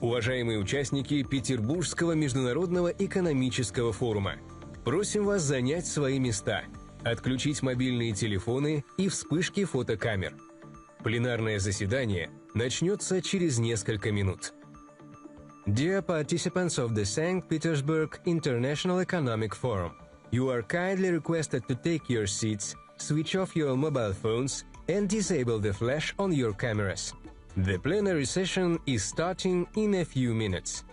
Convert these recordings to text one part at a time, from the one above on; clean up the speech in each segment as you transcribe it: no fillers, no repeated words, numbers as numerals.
Уважаемые участники Петербургского международного экономического форума, просим вас занять свои места, отключить мобильные телефоны и вспышки фотокамер. Пленарное заседание начнется через несколько минут. Dear participants of the St. Petersburg International Economic Forum, you are kindly requested to take your seats, switch off your mobile phones, and disable the flash on your cameras. The plenary session is starting in a few minutes.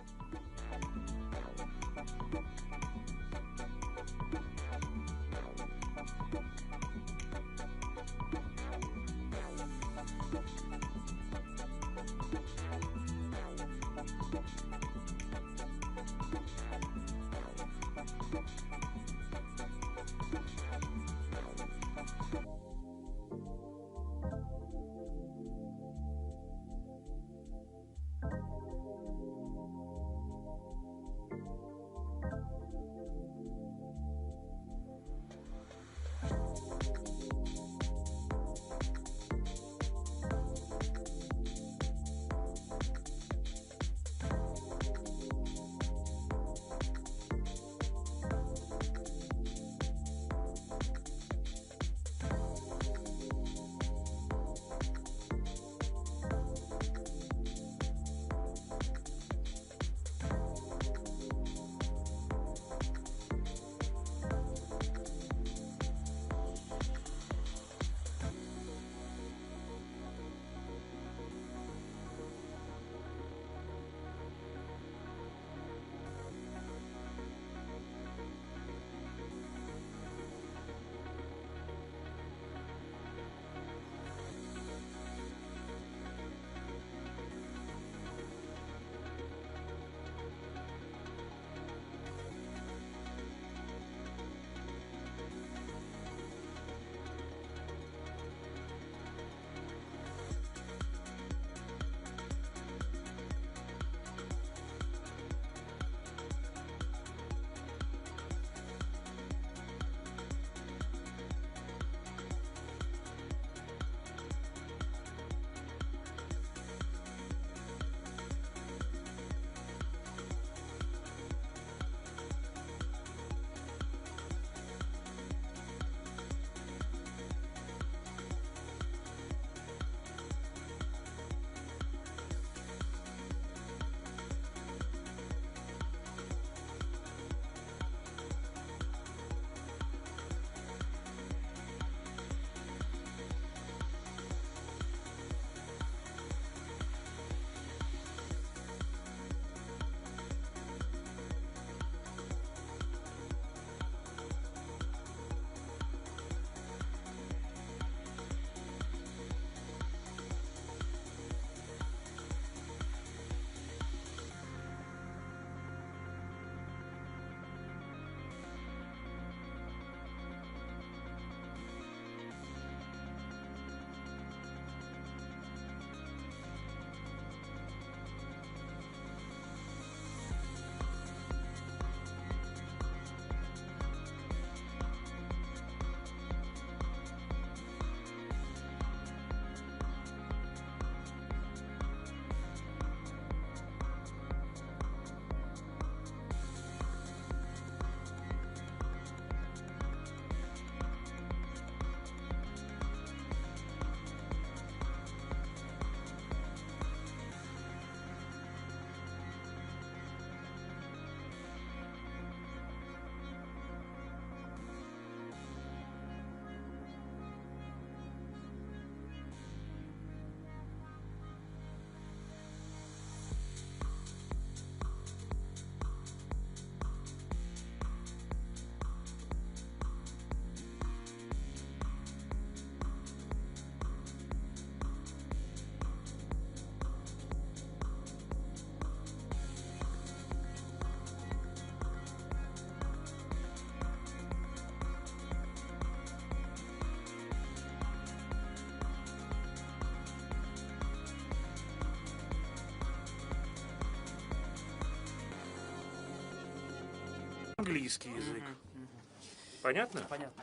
Английский язык. Понятно? Понятно.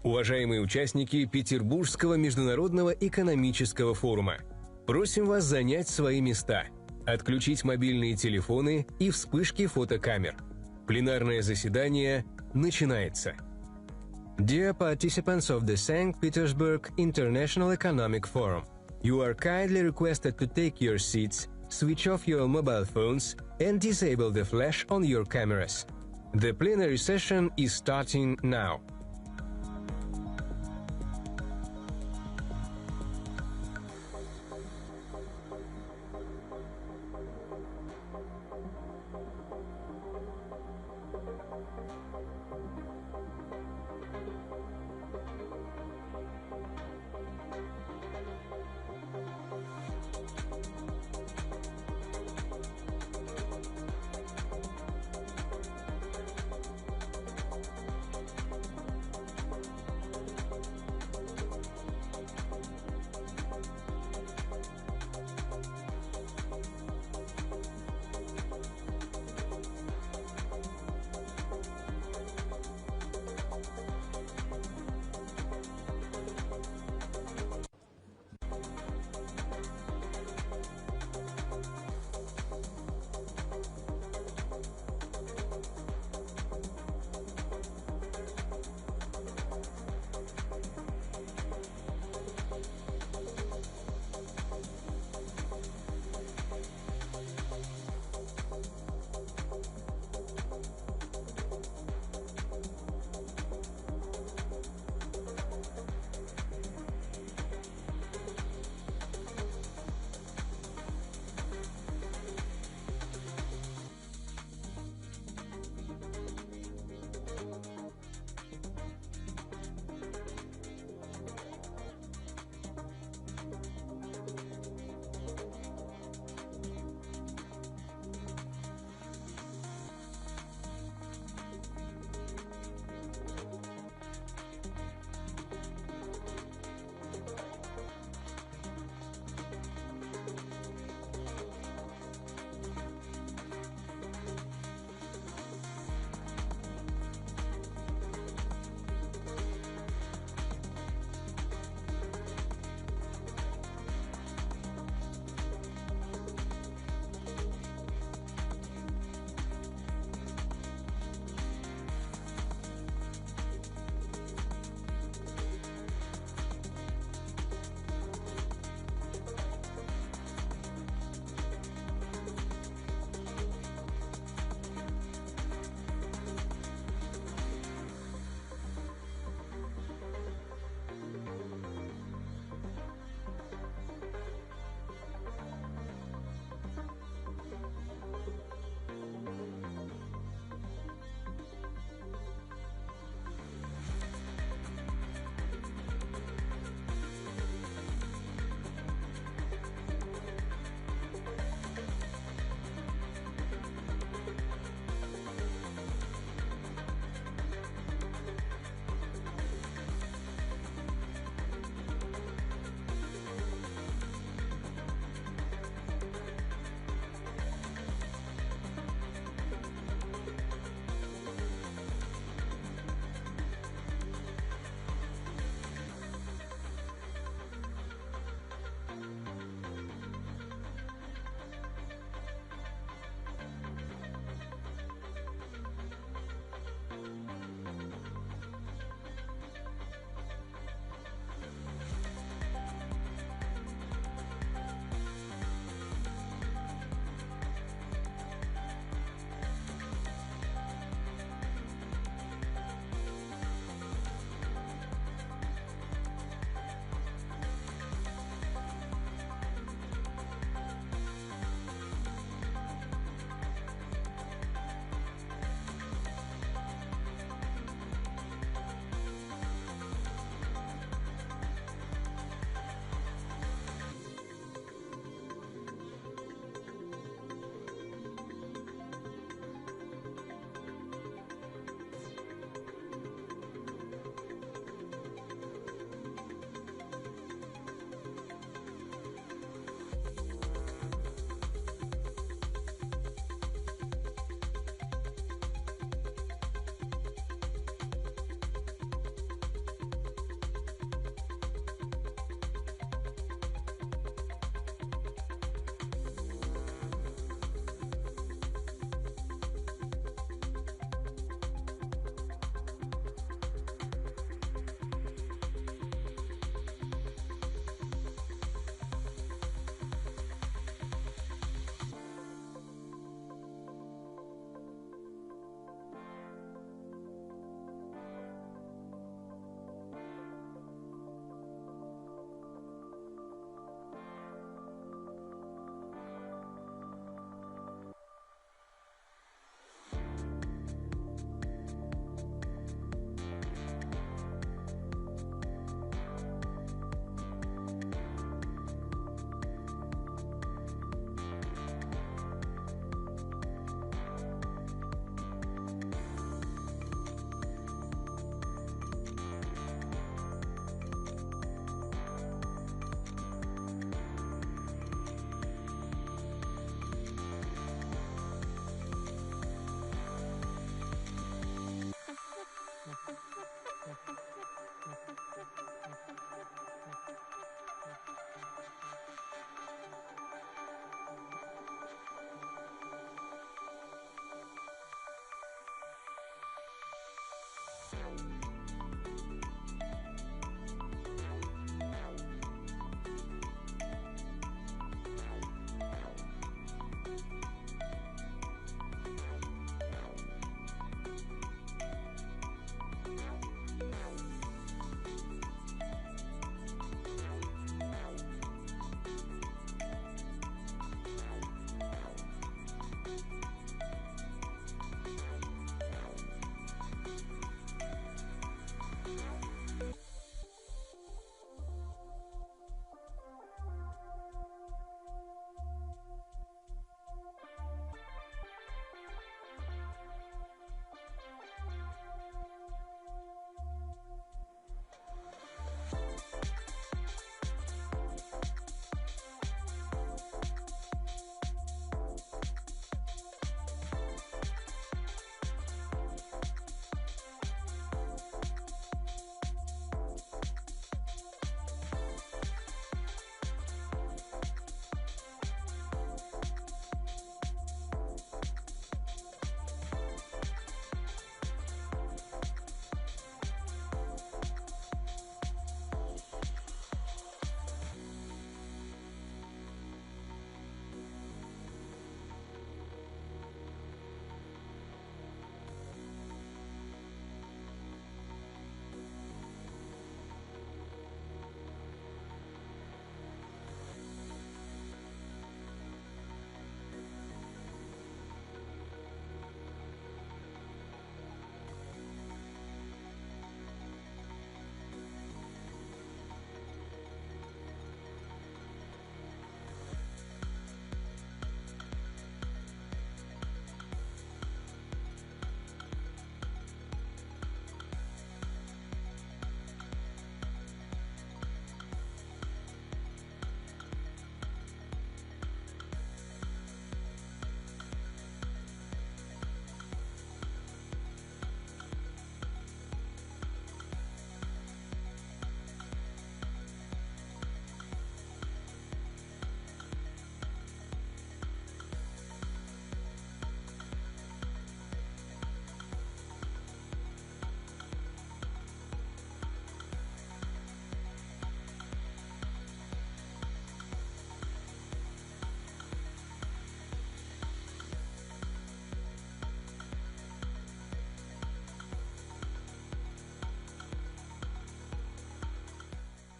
Уважаемые участники Петербургского международного экономического форума, просим вас занять свои места, отключить мобильные телефоны и вспышки фотокамер. Пленарное заседание начинается. Dear participants of the St. Petersburg International Economic Forum, you are kindly requested to take your seats, switch off your mobile phones, and disable the flash on your cameras. The plenary session is starting now.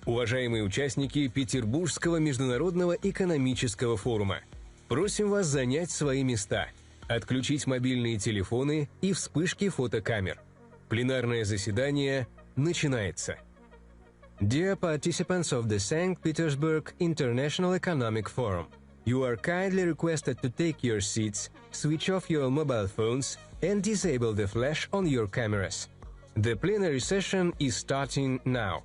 Уважаемые участники Петербургского международного экономического форума, просим вас занять свои места, отключить мобильные телефоны и вспышки фотокамер. Пленарное заседание начинается. Dear participants of the St. Petersburg International Economic Forum, you are kindly requested to take your seats, switch off your mobile phones, and disable the flash on your cameras. The plenary session is starting now.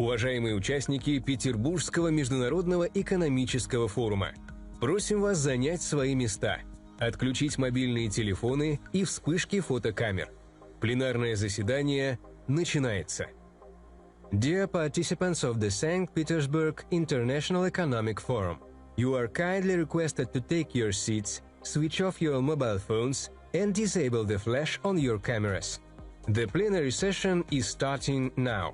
Уважаемые участники Петербургского международного экономического форума, просим вас занять свои места, отключить мобильные телефоны и вспышки фотокамер. Пленарное заседание начинается. Dear participants of the St. Petersburg International Economic Forum, you are kindly requested to take your seats, switch off your mobile phones, and disable the flash on your cameras. The plenary session is starting now.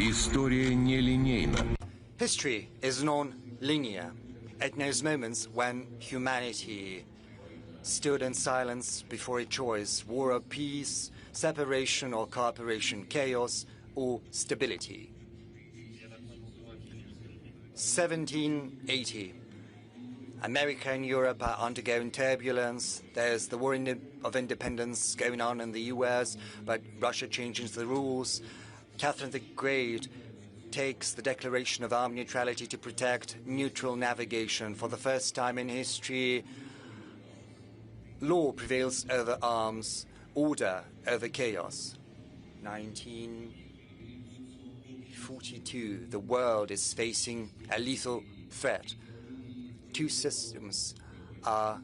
История нелинейна. History is non-linear. It knows moments when humanity stood in silence before a choice, war or peace, separation or cooperation, chaos or stability. 1780. America and Europe are undergoing turbulence. There's the War of Independence going on in the US, but Russia changes the rules. Catherine the Great takes the declaration of armed neutrality to protect neutral navigation. For the first time in history, law prevails over arms, order over chaos. 1942, the world is facing a lethal threat. Two systems are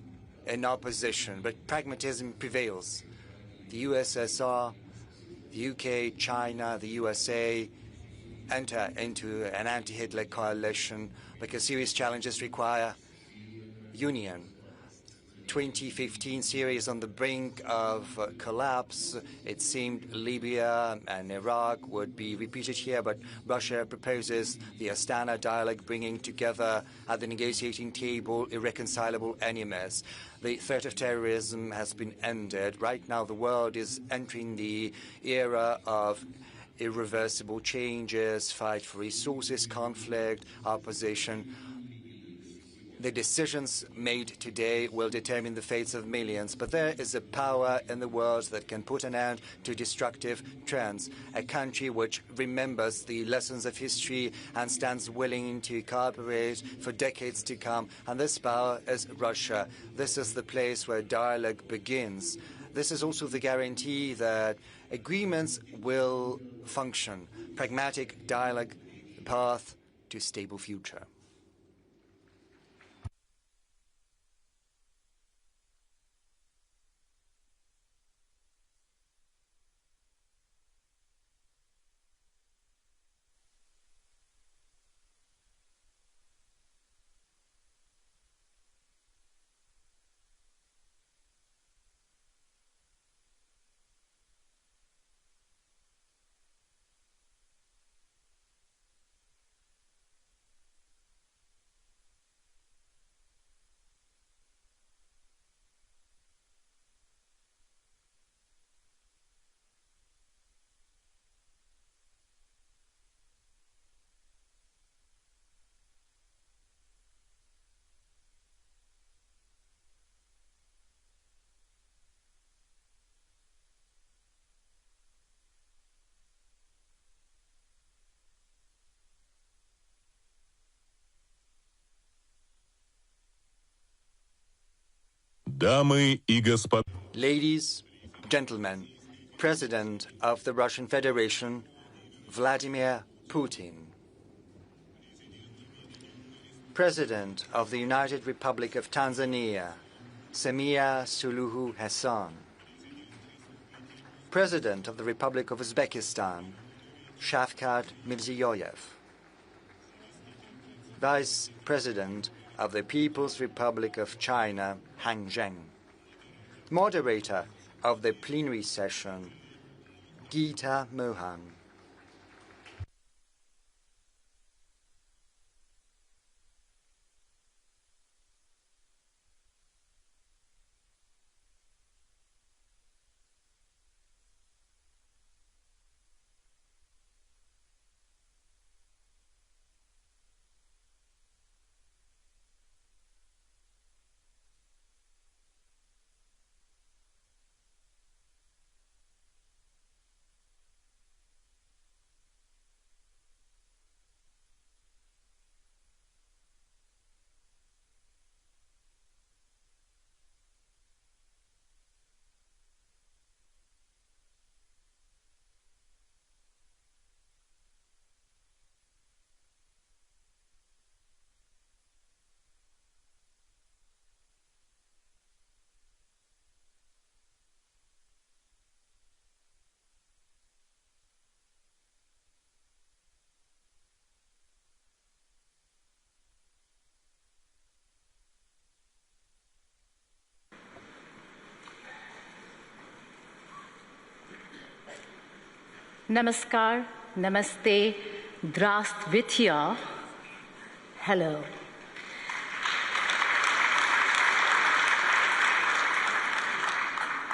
in opposition, but pragmatism prevails. The USSR, the UK, China, the USA enter into an anti-Hitler coalition because serious challenges require union. 2015, Syria is on the brink of collapse. It seemed Libya and Iraq would be repeated here, but Russia proposes the Astana dialogue, bringing together at the negotiating table irreconcilable enemies. The threat of terrorism has been ended. Right now, the world is entering the era of irreversible changes, fight for resources, conflict, opposition. The decisions made today will determine the fates of millions, but there is a power in the world that can put an end to destructive trends. A country which remembers the lessons of history and stands willing to cooperate for decades to come, and this power is Russia. This is the place where dialogue begins. this is also the guarantee that agreements will function. Pragmatic dialogue, the path to a stable future. Дамы и господа. Ladies, gentlemen, President of the Russian Federation, Vladimir Putin. President of the United Republic of Tanzania, Samia Suluhu Hassan. President of the Republic of Uzbekistan, Shavkat Mirziyoyev. Vice President of the People's Republic of China, Han Zheng. Moderator of the plenary session, Gita Mohan. Namaskar, Namaste, Здравствуйте, hello.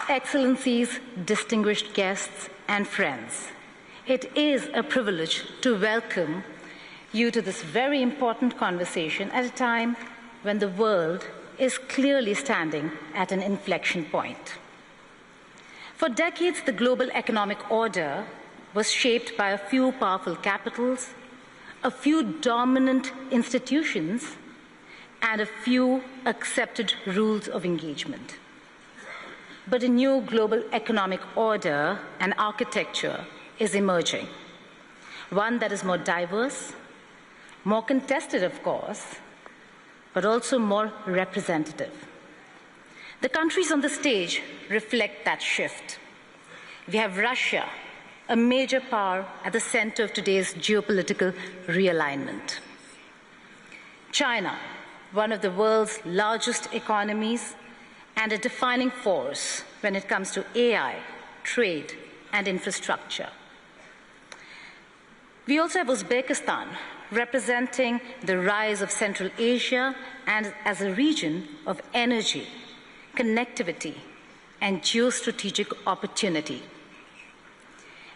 Excellencies, distinguished guests, and friends, it is a privilege to welcome you to this very important conversation at a time when the world is clearly standing at an inflection point. For decades, the global economic order was shaped by a few powerful capitals, a few dominant institutions, and a few accepted rules of engagement. But a new global economic order and architecture is emerging, one that is more diverse, more contested, of course, but also more representative. The countries on the stage reflect that shift. We have Russia, a major power at the center of today's geopolitical realignment. China, one of the world's largest economies and a defining force when it comes to AI, trade, and infrastructure. We also have Uzbekistan, representing the rise of Central Asia and as a region of energy, connectivity, and geostrategic opportunity.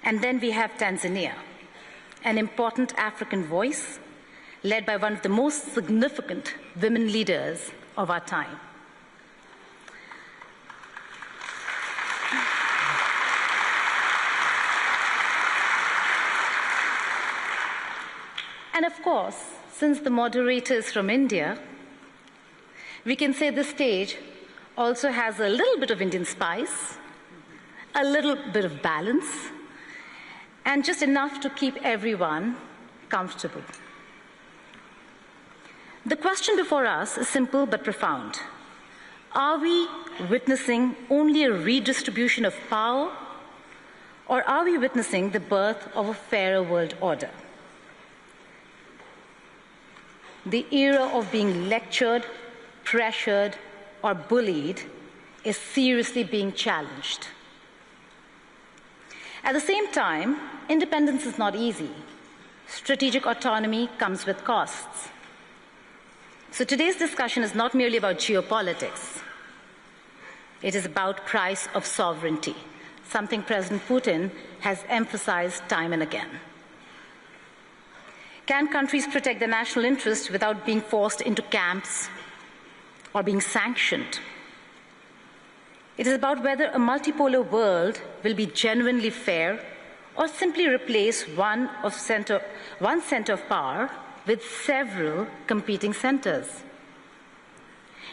And then we have Tanzania, an important African voice led by one of the most significant women leaders of our time. And of course, since the moderator is from India, we can say the stage also has a little bit of Indian spice a little bit of balance, and just enough to keep everyone comfortable. The question before us is simple but profound. Are we witnessing only a redistribution of power, or are we witnessing the birth of a fairer world order? The era of being lectured, pressured, or bullied is seriously being challenged. At the same time, independence is not easy. Strategic autonomy comes with costs. So today's discussion is not merely about geopolitics. It is about price of sovereignty, something President Putin has emphasized time and again. Can countries protect their national interest without being forced into camps or being sanctioned? It is about whether a multipolar world will be genuinely fair or simply replace one center of power with several competing centers.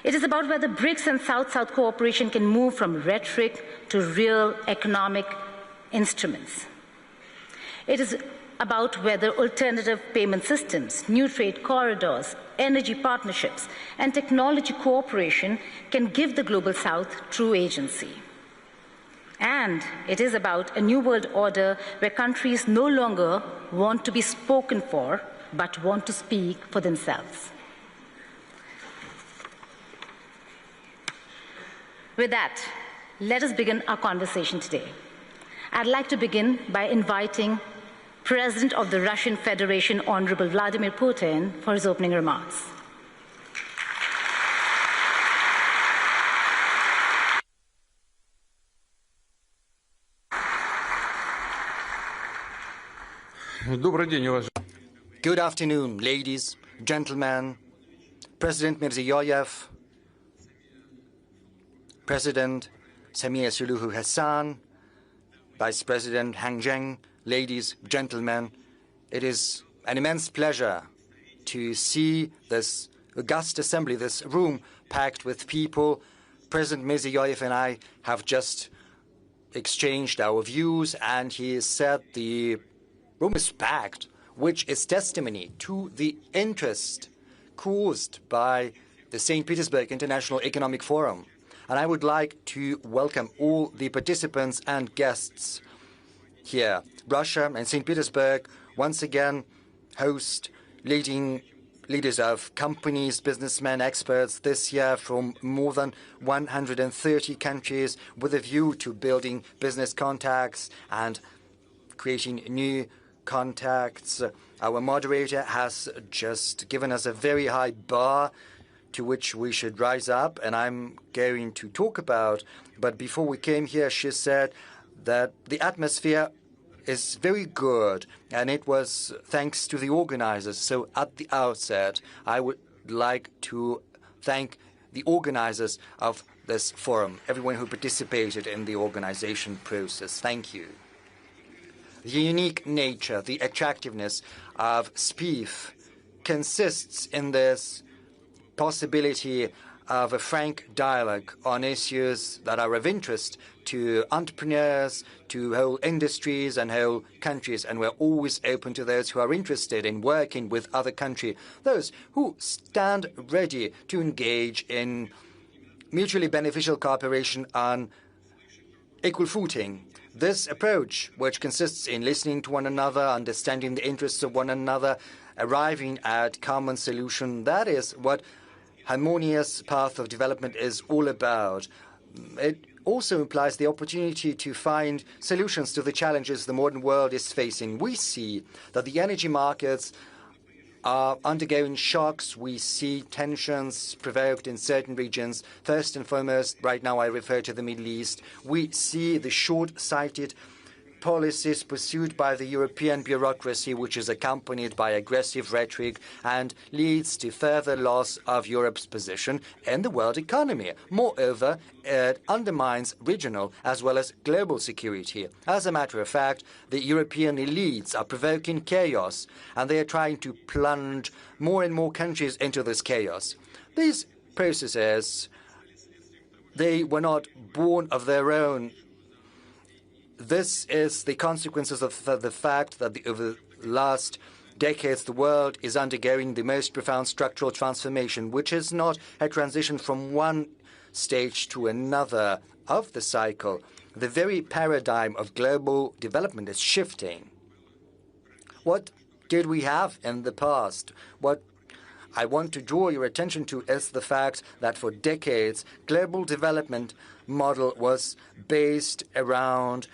It is about whether BRICS and South-South cooperation can move from rhetoric to real economic instruments. It is about whether alternative payment systems, new trade corridors, energy partnerships, and technology cooperation can give the Global South true agency. And it is about a new world order where countries no longer want to be spoken for, but want to speak for themselves. With that, let us begin our conversation today. I'd like to begin by inviting President of the Russian Federation, Honorable Vladimir Putin, for his opening remarks. Good afternoon, ladies, gentlemen, President Mirziyoyev, President Samir Suluhu Hassan, Vice President Hang Zheng, ladies, gentlemen, it is an immense pleasure to see this august assembly, this room packed with people. President Mirziyoyev and I have just exchanged our views, and he said the room is packed, which is testimony to the interest caused by the St. Petersburg International Economic Forum. And I would like to welcome all the participants and guests here. Russia and St. Petersburg once again host leaders of companies, businessmen, experts this year from more than 130 countries with a view to building business contacts and creating new contacts. Our moderator has just given us a very high bar to which we should rise up, and I'm going to talk about. But before we came here, she said that the atmosphere is very good, and it was thanks to the organizers. So at the outset, I would like to thank the organizers of this forum, everyone who participated in the organization process. Thank you. The unique nature, the attractiveness of SPIEF consists in this possibility of a frank dialogue on issues that are of interest to entrepreneurs, to whole industries and whole countries, and we're always open to those who are interested in working with other countries, those who stand ready to engage in mutually beneficial cooperation on equal footing. This approach, which consists in listening to one another, understanding the interests of one another, arriving at common solution, that is what harmonious path of development is all about. It also implies the opportunity to find solutions to the challenges the modern world is facing. We see that the energy markets are undergoing shocks. We see tensions provoked in certain regions. First and foremost, right now I refer to the Middle East. We see the short-sighted policies pursued by the European bureaucracy, which is accompanied by aggressive rhetoric and leads to further loss of Europe's position in the world economy. Moreover, it undermines regional as well as global security. As a matter of fact, the European elites are provoking chaos, and they are trying to plunge more and more countries into this chaos. These processes, they were not born of their own this is the consequences of the fact that over the last decades, the world is undergoing the most profound structural transformation, which is not a transition from one stage to another of the cycle. The very paradigm of global development is shifting. What did we have in the past? What I want to draw your attention to is the fact that for decades, global development model was based around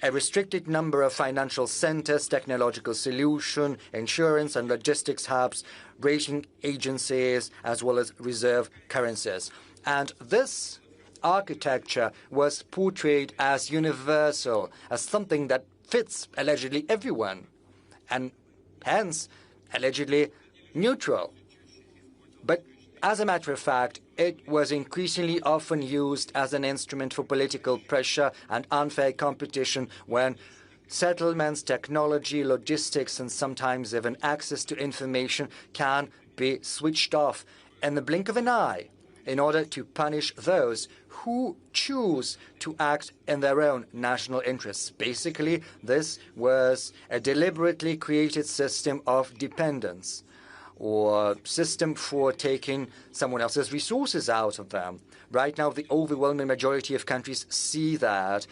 a restricted number of financial centers, technological solution, insurance and logistics hubs, rating agencies, as well as reserve currencies. And this architecture was portrayed as universal, as something that fits allegedly everyone, and hence allegedly neutral. But as a matter of fact, it was increasingly often used as an instrument for political pressure and unfair competition when settlements, technology, logistics, and sometimes even access to information can be switched off in the blink of an eye in order to punish those who choose to act in their own national interests. Basically, this was a deliberately created system of dependence, or system for taking someone else's resources out of them. Right now, the overwhelming majority of countries see that,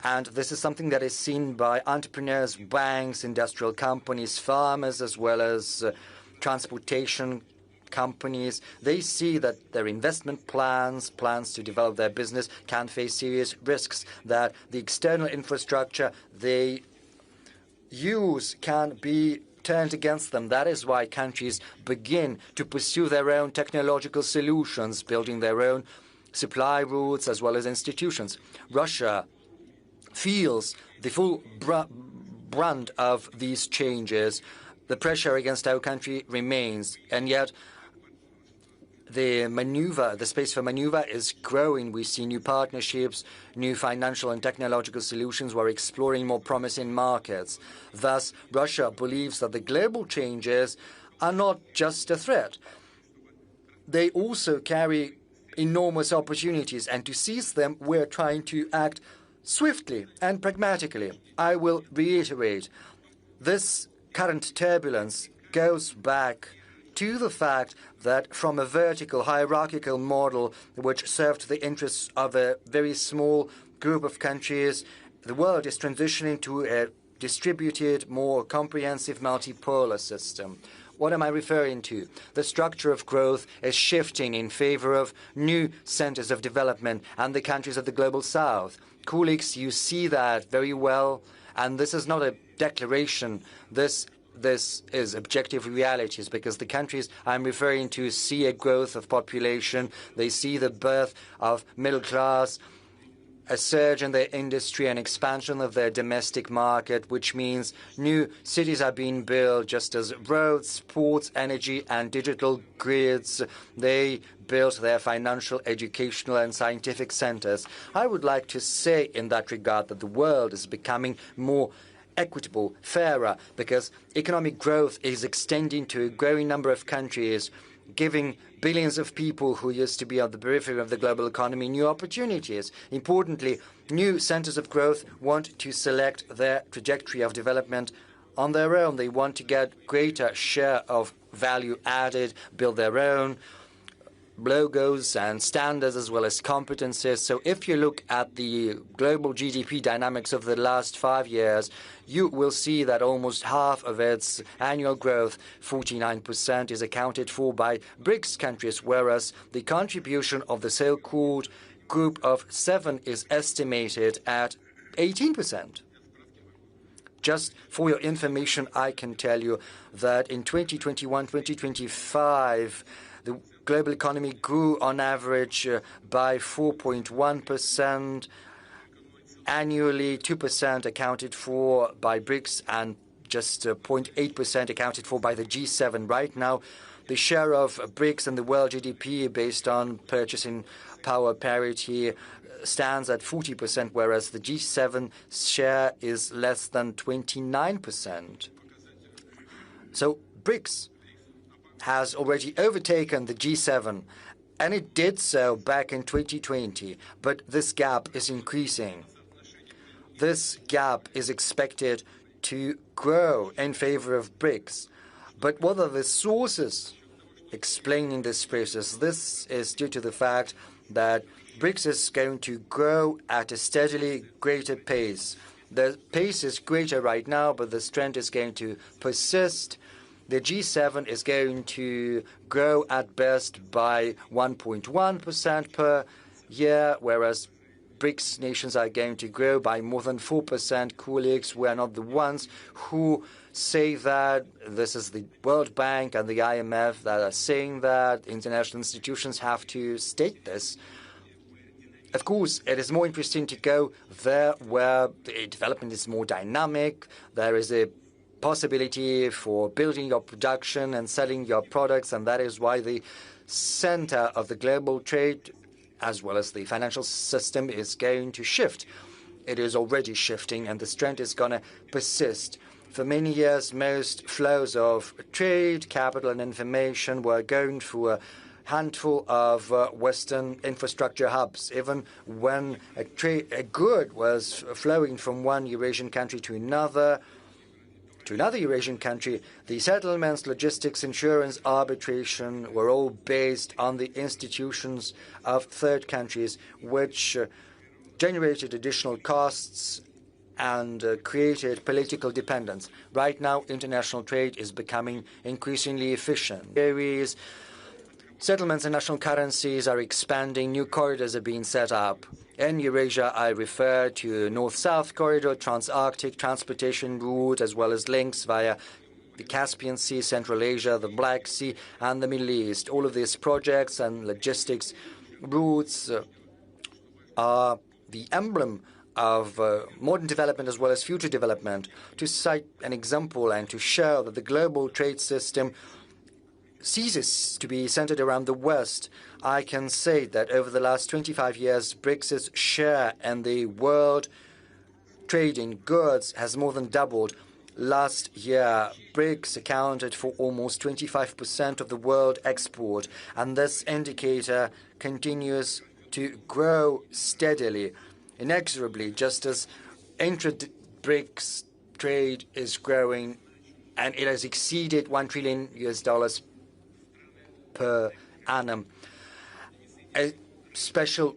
and this is something that is seen by entrepreneurs, banks, industrial companies, farmers, as well as transportation companies. They see that their investment plans to develop their business can face serious risks, that the external infrastructure they use can be turned against them. That is why countries begin to pursue their own technological solutions, building their own supply routes as well as institutions. Russia feels the full brunt of these changes. The pressure against our country remains, and yet the space for maneuver is growing. We see new partnerships, new financial and technological solutions. We're exploring more promising markets. Thus, Russia believes that the global changes are not just a threat. They also carry enormous opportunities, and to seize them, we're trying to act swiftly and pragmatically. I will reiterate, this current turbulence goes back to the fact that from a vertical hierarchical model which served the interests of a very small group of countries, the world is transitioning to a distributed, more comprehensive multipolar system. What am I referring to? The structure of growth is shifting in favor of new centers of development and the countries of the global south. Colleagues, you see that very well, and this is not a declaration. This is objective realities, because the countries I'm referring to see a growth of population. They see the birth of middle class, a surge in their industry, and expansion of their domestic market, which means new cities are being built, just as roads, ports, energy, and digital grids. They built their financial, educational, and scientific centers. I would like to say in that regard that the world is becoming more equitable, fairer, because economic growth is extending to a growing number of countries, giving billions of people who used to be on the periphery of the global economy new opportunities. Importantly, new centers of growth want to select their trajectory of development on their own. They want to get greater share of value added, build their own logos and standards as well as competencies. So if you look at the global GDP dynamics of the last 5 years, you will see that almost half of its annual growth, 49%, is accounted for by BRICS countries, whereas the contribution of the so-called Group of 7 is estimated at 18%. Just for your information, I can tell you that in 2021-2025, the global economy grew on average by 4.1%. Annually, 2% accounted for by BRICS and just 0.8% accounted for by the G7. Right now, the share of BRICS in the world GDP based on purchasing power parity stands at 40%, whereas the G7 share is less than 29%. So BRICS has already overtaken the G7, and it did so back in 2020, but this gap is increasing. this gap is expected to grow in favor of BRICS. But what are the sources explaining this process? This is due to the fact that BRICS is going to grow at a steadily greater pace. The pace is greater right now, but this trend is going to persist. The G7 is going to grow at best by 1.1% per year, whereas BRICS nations are going to grow by more than 4%. Colleagues, we are not the ones who say that. This is the World Bank and the IMF that are saying that. International institutions have to state this. Of course, it is more interesting to go there where the development is more dynamic. There is a possibility for building your production and selling your products, and that is why the center of the global trade, as well as the financial system, is going to shift. It is already shifting, and this trend is going to persist. For many years, most flows of trade, capital, and information were going through a handful of Western infrastructure hubs. Even when a good was flowing from one Eurasian country to another Eurasian country, the settlements, logistics, insurance, arbitration were all based on the institutions of third countries, which generated additional costs and created political dependence. Right now, international trade is becoming increasingly efficient. Settlements in national currencies are expanding, new corridors are being set up. In Eurasia, I refer to North-South corridor, trans-Arctic transportation route, as well as links via the Caspian Sea, Central Asia, the Black Sea, and the Middle East. All of these projects and logistics routes are the emblem of modern development as well as future development. To cite an example and to show that the global trade system ceases to be centered around the West, I can say that over the last 25 years, BRICS' share in the world trade in goods has more than doubled. Last year, BRICS accounted for almost 25% of the world export, and this indicator continues to grow steadily, inexorably, just as intra-BRICS trade is growing, and it has exceeded $1 trillion per annum. A special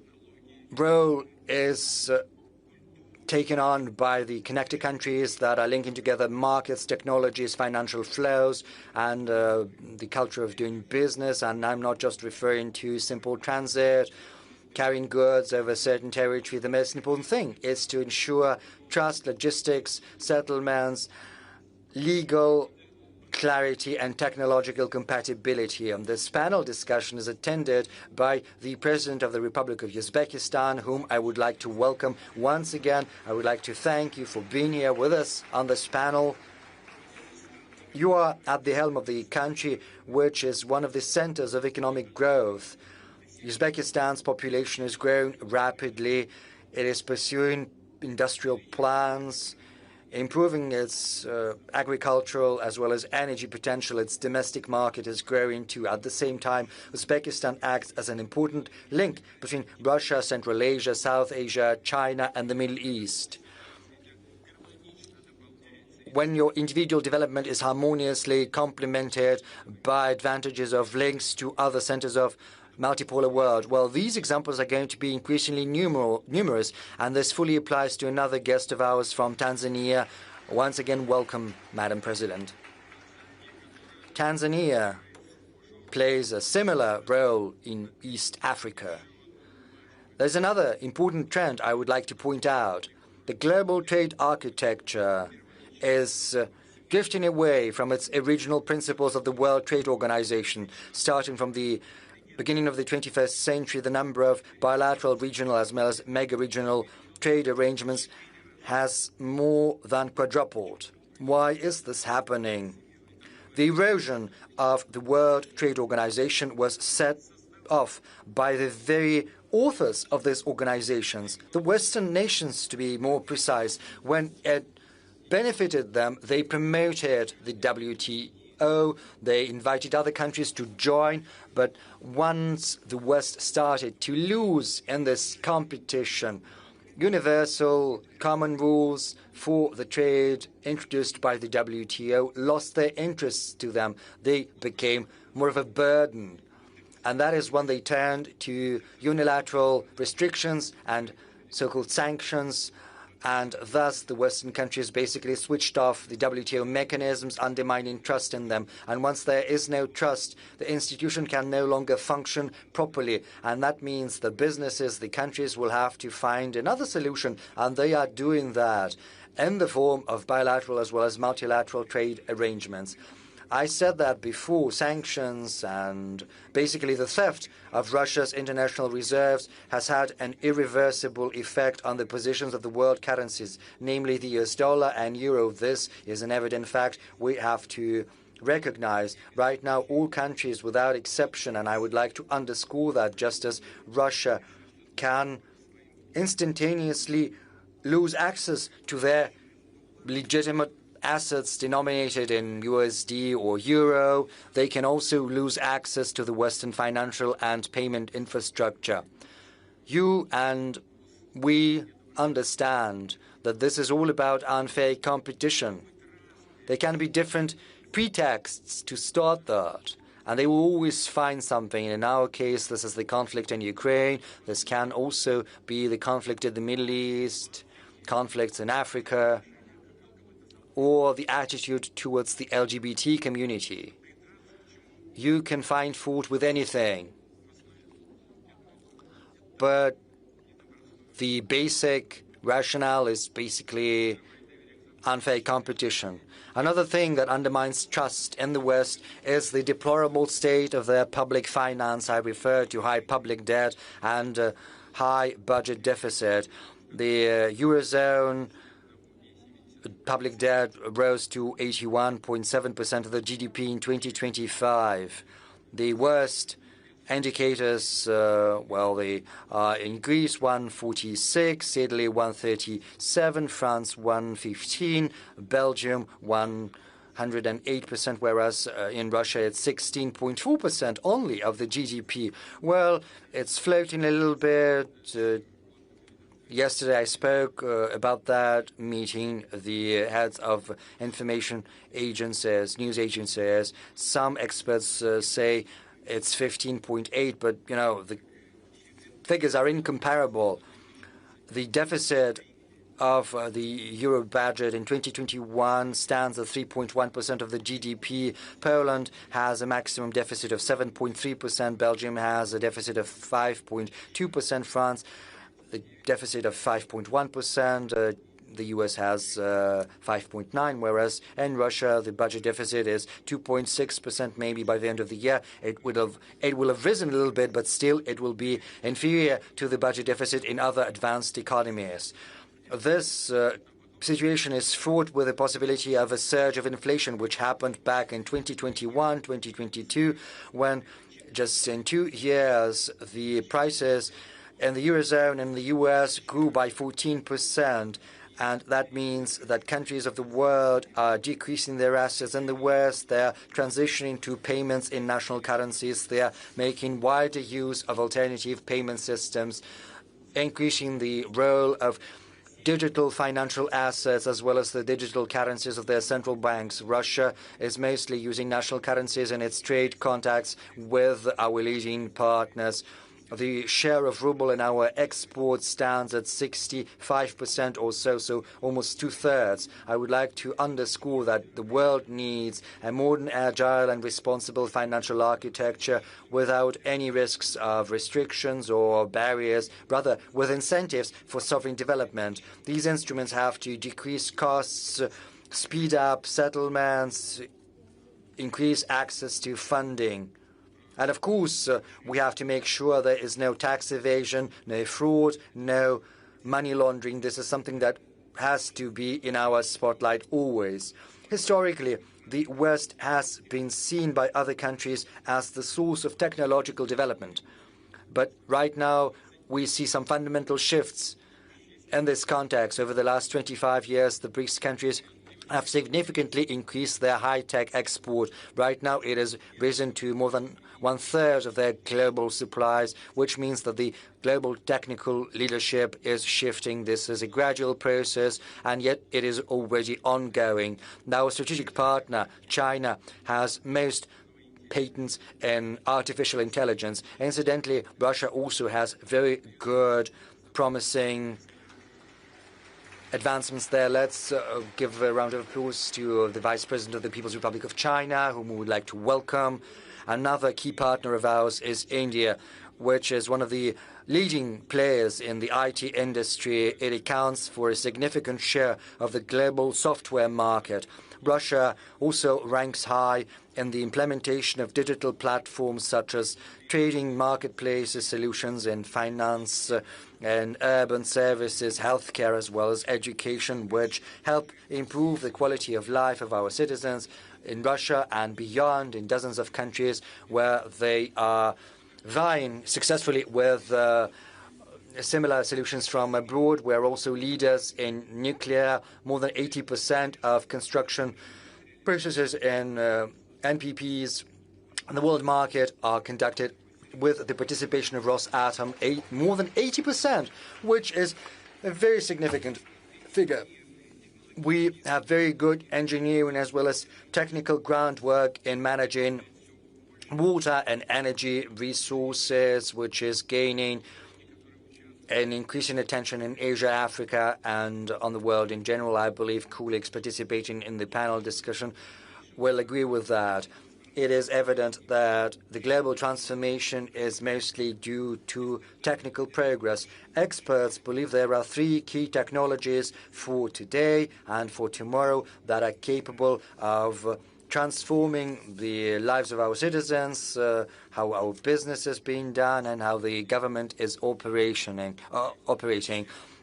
role is taken on by the connected countries that are linking together markets, technologies, financial flows, and the culture of doing business. And I'm not just referring to simple transit, carrying goods over a certain territory. The most important thing is to ensure trust, logistics, settlements, legal clarity, and technological compatibility. And this panel discussion is attended by the President of the Republic of Uzbekistan, whom I would like to welcome once again. I would like to thank you for being here with us on this panel. You are at the helm of the country, which is one of the centers of economic growth. Uzbekistan's population is growing rapidly. It is pursuing industrial plans, improving its agricultural as well as energy potential. Its domestic market is growing too. At the same time, Uzbekistan acts as an important link between Russia, Central Asia, South Asia, China, and the Middle East. When your individual development is harmoniously complemented by advantages of links to other centers of multipolar world. Well, these examples are going to be increasingly numerous, and this fully applies to another guest of ours from Tanzania. Once again, welcome, Madam President. Tanzania plays a similar role in East Africa. There's another important trend I would like to point out. The global trade architecture is drifting away from its original principles of the World Trade Organization, starting from the beginning of the 21st century. The number of bilateral, regional, as well as mega-regional trade arrangements has more than quadrupled. Why is this happening? The erosion of the World Trade Organization was set off by the very authors of these organizations, the Western nations to be more precise. When it benefited them, they promoted the WTO. They invited other countries to join, but once the West started to lose in this competition, universal common rules for the trade introduced by the WTO lost their interests to them. They became more of a burden. And that is when they turned to unilateral restrictions and so-called sanctions, and thus the Western countries basically switched off the WTO mechanisms, undermining trust in them. And once there is no trust, the institution can no longer function properly. And that means the businesses, the countries will have to find another solution, and they are doing that in the form of bilateral as well as multilateral trade arrangements. I said that before, sanctions and basically the theft of Russia's international reserves has had an irreversible effect on the positions of the world currencies, namely the US dollar and euro. This is an evident fact we have to recognize. Right now, all countries without exception, and I would like to underscore that, just as Russia can instantaneously lose access to their legitimate assets denominated in USD or euro, they can also lose access to the Western financial and payment infrastructure. You and we understand that this is all about unfair competition. There can be different pretexts to start that, and they will always find something. In our case, this is the conflict in Ukraine. This can also be the conflict in the Middle East, conflicts in Africa, or the attitude towards the LGBT community. You can find fault with anything, but the basic rationale is basically unfair competition. Another thing that undermines trust in the West is the deplorable state of their public finance. I refer to high public debt and high budget deficit. The Eurozone public debt rose to 81.7% of the GDP in 2025. The worst indicators, they are in Greece 146, Italy 137, France 115, Belgium 108%, whereas in Russia it's 16.4% only of the GDP. Well, it's floating a little bit. Yesterday I spoke about that, meeting the heads of information agencies, news agencies. Some experts say it's 15.8, but, you know, the figures are incomparable. The deficit of the euro budget in 2021 stands at 3.1% of the GDP. Poland has a maximum deficit of 7.3%. Belgium has a deficit of 5.2%. France, the deficit of 5.1%. The US has 5.9%, whereas in Russia the budget deficit is 2.6%. Maybe by the end of the year it will have risen a little bit, but still it will be inferior to the budget deficit in other advanced economies. This situation is fraught with the possibility of a surge of inflation, which happened back in 2021, 2022, when just in 2 years the prices in the Eurozone and the US grew by 14%. And that means that countries of the world are decreasing their assets. In the West, they're transitioning to payments in national currencies. They're making wider use of alternative payment systems, increasing the role of digital financial assets as well as the digital currencies of their central banks. Russia is mostly using national currencies in its trade contacts with our leading partners. The share of ruble in our exports stands at 65% or so almost two-thirds. I would like to underscore that the world needs a modern, agile and responsible financial architecture without any risks of restrictions or barriers, rather with incentives for sovereign development. These instruments have to decrease costs, speed up settlements, increase access to funding. And of course, we have to make sure there is no tax evasion, no fraud, no money laundering. This is something that has to be in our spotlight always. Historically, the West has been seen by other countries as the source of technological development. But right now, we see some fundamental shifts in this context. Over the last 25 years, the BRICS countries have significantly increased their high-tech export. Right now, it has risen to more than one-third of their global supplies, which means that the global technical leadership is shifting. This is a gradual process, and yet it is already ongoing. Now, a strategic partner, China, has most patents in artificial intelligence. Incidentally, Russia also has very good, promising advancements there. Let's give a round of applause to the Vice President of the People's Republic of China, whom we would like to welcome. Another key partner of ours is India, which is one of the leading players in the IT industry. It accounts for a significant share of the global software market. Russia also ranks high in the implementation of digital platforms such as trading, marketplaces, solutions in finance and urban services, healthcare, as well as education, which help improve the quality of life of our citizens in Russia and beyond, in dozens of countries where they are vying successfully with similar solutions from abroad. We're also leaders in nuclear. More than 80% of construction processes in NPPs in the world market are conducted with the participation of Rosatom, more than 80%, which is a very significant figure. We have very good engineering as well as technical groundwork in managing water and energy resources, which is gaining an increasing attention in Asia, Africa, and on the world in general. I believe colleagues participating in the panel discussion will agree with that. It is evident that the global transformation is mostly due to technical progress. Experts believe there are three key technologies for today and for tomorrow that are capable of transforming the lives of our citizens, how our business is being done, and how the government is operating.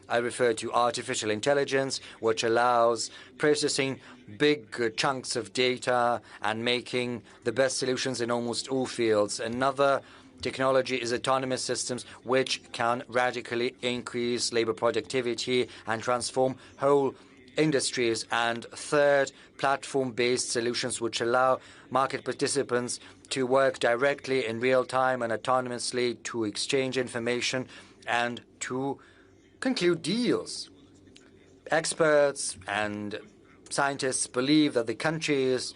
I refer to artificial intelligence, which allows processing big chunks of data and making the best solutions in almost all fields. Another technology is autonomous systems, which can radically increase labor productivity and transform whole industries. And third, platform-based solutions, which allow market participants to work directly in real time and autonomously to exchange information and to conclude deals. Experts and scientists believe that the countries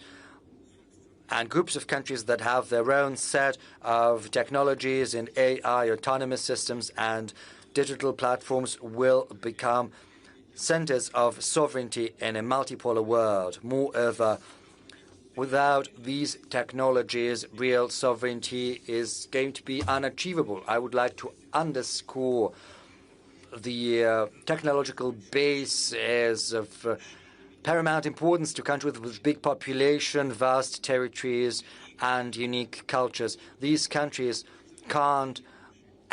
and groups of countries that have their own set of technologies in AI, autonomous systems, and digital platforms will become centers of sovereignty in a multipolar world. Moreover, without these technologies, real sovereignty is going to be unachievable. I would like to underscore the technological base is of paramount importance to countries with big population, vast territories, and unique cultures. These countries can't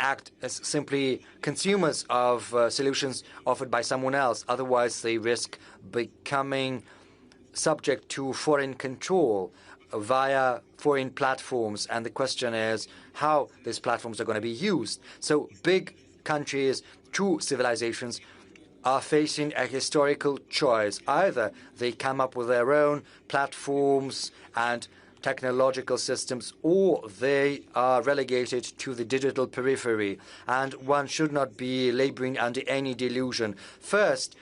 act as simply consumers of solutions offered by someone else. Otherwise, they risk becoming subject to foreign control via foreign platforms. And the question is how these platforms are going to be used. So big countries, true civilizations, are facing a historical choice. Either they come up with their own platforms and technological systems, or they are relegated to the digital periphery. And one should not be laboring under any delusion. First,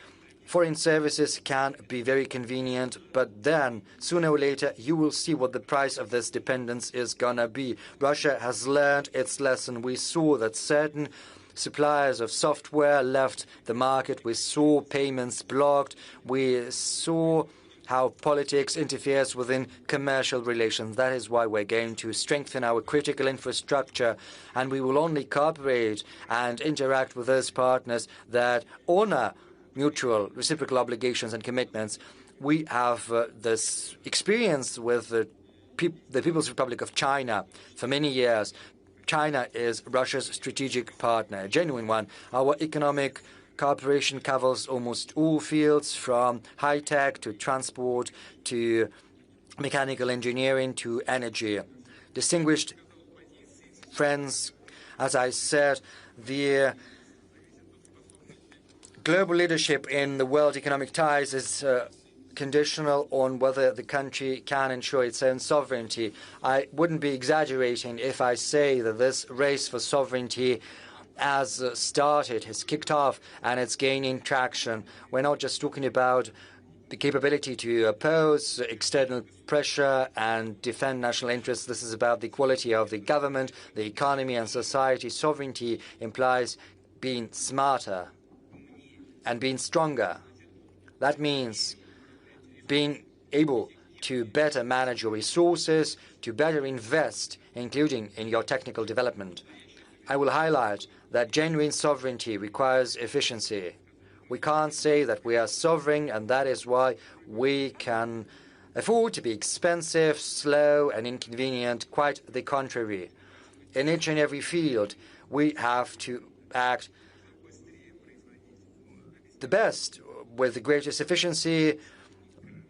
foreign services can be very convenient, but then, sooner or later, you will see what the price of this dependence is gonna be. Russia has learned its lesson. We saw that certain suppliers of software left the market. We saw payments blocked. We saw how politics interferes within commercial relations. That is why we're going to strengthen our critical infrastructure, and we will only cooperate and interact with those partners that honor mutual reciprocal obligations and commitments. We have this experience with the People's Republic of China for many years. China is Russia's strategic partner, a genuine one. Our economic cooperation covers almost all fields, from high-tech to transport to mechanical engineering to energy. Distinguished friends, as I said, the global leadership in the world economic ties is conditional on whether the country can ensure its own sovereignty. I wouldn't be exaggerating if I say that this race for sovereignty has started, has kicked off, and it's gaining traction. We're not just talking about the capability to oppose external pressure and defend national interests. This is about the quality of the government, the economy, and society. Sovereignty implies being smarter and being stronger. That means being able to better manage your resources, to better invest, including in your technical development. I will highlight that genuine sovereignty requires efficiency. We can't say that we are sovereign, and that is why we can afford to be expensive, slow, and inconvenient. Quite the contrary. In each and every field, we have to act the best, with the greatest efficiency,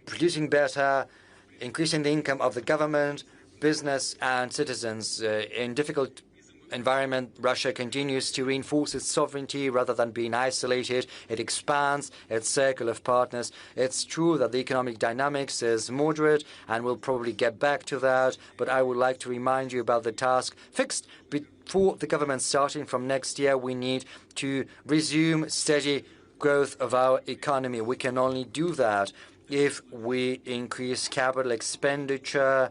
producing better, increasing the income of the government, business, and citizens. In difficult environment, Russia continues to reinforce its sovereignty rather than being isolated. It expands its circle of partners. It's true that the economic dynamics is moderate, and we'll probably get back to that, but I would like to remind you about the task fixed before the government starting from next year. We need to resume steady growth of our economy. We can only do that if we increase capital expenditure,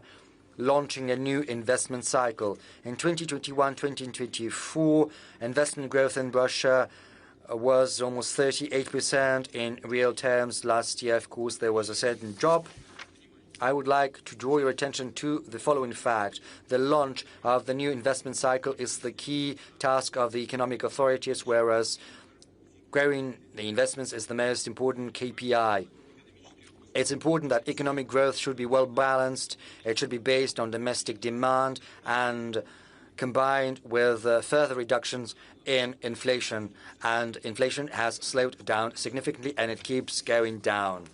launching a new investment cycle. In 2021-2024, investment growth in Russia was almost 38% in real terms. Last year, of course, there was a certain drop. I would like to draw your attention to the following fact. The launch of the new investment cycle is the key task of the economic authorities, whereas growing the investments is the most important KPI. It's important that economic growth should be well balanced. It should be based on domestic demand and combined with further reductions in inflation. And inflation has slowed down significantly, and it keeps going down.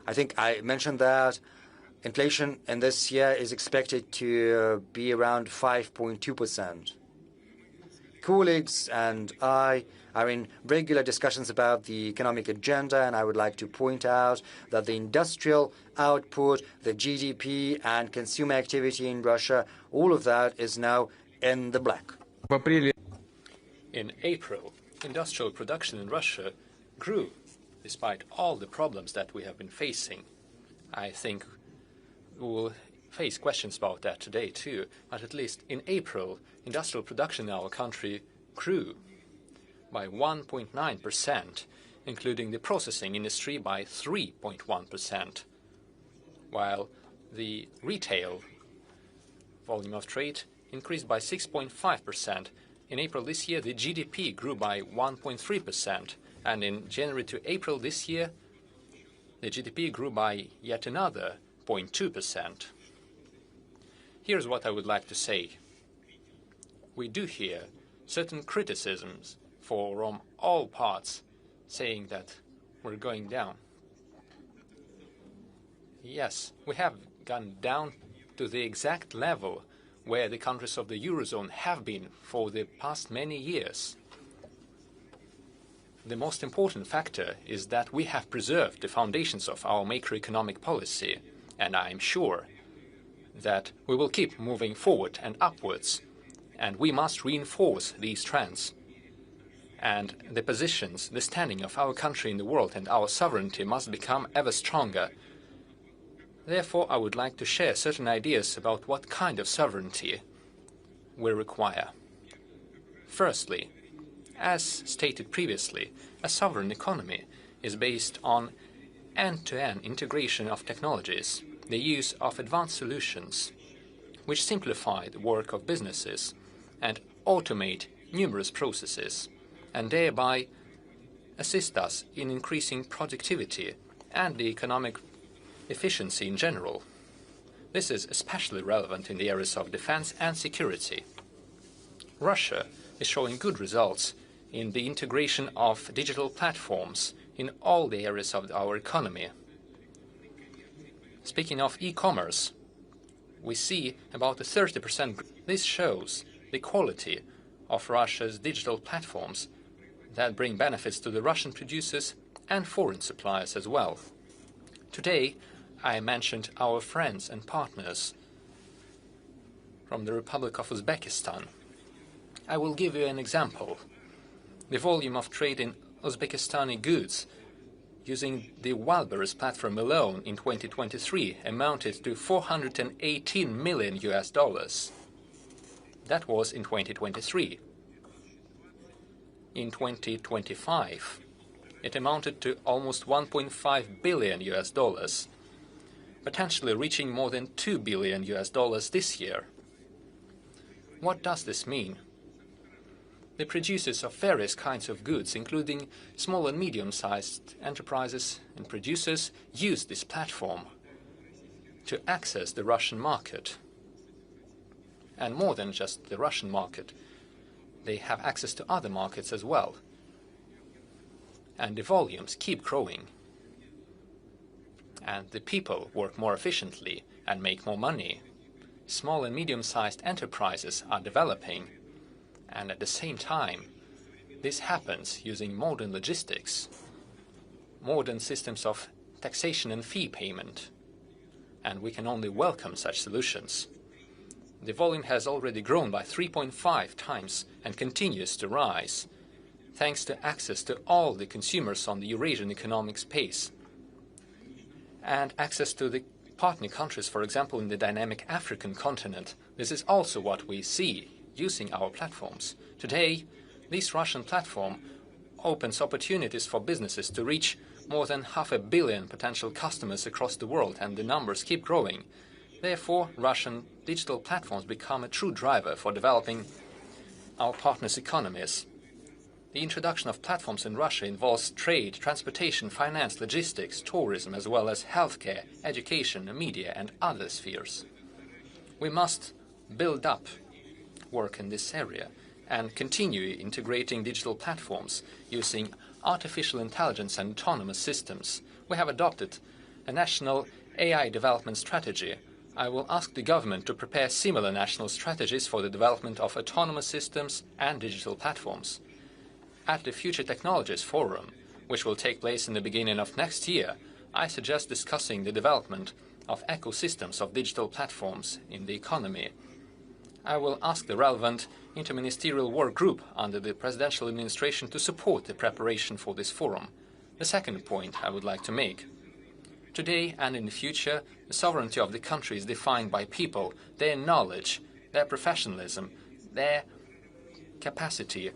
I think I mentioned that inflation in this year is expected to be around 5.2%. Colleagues and I are in regular discussions about the economic agenda, and I would like to point out that the industrial output, the GDP, and consumer activity in Russia, all of that is now in the black. In April, industrial production in Russia grew, despite all the problems that we have been facing. I think we will face questions about that today too, but at least in April, industrial production in our country grew by 1.9%, including the processing industry by 3.1%, while the retail volume of trade increased by 6.5%. In April this year, the GDP grew by 1.3%, and in January to April this year, the GDP grew by yet another 0.2%. Here's what I would like to say. We do hear certain criticisms from all parts saying that we're going down. Yes, we have gone down to the exact level where the countries of the Eurozone have been for the past many years. The most important factor is that we have preserved the foundations of our macroeconomic policy, and I am sure that we will keep moving forward and upwards, and we must reinforce these trends. And the positions, the standing of our country in the world and our sovereignty must become ever stronger. Therefore, I would like to share certain ideas about what kind of sovereignty we require. Firstly, as stated previously, a sovereign economy is based on end-to-end integration of technologies, the use of advanced solutions, which simplify the work of businesses and automate numerous processes, and thereby assist us in increasing productivity and the economic efficiency in general. This is especially relevant in the areas of defense and security. Russia is showing good results in the integration of digital platforms in all the areas of our economy. Speaking of e-commerce, we see about a 30%. This shows the quality of Russia's digital platforms that bring benefits to the Russian producers and foreign suppliers as well. Today, I mentioned our friends and partners from the Republic of Uzbekistan. I will give you an example. The volume of trade in Uzbekistani goods using the Walberis platform alone in 2023 amounted to $418 million. That was in 2023. In 2025, it amounted to almost $1.5 billion, potentially reaching more than $2 billion this year. What does this mean? The producers of various kinds of goods, including small and medium-sized enterprises and producers, use this platform to access the Russian market. And more than just the Russian market, they have access to other markets as well. And the volumes keep growing. And the people work more efficiently and make more money. Small and medium-sized enterprises are developing. And at the same time, this happens using modern logistics, modern systems of taxation and fee payment. And we can only welcome such solutions. The volume has already grown by 3.5 times and continues to rise, thanks to access to all the consumers on the Eurasian economic space, and access to the partner countries, for example, in the dynamic African continent. This is also what we see using our platforms. Today, this Russian platform opens opportunities for businesses to reach more than 500 million potential customers across the world, and the numbers keep growing. Therefore, Russian digital platforms become a true driver for developing our partners' economies. The introduction of platforms in Russia involves trade, transportation, finance, logistics, tourism, as well as healthcare, education, media, and other spheres. We must build up work in this area and continue integrating digital platforms using artificial intelligence and autonomous systems. We have adopted a national AI development strategy. I will ask the government to prepare similar national strategies for the development of autonomous systems and digital platforms. At the Future Technologies Forum, which will take place in the beginning of next year, I suggest discussing the development of ecosystems of digital platforms in the economy. I will ask the relevant interministerial work group under the presidential administration to support the preparation for this forum. The second point I would like to make. Today and in the future, the sovereignty of the country is defined by people, their knowledge, their professionalism, their capacity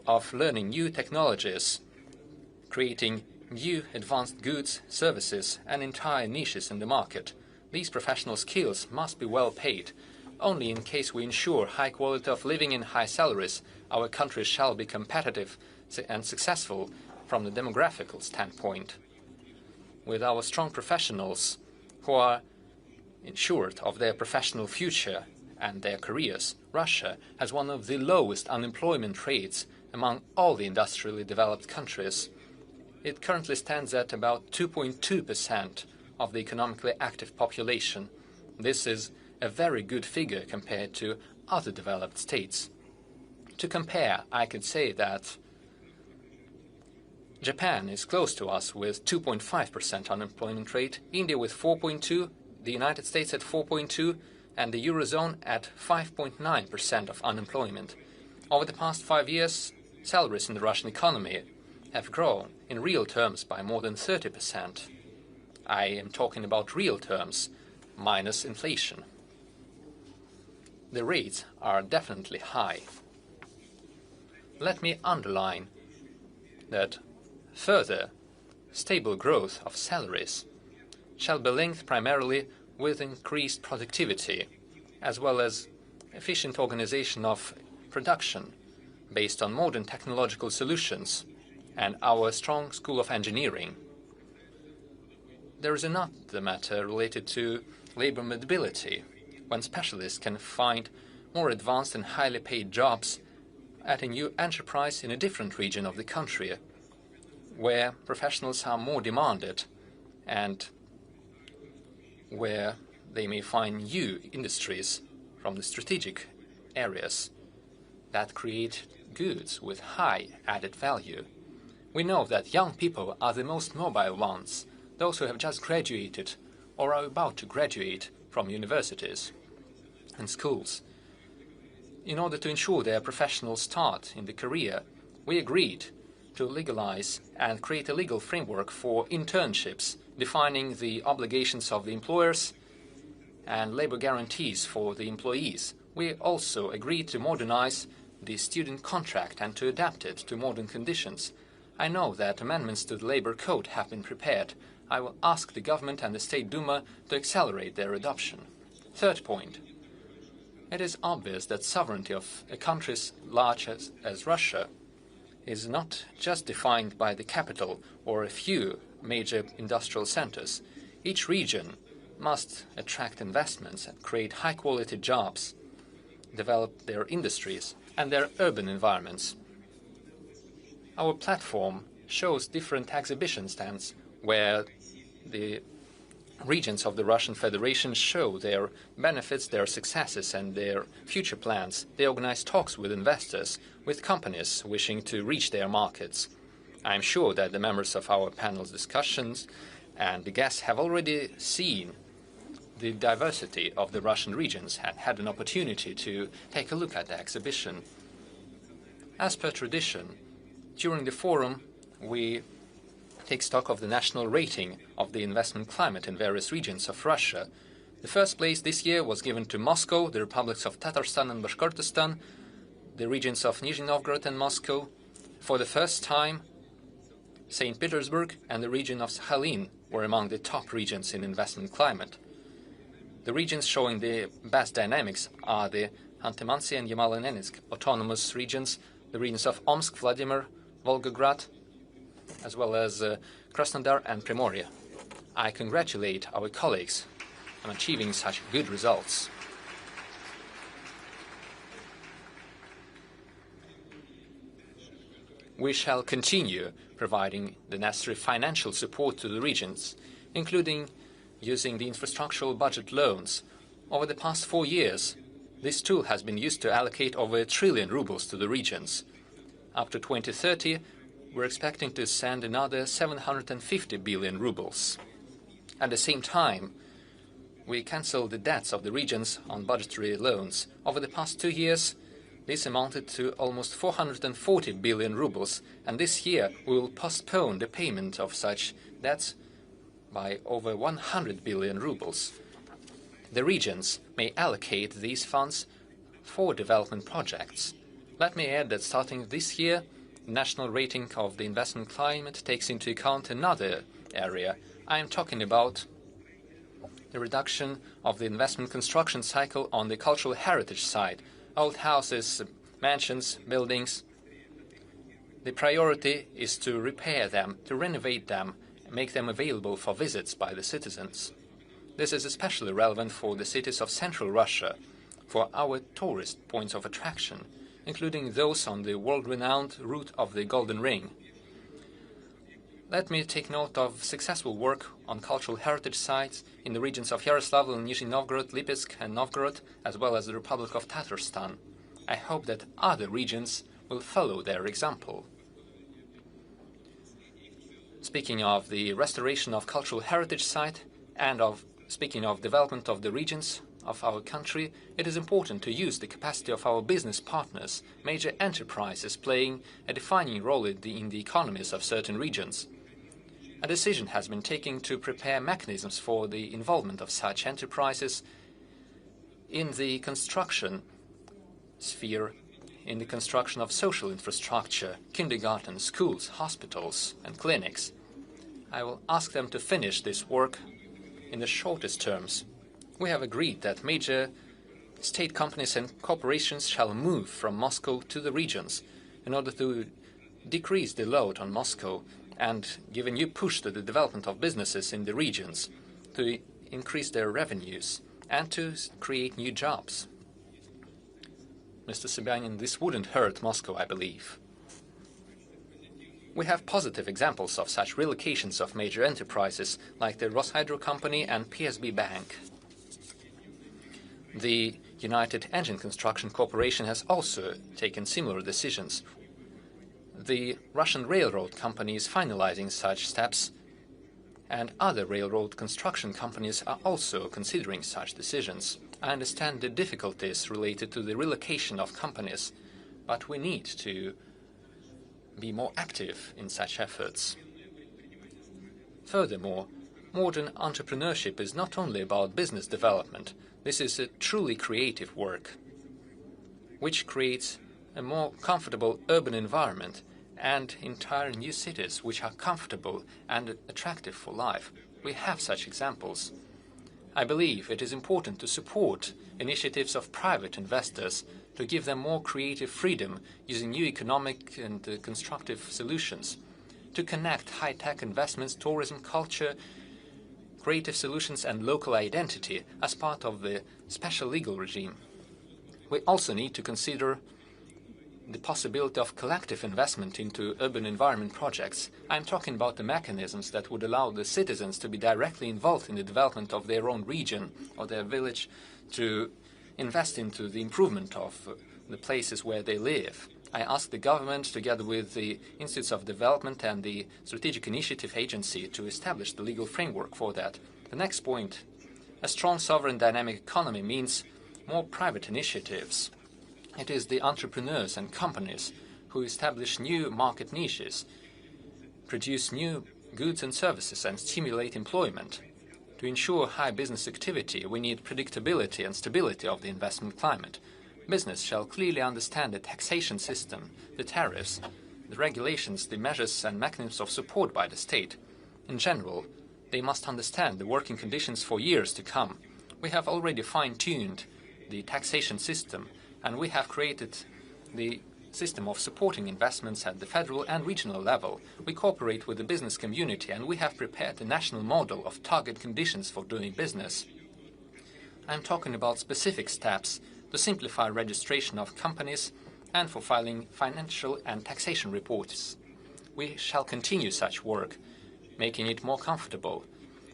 of learning new technologies, creating new advanced goods, services, and entire niches in the market. These professional skills must be well paid. Only in case we ensure high quality of living and high salaries, our country shall be competitive and successful from the demographical standpoint. With our strong professionals who are ensured of their professional future and their careers, Russia has one of the lowest unemployment rates among all the industrially developed countries. It currently stands at about 2.2% of the economically active population. This is a very good figure compared to other developed states. To compare, I could say that Japan is close to us with 2.5% unemployment rate, India with 4.2%, the United States at 4.2%, and the Eurozone at 5.9% of unemployment. Over the past 5 years, salaries in the Russian economy have grown in real terms by more than 30%. I am talking about real terms, minus inflation. The rates are definitely high. Let me underline that further stable growth of salaries shall be linked primarily with increased productivity, as well as efficient organization of production based on modern technological solutions and our strong School of Engineering. There is another matter related to labor mobility, when specialists can find more advanced and highly paid jobs at a new enterprise in a different region of the country, where professionals are more demanded and where they may find new industries from the strategic areas that create goods with high added value. We know that young people are the most mobile ones. those who have just graduated or are about to graduate from universities and schools. In order to ensure their professional start in the career, we agreed to legalize and create a legal framework for internships, defining the obligations of the employers and labor guarantees for the employees. We also agreed to modernize the student contract and to adapt it to modern conditions. I know that amendments to the labor code have been prepared. I will ask the government and the State Duma to accelerate their adoption. Third point. It is obvious that sovereignty of a country as large as Russia is not just defined by the capital or a few major industrial centers. Each region must attract investments and create high-quality jobs, develop their industries and their urban environments. Our platform shows different exhibition stands where the regions of the Russian Federation show their benefits, their successes and their future plans. They organize talks with investors, with companies wishing to reach their markets. I am sure that the members of our panel's discussions and the guests have already seen the diversity of the Russian regions and had an opportunity to take a look at the exhibition. As per tradition, during the forum, we take stock of the national rating of the investment climate in various regions of Russia. The first place this year was given to Moscow, the republics of Tatarstan and Bashkortostan, the regions of Nizhny Novgorod and Moscow. For the first time, St. Petersburg and the region of Sakhalin were among the top regions in investment climate. The regions showing the best dynamics are the Khanty-Mansi and Yamal-Nenetsk autonomous regions, the regions of Omsk, Vladimir, Volgograd, as well as Krasnodar and Primorye. I congratulate our colleagues on achieving such good results. We shall continue providing the necessary financial support to the regions, including using the infrastructural budget loans. Over the past 4 years, this tool has been used to allocate over 1 trillion rubles to the regions. Up to 2030, we're expecting to send another 750 billion rubles. At the same time, we cancelled the debts of the regions on budgetary loans. Over the past 2 years, this amounted to almost 440 billion rubles, and this year we will postpone the payment of such debts by over 100 billion rubles. The regions may allocate these funds for development projects. Let me add that starting this year, the national rating of the investment climate takes into account another area. I am talking about the reduction of the investment construction cycle on the cultural heritage side. Old houses, mansions, buildings. The priority is to repair them, to renovate them, and make them available for visits by the citizens. This is especially relevant for the cities of central Russia, for our tourist points of attraction, including those on the world-renowned route of the Golden Ring. Let me take note of successful work on cultural heritage sites in the regions of Yaroslavl and Nizhny Novgorod, Lipetsk and Novgorod, as well as the Republic of Tatarstan. I hope that other regions will follow their example. Speaking of the restoration of cultural heritage site and speaking of development of the regions of our country, it is important to use the capacity of our business partners, major enterprises playing a defining role in the economies of certain regions. A decision has been taken to prepare mechanisms for the involvement of such enterprises in the construction sphere, in the construction of social infrastructure, kindergartens, schools, hospitals and clinics. I will ask them to finish this work in the shortest terms. We have agreed that major state companies and corporations shall move from Moscow to the regions in order to decrease the load on Moscow and give a new push to the development of businesses in the regions, to increase their revenues and to create new jobs. Mr. Sobyanin, this wouldn't hurt Moscow, I believe. We have positive examples of such relocations of major enterprises like the Roshydro Company and PSB Bank. The United Engine Construction Corporation has also taken similar decisions. The Russian Railroad Company is finalizing such steps, and other railroad construction companies are also considering such decisions. I understand the difficulties related to the relocation of companies, but we need to be more active in such efforts. Furthermore, modern entrepreneurship is not only about business development. This is a truly creative work, which creates a more comfortable urban environment and entire new cities which are comfortable and attractive for life. We have such examples. I believe it is important to support initiatives of private investors to give them more creative freedom using new economic and constructive solutions, to connect high-tech investments, tourism, culture, creative solutions and local identity as part of the special legal regime. We also need to consider the possibility of collective investment into urban environment projects. I'm talking about the mechanisms that would allow the citizens to be directly involved in the development of their own region or their village, to invest into the improvement of the places where they live. I asked the government, together with the Institutes of Development and the Strategic Initiative Agency, to establish the legal framework for that. The next point, a strong sovereign dynamic economy means more private initiatives. It is the entrepreneurs and companies who establish new market niches, produce new goods and services, and stimulate employment. To ensure high business activity, we need predictability and stability of the investment climate. Business shall clearly understand the taxation system, the tariffs, the regulations, the measures and mechanisms of support by the state. In general, they must understand the working conditions for years to come. We have already fine-tuned the taxation system, and we have created the system of supporting investments at the federal and regional level. We cooperate with the business community, and we have prepared a national model of target conditions for doing business. I'm talking about specific steps to simplify registration of companies and for filing financial and taxation reports. We shall continue such work, making it more comfortable,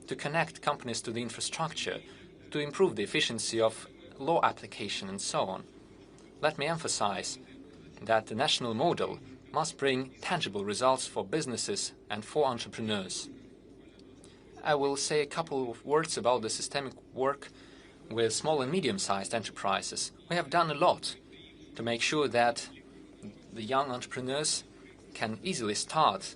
to connect companies to the infrastructure, to improve the efficiency of law application and so on. Let me emphasize that the national model must bring tangible results for businesses and for entrepreneurs. I will say a couple of words about the systemic work with small and medium-sized enterprises. We have done a lot to make sure that the young entrepreneurs can easily start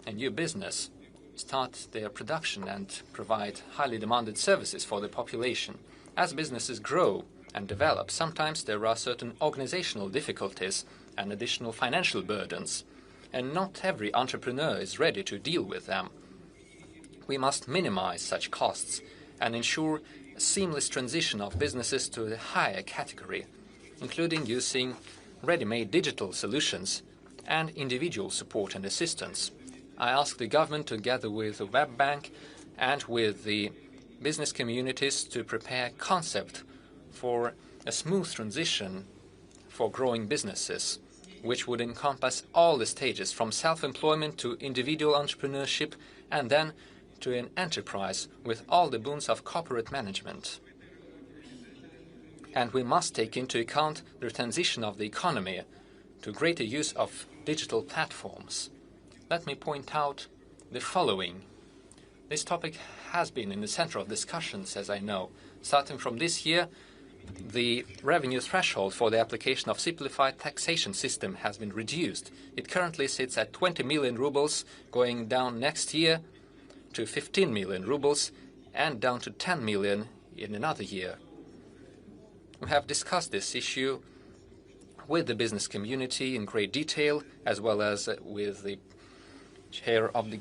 a new business, start their production and provide highly demanded services for the population. As businesses grow and develop, sometimes there are certain organizational difficulties and additional financial burdens, and not every entrepreneur is ready to deal with them. We must minimize such costs and ensure a seamless transition of businesses to the higher category, including using ready-made digital solutions and individual support and assistance. I ask the government, together with the web bank and with the business communities, to prepare a concept for a smooth transition for growing businesses, which would encompass all the stages from self-employment to individual entrepreneurship and then to an enterprise with all the boons of corporate management. And we must take into account the transition of the economy to greater use of digital platforms. Let me point out the following. This topic has been in the center of discussions, as I know. Starting from this year, the revenue threshold for the application of simplified taxation system has been reduced. It currently sits at 20 million rubles, going down next year to 15 million rubles and down to 10 million in another year. We have discussed this issue with the business community in great detail, as well as with the chair of the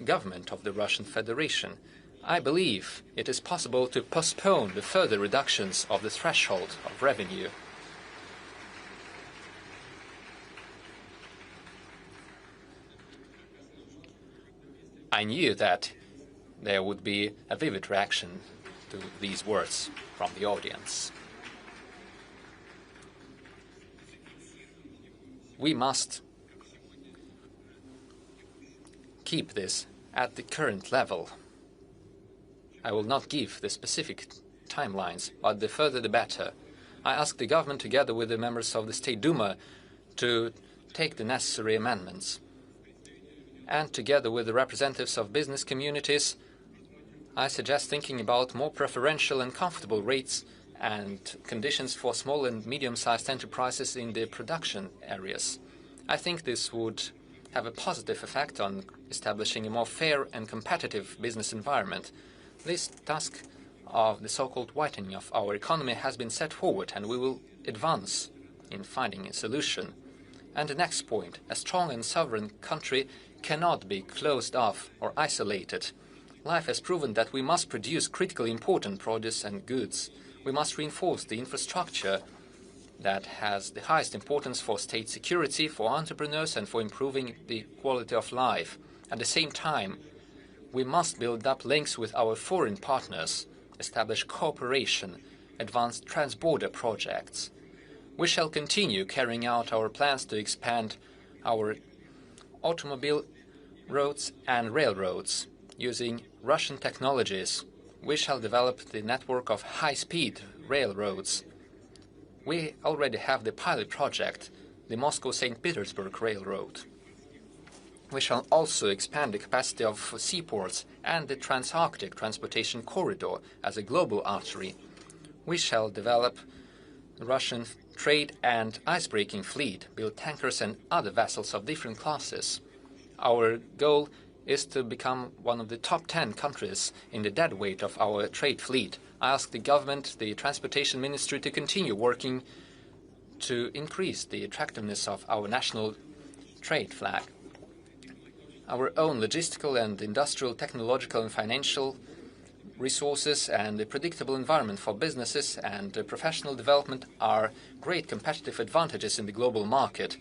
government of the Russian Federation. I believe it is possible to postpone the further reductions of the threshold of revenue. I knew that there would be a vivid reaction to these words from the audience. We must keep this at the current level. I will not give the specific timelines, but the further the better. I ask the government, together with the members of the State Duma, to take the necessary amendments. And together with the representatives of business communities, I suggest thinking about more preferential and comfortable rates and conditions for small and medium-sized enterprises in the production areas. I think this would have a positive effect on establishing a more fair and competitive business environment. This task of the so-called whitening of our economy has been set forward, and we will advance in finding a solution. And the next point, a strong and sovereign country cannot be closed off or isolated. Life has proven that we must produce critically important produce and goods. We must reinforce the infrastructure that has the highest importance for state security, for entrepreneurs, and for improving the quality of life. At the same time, we must build up links with our foreign partners, establish cooperation, advance trans-border projects. We shall continue carrying out our plans to expand our automobile roads and railroads using Russian technologies. We shall develop the network of high-speed railroads. We already have the pilot project, the Moscow-St. Petersburg Railroad. We shall also expand the capacity of seaports and the Trans-Arctic transportation corridor as a global artery. We shall develop the Russian trade and ice-breaking fleet, build tankers and other vessels of different classes. Our goal is to become one of the top 10 countries in the deadweight of our trade fleet. I ask the government, the transportation ministry, to continue working to increase the attractiveness of our national trade flag. Our own logistical and industrial, technological and financial resources and a predictable environment for businesses and professional development are great competitive advantages in the global market.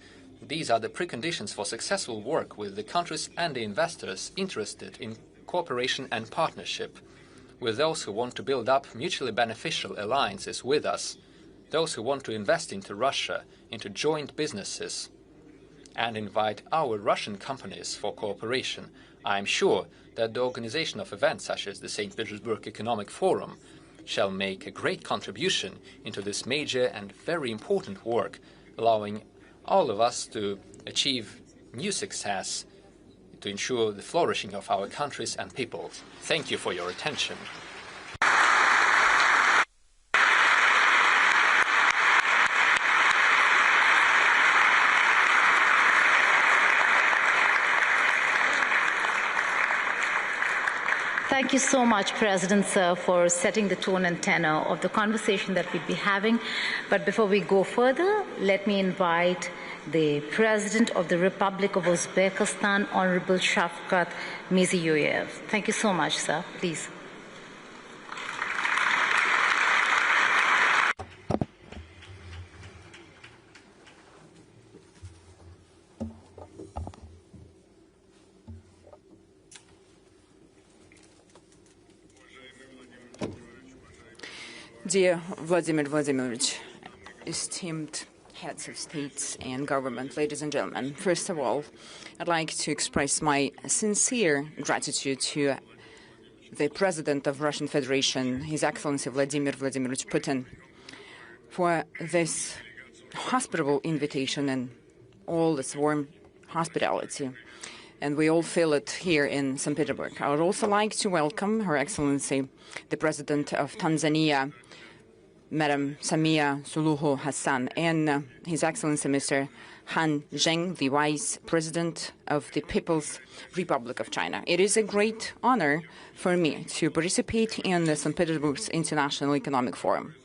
These are the preconditions for successful work with the countries and the investors interested in cooperation and partnership, with those who want to build up mutually beneficial alliances with us, those who want to invest into Russia, into joint businesses, and invite our Russian companies for cooperation. I am sure that the organization of events such as the St. Petersburg Economic Forum shall make a great contribution into this major and very important work, allowing all of us to achieve new success to ensure the flourishing of our countries and people. Thank you for your attention. Thank you so much, President, sir, for setting the tone and tenor of the conversation that we'll be having. But before we go further, let me invite the President of the Republic of Uzbekistan, Honorable Shavkat Mirziyoyev. Thank you so much, sir. Please. Dear Vladimir Vladimirovich, esteemed heads of states and government, ladies and gentlemen, first of all, I'd like to express my sincere gratitude to the President of Russian Federation, His Excellency Vladimir Vladimirovich Putin, for this hospitable invitation and all this warm hospitality. And we all feel it here in St. Petersburg. I would also like to welcome Her Excellency, the President of Tanzania, Madam Samia Suluhu Hassan, and His Excellency Mr. Han Zheng, the Vice President of the People's Republic of China. It is a great honor for me to participate in the St. Petersburg International Economic Forum,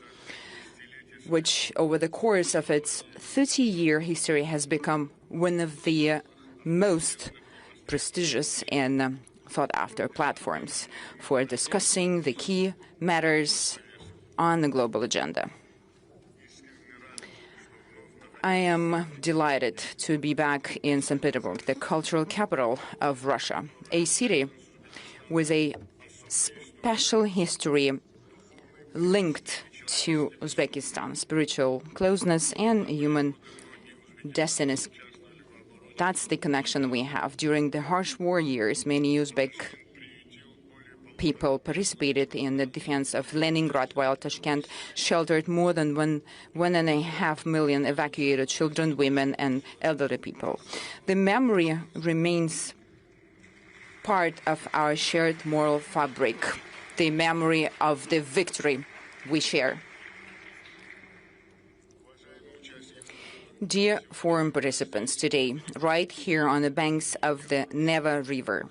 which over the course of its 30-year history has become one of the most prestigious and sought-after platforms for discussing the key matters on the global agenda. I am delighted to be back in St. Petersburg, the cultural capital of Russia, a city with a special history linked to Uzbekistan, spiritual closeness and human destinies. That's the connection we have. During the harsh war years, many Uzbek people participated in the defense of Leningrad, while Tashkent sheltered more than 1.5 million evacuated children, women, and elderly people. The memory remains part of our shared moral fabric, the memory of the victory we share. Dear forum participants, today, right here on the banks of the Neva River,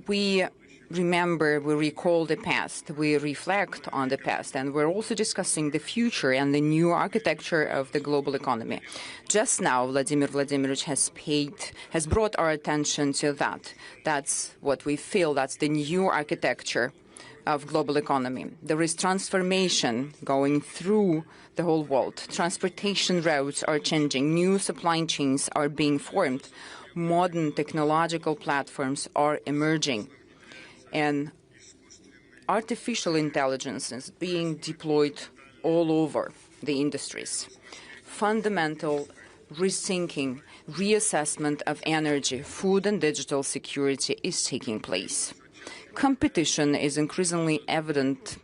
we remember, we recall the past, we reflect on the past, and we're also discussing the future and the new architecture of the global economy. Just now, Vladimir Vladimirovich has brought our attention to that. That's what we feel, that's the new architecture of global economy. There is transformation going through the whole world. Transportation routes are changing, new supply chains are being formed, modern technological platforms are emerging, and artificial intelligence is being deployed all over the industries. Fundamental rethinking, reassessment of energy, food and digital security is taking place. Competition is increasingly evident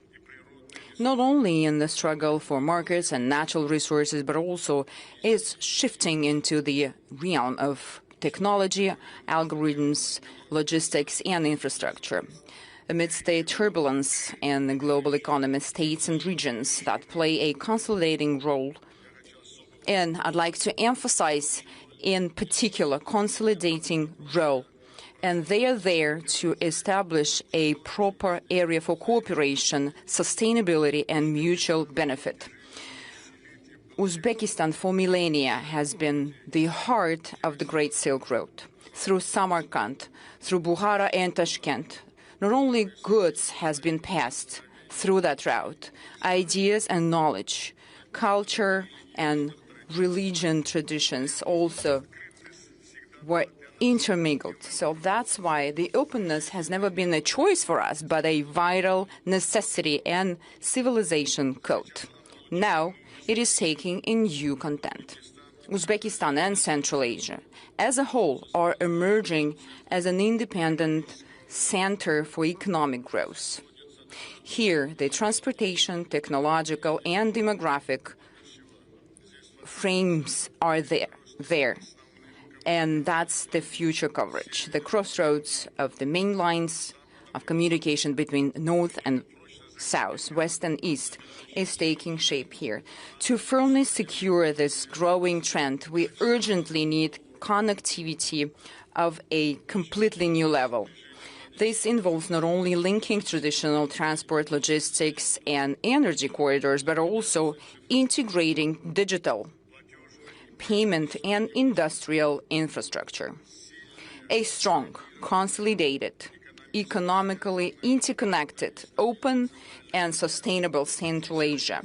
not only in the struggle for markets and natural resources, but also is shifting into the realm of technology, algorithms, logistics, and infrastructure. Amidst the turbulence in the global economy, states and regions that play a consolidating role, and I'd like to emphasize in particular consolidating role, and they are there to establish a proper area for cooperation, sustainability, and mutual benefit. Uzbekistan for millennia has been the heart of the Great Silk Road. Through Samarkand, through Bukhara and Tashkent, not only goods has been passed through that route, ideas and knowledge, culture and religion traditions also were intermingled. So that's why the openness has never been a choice for us, but a vital necessity and civilization code. Now it is taking in new content. Uzbekistan and Central Asia as a whole are emerging as an independent center for economic growth. Here, the transportation, technological, and demographic frames are there. And that's the future coverage. The crossroads of the main lines of communication between North and South, West and East is taking shape here. To firmly secure this growing trend, we urgently need connectivity of a completely new level. This involves not only linking traditional transport, logistics, and energy corridors, but also integrating digital, payment, and industrial infrastructure. A strong, consolidated, economically interconnected, open, and sustainable Central Asia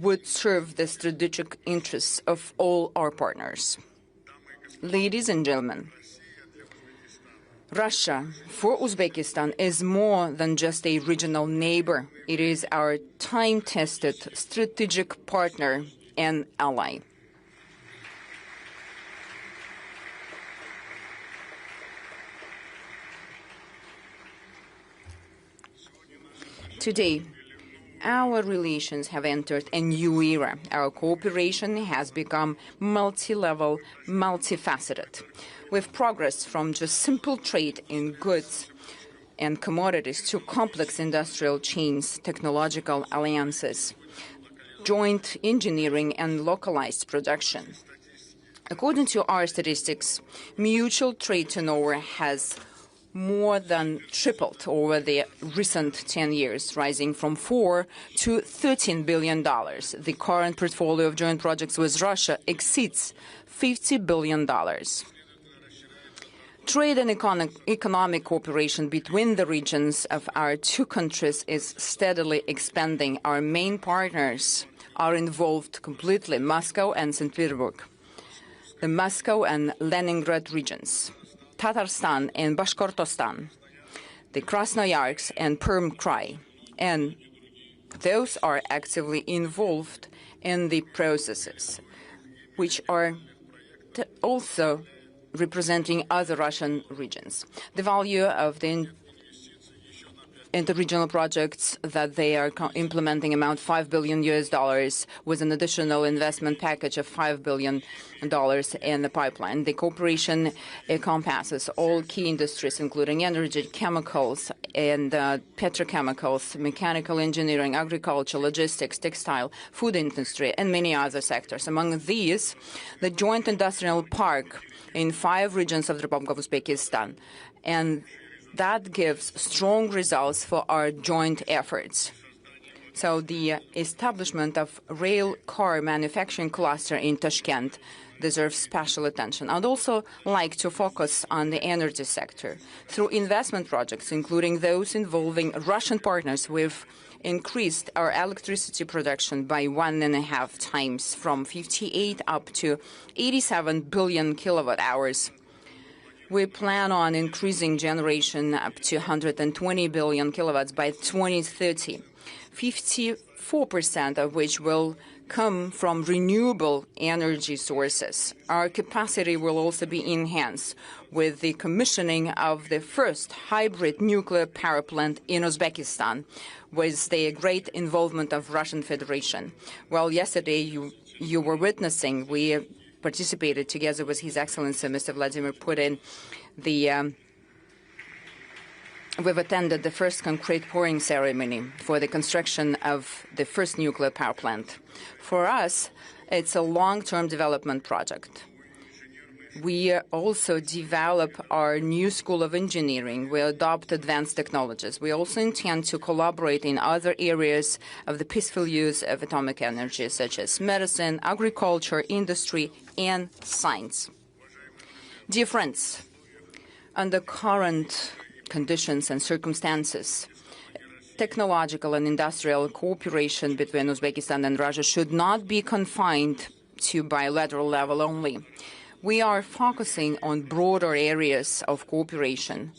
would serve the strategic interests of all our partners. Ladies and gentlemen, Russia for Uzbekistan is more than just a regional neighbor. It is our time-tested strategic partner and ally. Today, our relations have entered a new era. Our cooperation has become multi-level, multifaceted. We've progressed from just simple trade in goods and commodities to complex industrial chains, technological alliances, joint engineering, and localized production. According to our statistics, mutual trade turnover has more than tripled over the recent 10 years, rising from $4 to $13 billion. The current portfolio of joint projects with Russia exceeds $50 billion. Trade and economic cooperation between the regions of our two countries is steadily expanding. Our main partners are involved completely, Moscow and St. Petersburg, the Moscow and Leningrad regions, Tatarstan and Bashkortostan, the Krasnoyarsk and Perm Krai, and those are actively involved in the processes, which are also representing other Russian regions. The value of the interregional projects that they are implementing amount $5 billion with an additional investment package of $5 billion in the pipeline. The cooperation encompasses all key industries, including energy, chemicals, and petrochemicals, mechanical engineering, agriculture, logistics, textile, food industry, and many other sectors. Among these, the joint industrial park in 5 regions of the Republic of Uzbekistan, and that gives strong results for our joint efforts. So the establishment of rail car manufacturing cluster in Tashkent deserves special attention. I'd also like to focus on the energy sector. Through investment projects, including those involving Russian partners, we've increased our electricity production by 1.5 times, from 58 up to 87 billion kilowatt hours. We plan on increasing generation up to 120 billion kilowatts by 2030, 54% of which will come from renewable energy sources. Our capacity will also be enhanced with the commissioning of the first hybrid nuclear power plant in Uzbekistan, with the great involvement of Russian Federation. Well, yesterday you were we participated together with His Excellency Mr. Vladimir Putin. We've attended the first concrete pouring ceremony for the construction of the first nuclear power plant. For us, it's a long-term development project. We also develop our new School of Engineering. We adopt advanced technologies. We also intend to collaborate in other areas of the peaceful use of atomic energy, such as medicine, agriculture, industry, and science. Dear friends, under current conditions and circumstances, technological and industrial cooperation between Uzbekistan and Russia should not be confined to bilateral level only. We are focusing on broader areas of cooperation,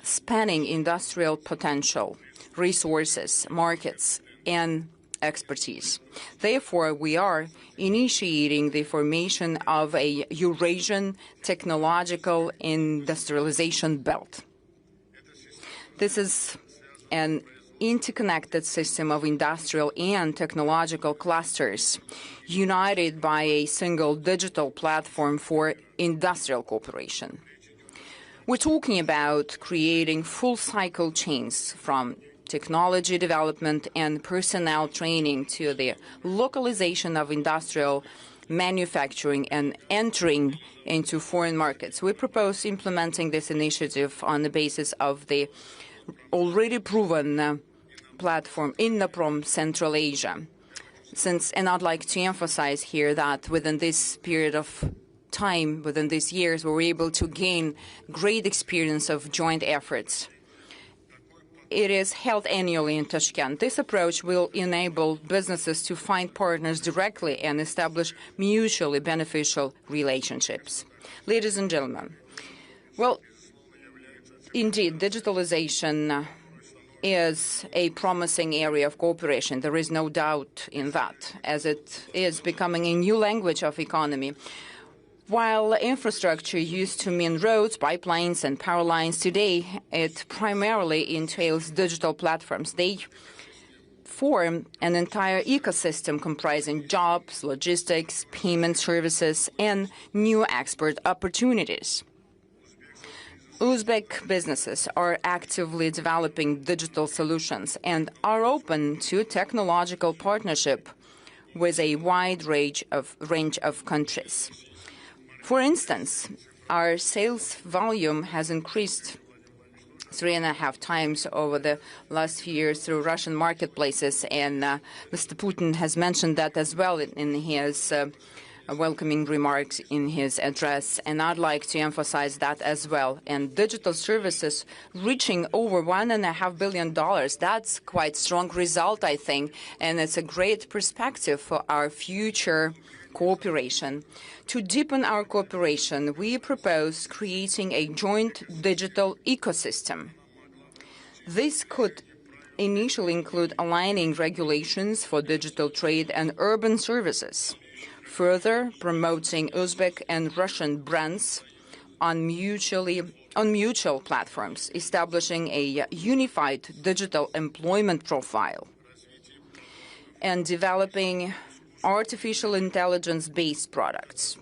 spanning industrial potential, resources, markets, and expertise. Therefore, we are initiating the formation of a Eurasian technological industrialization belt. This is an interconnected system of industrial and technological clusters united by a single digital platform for industrial cooperation. We're talking about creating full-cycle chains from technology development and personnel training to the localization of industrial manufacturing and entering into foreign markets. We propose implementing this initiative on the basis of the already proven platform INNOPROM Central Asia. And I'd like to emphasize here that within this period of time, within these years, we were able to gain great experience of joint efforts. It is held annually in Tashkent. This approach will enable businesses to find partners directly and establish mutually beneficial relationships. Ladies and gentlemen, well, indeed, digitalization is a promising area of cooperation. There is no doubt in that, as it is becoming a new language of economy. While infrastructure used to mean roads, pipelines, and power lines, today it primarily entails digital platforms. They form an entire ecosystem comprising jobs, logistics, payment services, and new export opportunities. Uzbek businesses are actively developing digital solutions and are open to technological partnership with a wide range of countries. For instance, our sales volume has increased 3.5 times over the last few years through Russian marketplaces, and Mr. Putin has mentioned that as well in his welcoming remarks in his address, and I'd like to emphasize that as well. And digital services reaching over $1.5 billion, that's quite strong result, I think, and it's a great perspective for our future cooperation. To deepen our cooperation, we propose creating a joint digital ecosystem. This could initially include aligning regulations for digital trade and urban services, further promoting Uzbek and Russian brands on mutually on mutual platforms, establishing a unified digital employment profile, and developing artificial intelligence-based products.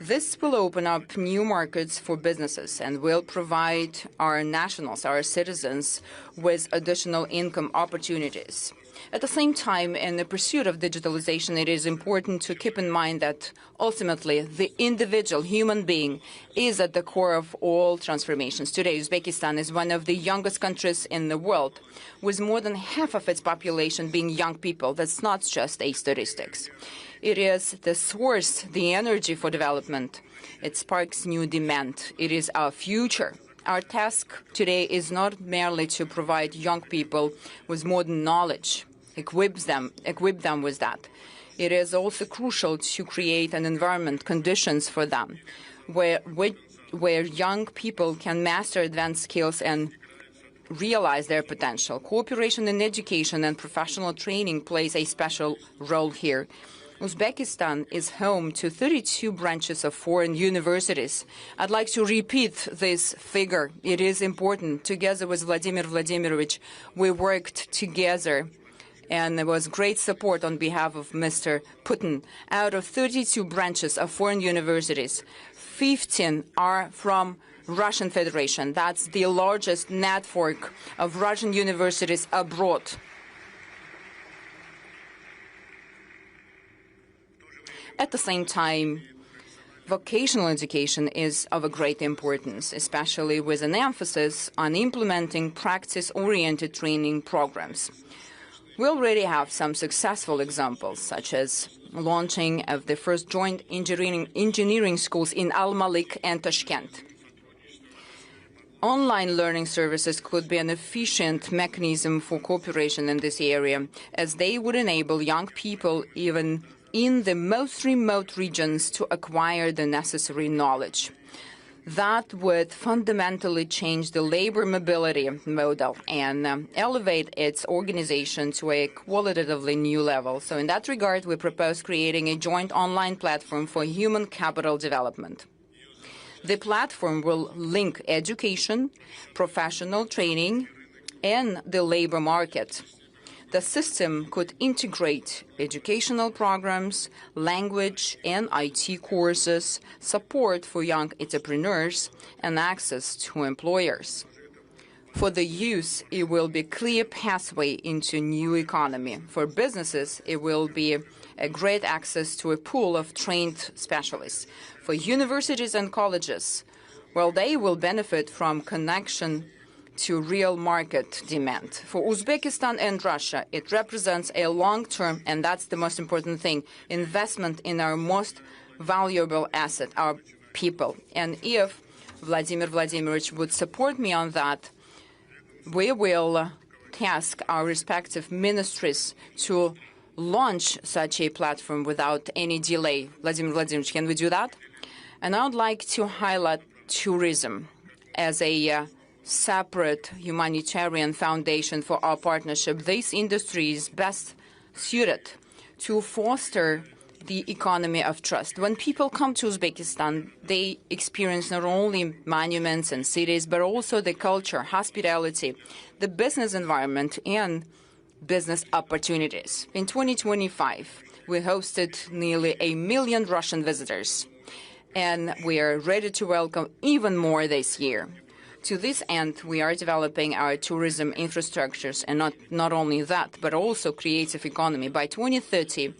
This will open up new markets for businesses and will provide our nationals, our citizens, with additional income opportunities. At the same time, in the pursuit of digitalization, it is important to keep in mind that ultimately the individual human being is at the core of all transformations. Today, Uzbekistan is one of the youngest countries in the world, with more than half of its population being young people. That's not just a statistics. It is the source, the energy for development. It sparks new demand. It is our future. Our task today is not merely to provide young people with modern knowledge, equip them with that. It is also crucial to create an environment, conditions for them, where young people can master advanced skills and realize their potential. Cooperation in education and professional training plays a special role here. Uzbekistan is home to 32 branches of foreign universities. I'd like to repeat this figure. It is important. Together with Vladimir Vladimirovich, we worked together, and there was great support on behalf of Mr. Putin. Out of 32 branches of foreign universities, 15 are from Russian Federation. That's the largest network of Russian universities abroad. At the same time, vocational education is of a great importance, especially with an emphasis on implementing practice-oriented training programs. We already have some successful examples, such as launching of the first joint engineering schools in Al-Malik and Tashkent. Online learning services could be an efficient mechanism for cooperation in this area, as they would enable young people even in the most remote regions to acquire the necessary knowledge. That would fundamentally change the labor mobility model and elevate its organization to a qualitatively new level. So in that regard, we propose creating a joint online platform for human capital development. The platform will link education, professional training, and the labor market. The system could integrate educational programs, language and IT courses, support for young entrepreneurs, and access to employers. For the youth, it will be a clear pathway into new economy. For businesses, it will be a great access to a pool of trained specialists. For universities and colleges, well, they will benefit from connection to real market demand. For Uzbekistan and Russia, it represents a long-term, and that's the most important thing, investment in our most valuable asset, our people. And if Vladimir Vladimirovich would support me on that, we will task our respective ministries to launch such a platform without any delay. Vladimir Vladimirovich, can we do that? And I would like to highlight tourism as a separate humanitarian foundation for our partnership. This industry is best suited to foster the economy of trust. When people come to Uzbekistan, they experience not only monuments and cities, but also the culture, hospitality, the business environment, and business opportunities. In 2025, we hosted nearly 1 million Russian visitors, and we are ready to welcome even more this year. To this end, we are developing our tourism infrastructures, and not only that, but also creative economy. By 2030,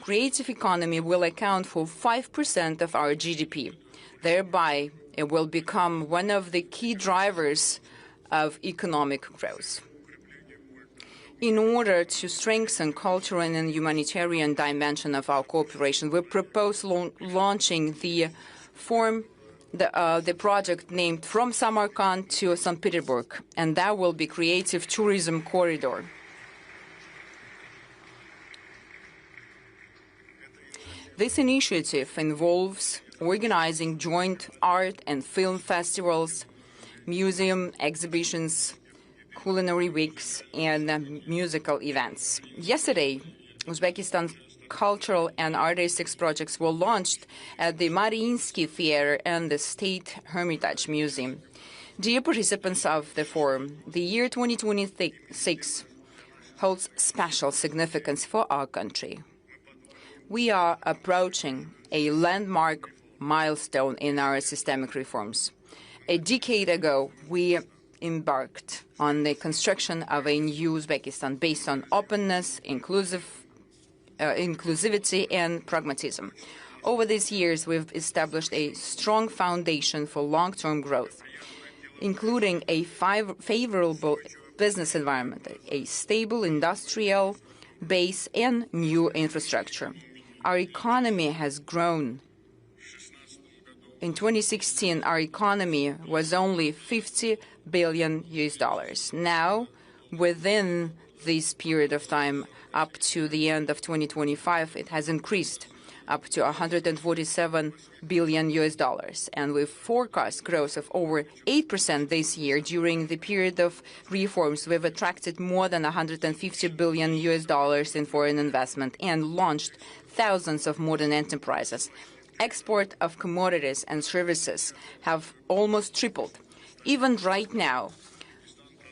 creative economy will account for 5% of our GDP. Thereby, it will become one of the key drivers of economic growth. In order to strengthen cultural and humanitarian dimension of our cooperation, we propose launching the project named From Samarkand to St. Petersburg, and that will be Creative Tourism Corridor. This initiative involves organizing joint art and film festivals, museum exhibitions, culinary weeks, and musical events. Yesterday, Uzbekistan's cultural and artistic projects were launched at the Mariinsky Theater and the State Hermitage Museum. Dear participants of the forum, the year 2026 holds special significance for our country. We are approaching a landmark milestone in our systemic reforms. A decade ago, we embarked on the construction of a new Uzbekistan based on openness, inclusivity, and pragmatism. Over these years, we've established a strong foundation for long-term growth, including a favorable business environment, a stable industrial base, and new infrastructure. Our economy has grown. In 2016, our economy was only $50 billion. Now, within this period of time, up to the end of 2025, it has increased up to $147 billion, and we forecast growth of over 8% this year. During the period of reforms, we've attracted more than $150 billion in foreign investment and launched thousands of modern enterprises. Export of commodities and services have almost tripled. Even right now,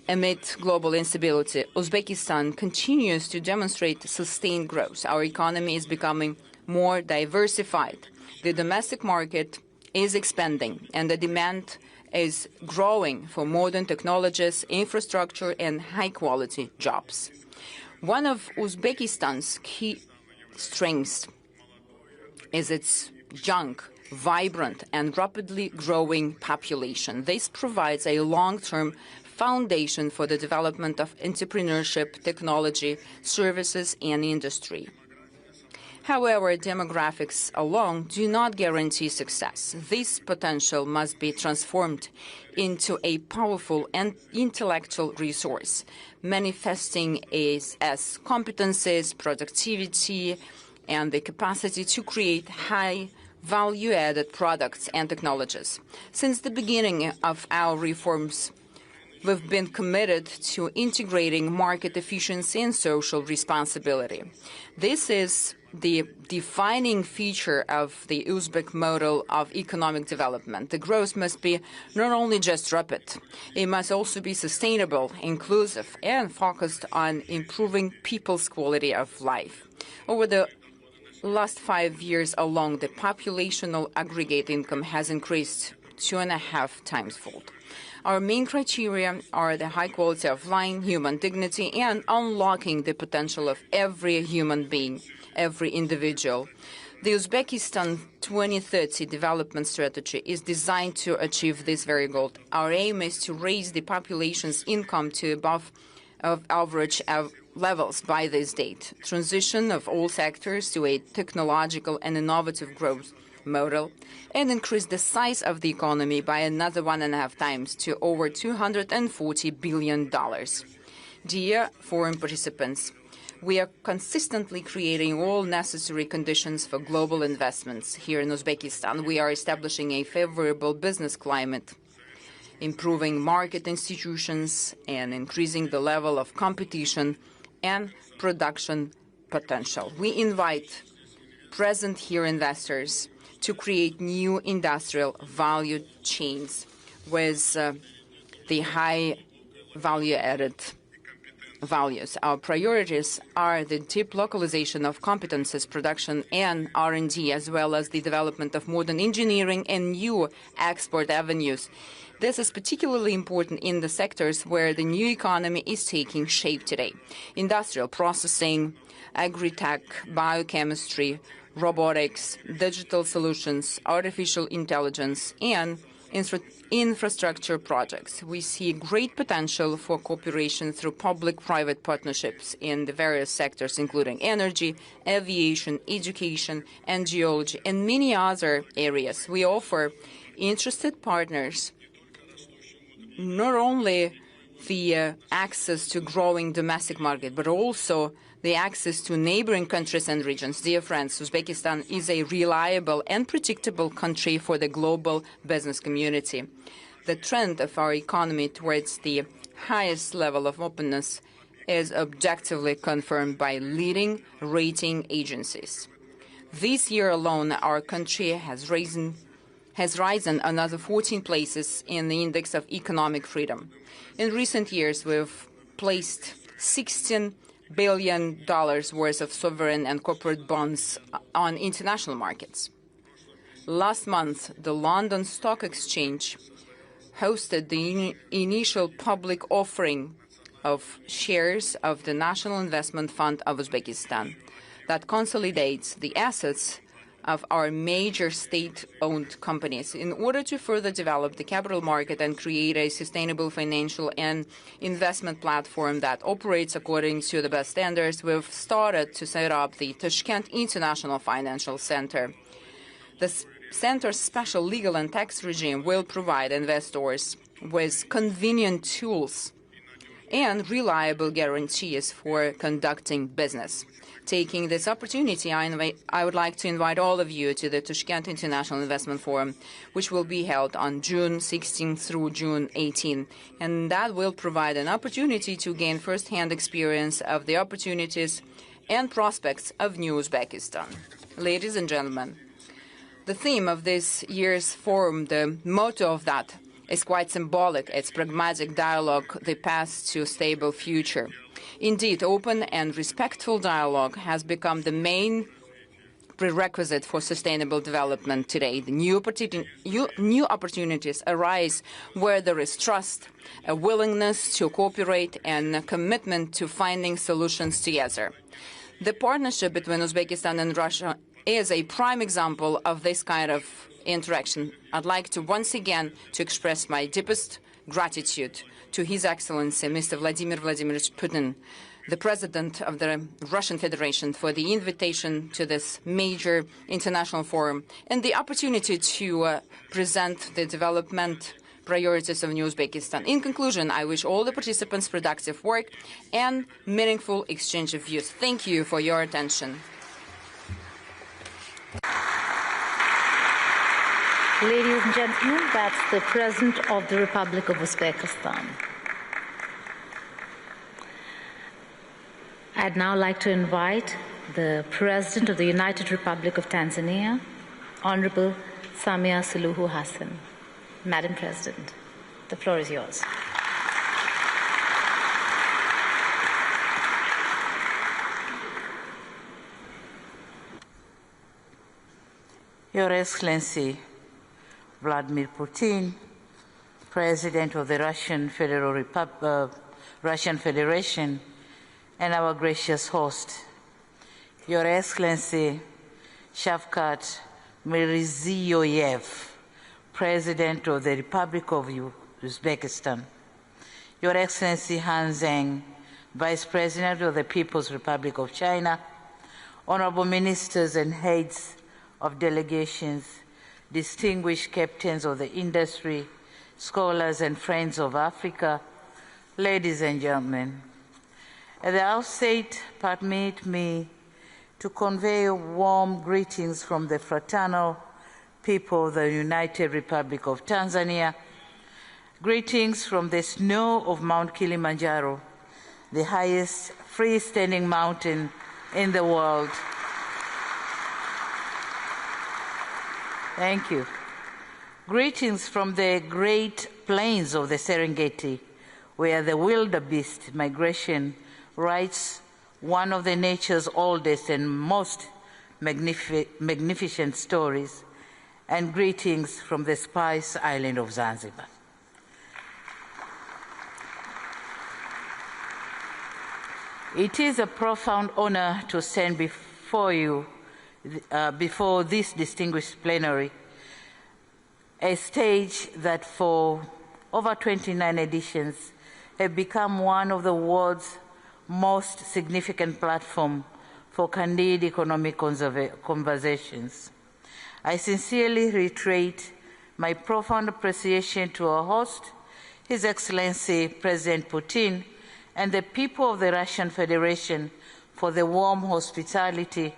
amid global instability, Uzbekistan continues to demonstrate sustained growth. Our economy is becoming more diversified. The domestic market is expanding, and the demand is growing for modern technologies, infrastructure, and high-quality jobs. One of Uzbekistan's key strengths is its young, vibrant, and rapidly growing population. This provides a long-term foundation for the development of entrepreneurship, technology, services, and industry. However, demographics alone do not guarantee success. This potential must be transformed into a powerful and intellectual resource, manifesting as competencies, productivity, and the capacity to create high value-added products and technologies. Since the beginning of our reforms, we've been committed to integrating market efficiency and social responsibility. This is the defining feature of the Uzbek model of economic development. The growth must be not only just rapid, it must also be sustainable, inclusive, and focused on improving people's quality of life. Over the last 5 years alone, the populational aggregate income has increased 2.5 times fold. Our main criteria are the high quality of life, human dignity, and unlocking the potential of every human being, every individual. The Uzbekistan 2030 development strategy is designed to achieve this very goal. Our aim is to raise the population's income to above average levels by this date, transition of all sectors to a technological and innovative growth model, and increase the size of the economy by another 1.5 times to over $240 billion. Dear foreign participants, we are consistently creating all necessary conditions for global investments here in Uzbekistan. We are establishing a favorable business climate, improving market institutions, and increasing the level of competition and production potential. We invite present here investors to create new industrial value chains with the high value-added values. Our priorities are the deep localization of competences, production, and R&D, as well as the development of modern engineering and new export avenues. This is particularly important in the sectors where the new economy is taking shape today: industrial processing, agri-tech, biochemistry, robotics, digital solutions, artificial intelligence, and infrastructure projects. We see great potential for cooperation through public-private partnerships in the various sectors, including energy, aviation, education, and geology, and many other areas. We offer interested partners not only the access to growing domestic market, but also the access to neighboring countries and regions. Dear friends, Uzbekistan is a reliable and predictable country for the global business community. The trend of our economy towards the highest level of openness is objectively confirmed by leading rating agencies. This year alone, our country has risen another 14 places in the index of economic freedom. In recent years, we've placed $16 billion worth of sovereign and corporate bonds on international markets. Last month, the London Stock Exchange hosted the initial public offering of shares of the National Investment Fund of Uzbekistan that consolidates the assets of our major state-owned companies in order to further develop the capital market and create a sustainable financial and investment platform that operates according to the best standards. We've started to set up the Tashkent International Financial Center. The center's special legal and tax regime will provide investors with convenient tools and reliable guarantees for conducting business. Taking this opportunity, I would like to invite all of you to the Tashkent International Investment Forum, which will be held on June 16 through June 18, and that will provide an opportunity to gain first-hand experience of the opportunities and prospects of new Uzbekistan. Ladies and gentlemen, the theme of this year's forum, the motto of that, is quite symbolic. It's pragmatic dialogue, the path to a stable future. Indeed, open and respectful dialogue has become the main prerequisite for sustainable development today. The new opportunities arise where there is trust, a willingness to cooperate, and a commitment to finding solutions together. The partnership between Uzbekistan and Russia is a prime example of this kind of interaction. I'd like to once again to express my deepest gratitude to His Excellency, Mr. Vladimir Vladimirovich Putin, the President of the Russian Federation, for the invitation to this major international forum and the opportunity to present the development priorities of New Uzbekistan. In conclusion, I wish all the participants productive work and meaningful exchange of views. Thank you for your attention. Ladies and gentlemen, that's the President of the Republic of Uzbekistan. I'd now like to invite the President of the United Republic of Tanzania, Honorable Samia Suluhu Hassan. Madam President, the floor is yours. Your Excellency, Vladimir Putin, President of the Russian Federation, and our gracious host, Your Excellency Shavkat Mirziyoyev, President of the Republic of Uzbekistan, Your Excellency Han Zheng, Vice President of the People's Republic of China, honorable ministers and heads of delegations, distinguished captains of the industry, scholars and friends of Africa, ladies and gentlemen. At the outset, permit me to convey warm greetings from the fraternal people of the United Republic of Tanzania, greetings from the snow of Mount Kilimanjaro, the highest freestanding mountain in the world. Thank you. Greetings from the great plains of the Serengeti, where the wildebeest migration writes one of nature's oldest and most magnificent stories, and greetings from the Spice Island of Zanzibar. It is a profound honor to stand before you, before this distinguished plenary, a stage that for over 29 editions have become one of the world's most significant platforms for candid economic conversations. I sincerely reiterate my profound appreciation to our host, His Excellency President Putin, and the people of the Russian Federation for the warm hospitality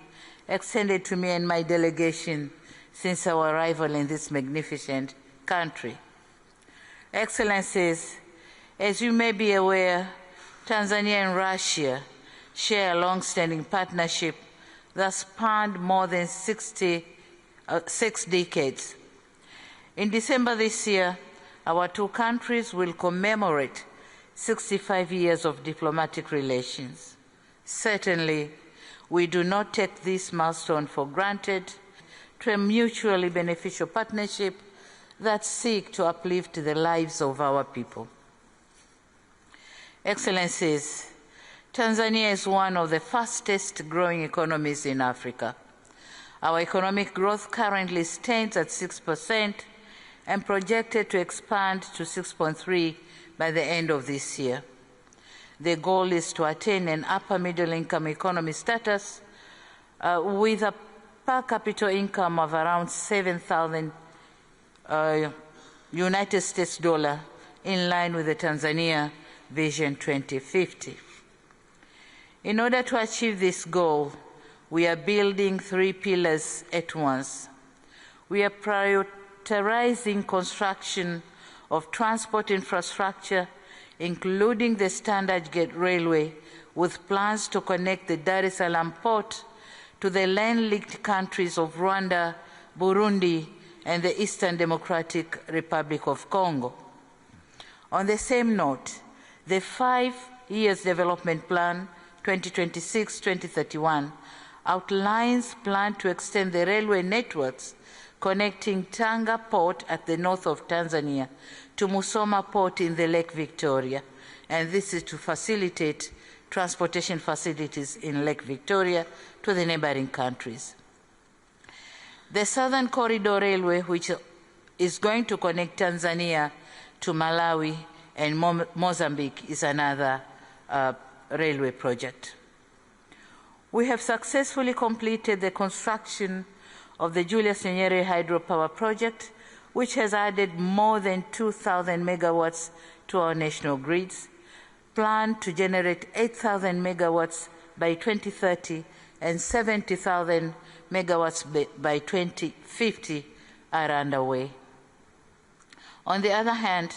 extended to me and my delegation since our arrival in this magnificent country. Excellencies, as you may be aware, Tanzania and Russia share a long-standing partnership that spanned more than 6 decades. In December this year, our two countries will commemorate 65 years of diplomatic relations. Certainly, we do not take this milestone for granted, to a mutually beneficial partnership that seeks to uplift the lives of our people. Excellencies, Tanzania is one of the fastest growing economies in Africa. Our economic growth currently stands at 6% and projected to expand to 6.3% by the end of this year. The goal is to attain an upper middle income economy status with a per capita income of around 7,000 United States dollars, in line with the Tanzania Vision 2050. In order to achieve this goal, we are building 3 pillars at once. We are prioritizing construction of transport infrastructure, including the standard gauge railway, with plans to connect the Dar es Salaam port to the land-linked countries of Rwanda, Burundi, and the Eastern Democratic Republic of Congo. On the same note, the 5-year development plan 2026-2031 outlines plans to extend the railway networks connecting Tanga port at the north of Tanzania to Musoma port in the Lake Victoria, and this is to facilitate transportation facilities in Lake Victoria to the neighboring countries. The Southern Corridor Railway, which is going to connect Tanzania to Malawi and Mozambique, is another railway project. We have successfully completed the construction of the Julius Nyerere hydropower project, which has added more than 2,000 megawatts to our national grids, planned to generate 8,000 megawatts by 2030 and 70,000 megawatts by 2050 are underway. On the other hand,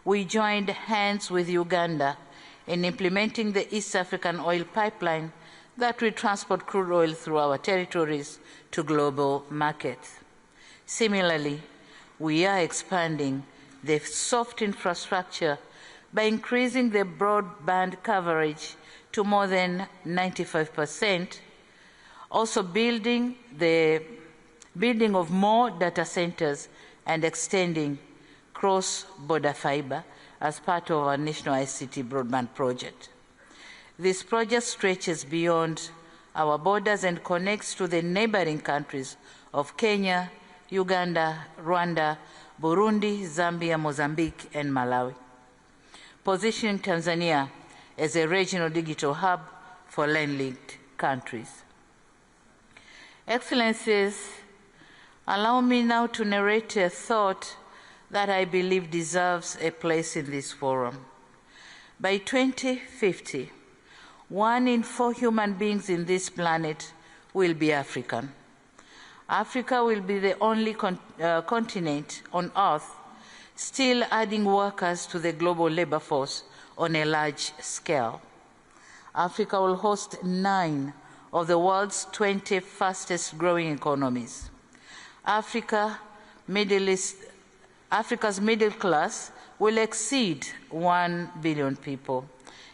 we joined hands with Uganda in implementing the East African oil pipeline that will transport crude oil through our territories to global markets. Similarly, we are expanding the soft infrastructure by increasing the broadband coverage to more than 95%, also building of more data centers and extending cross-border fiber as part of our national ICT broadband project. This project stretches beyond our borders and connects to the neighboring countries of Kenya, Uganda, Rwanda, Burundi, Zambia, Mozambique, and Malawi, positioning Tanzania as a regional digital hub for land-linked countries. Excellencies, allow me now to narrate a thought that I believe deserves a place in this forum. By 2050, 1 in 4 human beings in this planet will be African. Africa will be the only continent on Earth still adding workers to the global labor force on a large scale. Africa will host 9 of the world's 20 fastest growing economies. Africa's middle class will exceed 1 billion people,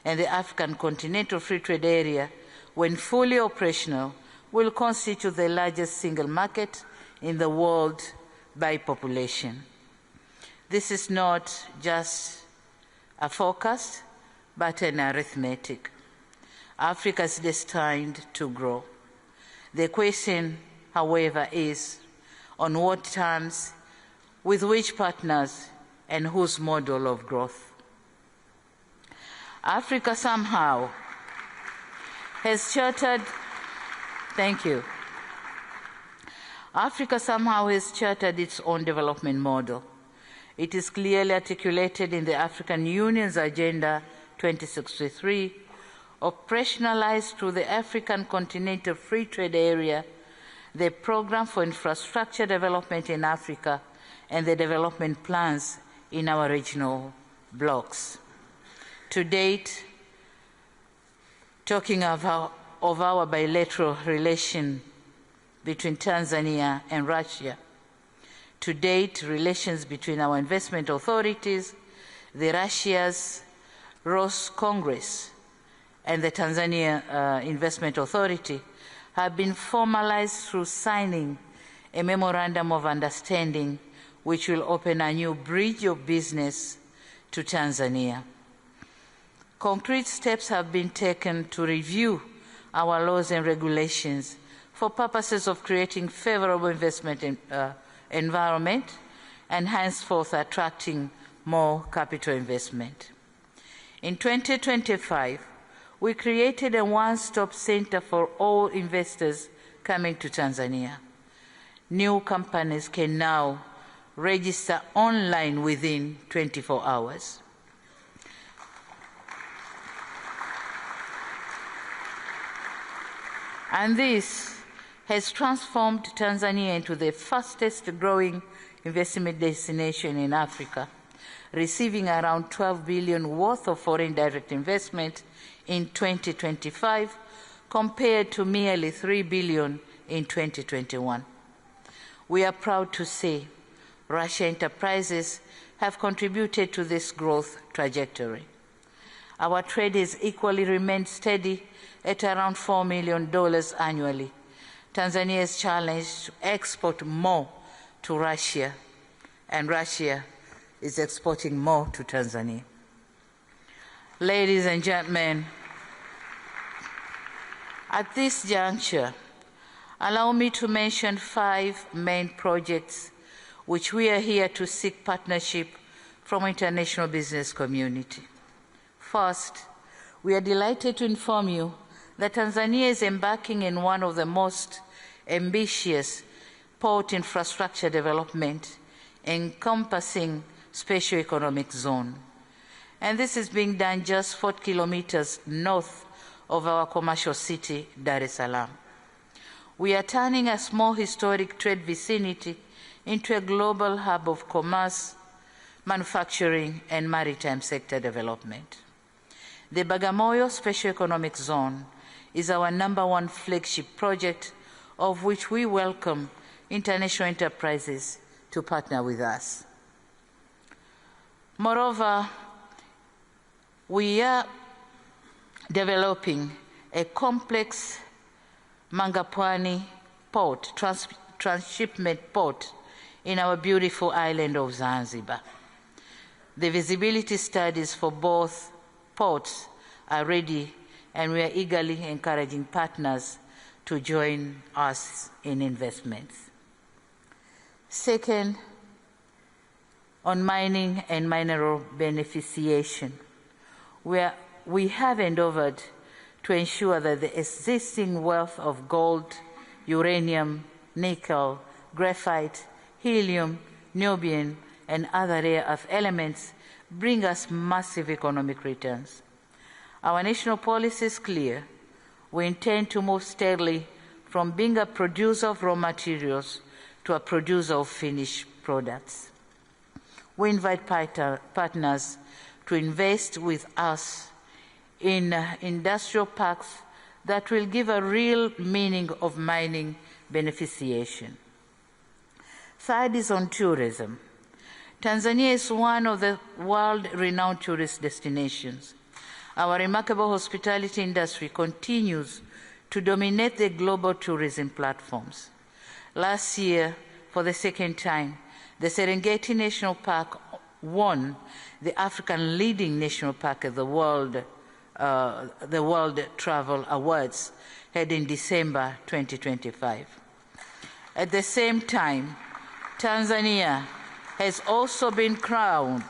and the African Continental Free Trade Area, when fully operational, will constitute the largest single market in the world by population. This is not just a forecast, but an arithmetic. Africa is destined to grow. The question, however, is on what terms, with which partners, and whose model of growth. Africa somehow has chartered Africa somehow has chartered its own development model. It is clearly articulated in the African Union's Agenda 2063, operationalized through the African Continental Free Trade Area, the Program for Infrastructure Development in Africa, and the development plans in our regional blocs. To date, talking of our bilateral relation between Tanzania and Russia. To date, relations between our investment authorities, the Russia's Congress, and the Tanzania Investment Authority have been formalized through signing a memorandum of understanding which will open a new bridge of business to Tanzania. Concrete steps have been taken to review our laws and regulations for purposes of creating favorable investment environment and henceforth attracting more capital investment. In 2025, we created a one-stop center for all investors coming to Tanzania. New companies can now register online within 24 hours. And this has transformed Tanzania into the fastest growing investment destination in Africa, receiving around 12 billion worth of foreign direct investment in 2025 compared to merely 3 billion in 2021. We are proud to say Russia enterprises have contributed to this growth trajectory. Our trade has equally remained steady at around $4 million annually. Tanzania is challenged to export more to Russia, and Russia is exporting more to Tanzania. Ladies and gentlemen, at this juncture, allow me to mention 5 main projects which we are here to seek partnership from international business community. First, we are delighted to inform you that Tanzania is embarking in one of the most ambitious port infrastructure development encompassing special economic zone. And this is being done just 4 kilometers north of our commercial city, Dar es Salaam. We are turning a small historic trade vicinity into a global hub of commerce, manufacturing, and maritime sector development. The Bagamoyo Special Economic Zone is our #1 flagship project, of which we welcome international enterprises to partner with us. Moreover, we are developing a complex Mangapwani port, transshipment port in our beautiful island of Zanzibar. The visibility studies for both ports are ready, and we are eagerly encouraging partners to join us in investments. Second, on mining and mineral beneficiation, we have endeavored to ensure that the existing wealth of gold, uranium, nickel, graphite, helium, niobium, and other rare earth elements bring us massive economic returns. Our national policy is clear. We intend to move steadily from being a producer of raw materials to a producer of finished products. We invite partners to invest with us in industrial parks that will give a real meaning of mining beneficiation. Third is on tourism. Tanzania is one of the world-renowned tourist destinations. Our remarkable hospitality industry continues to dominate the global tourism platforms. Last year, for the second time, the Serengeti National Park won the African Leading National Park at the World Travel Awards held in December 2025. At the same time, Tanzania has also been crowned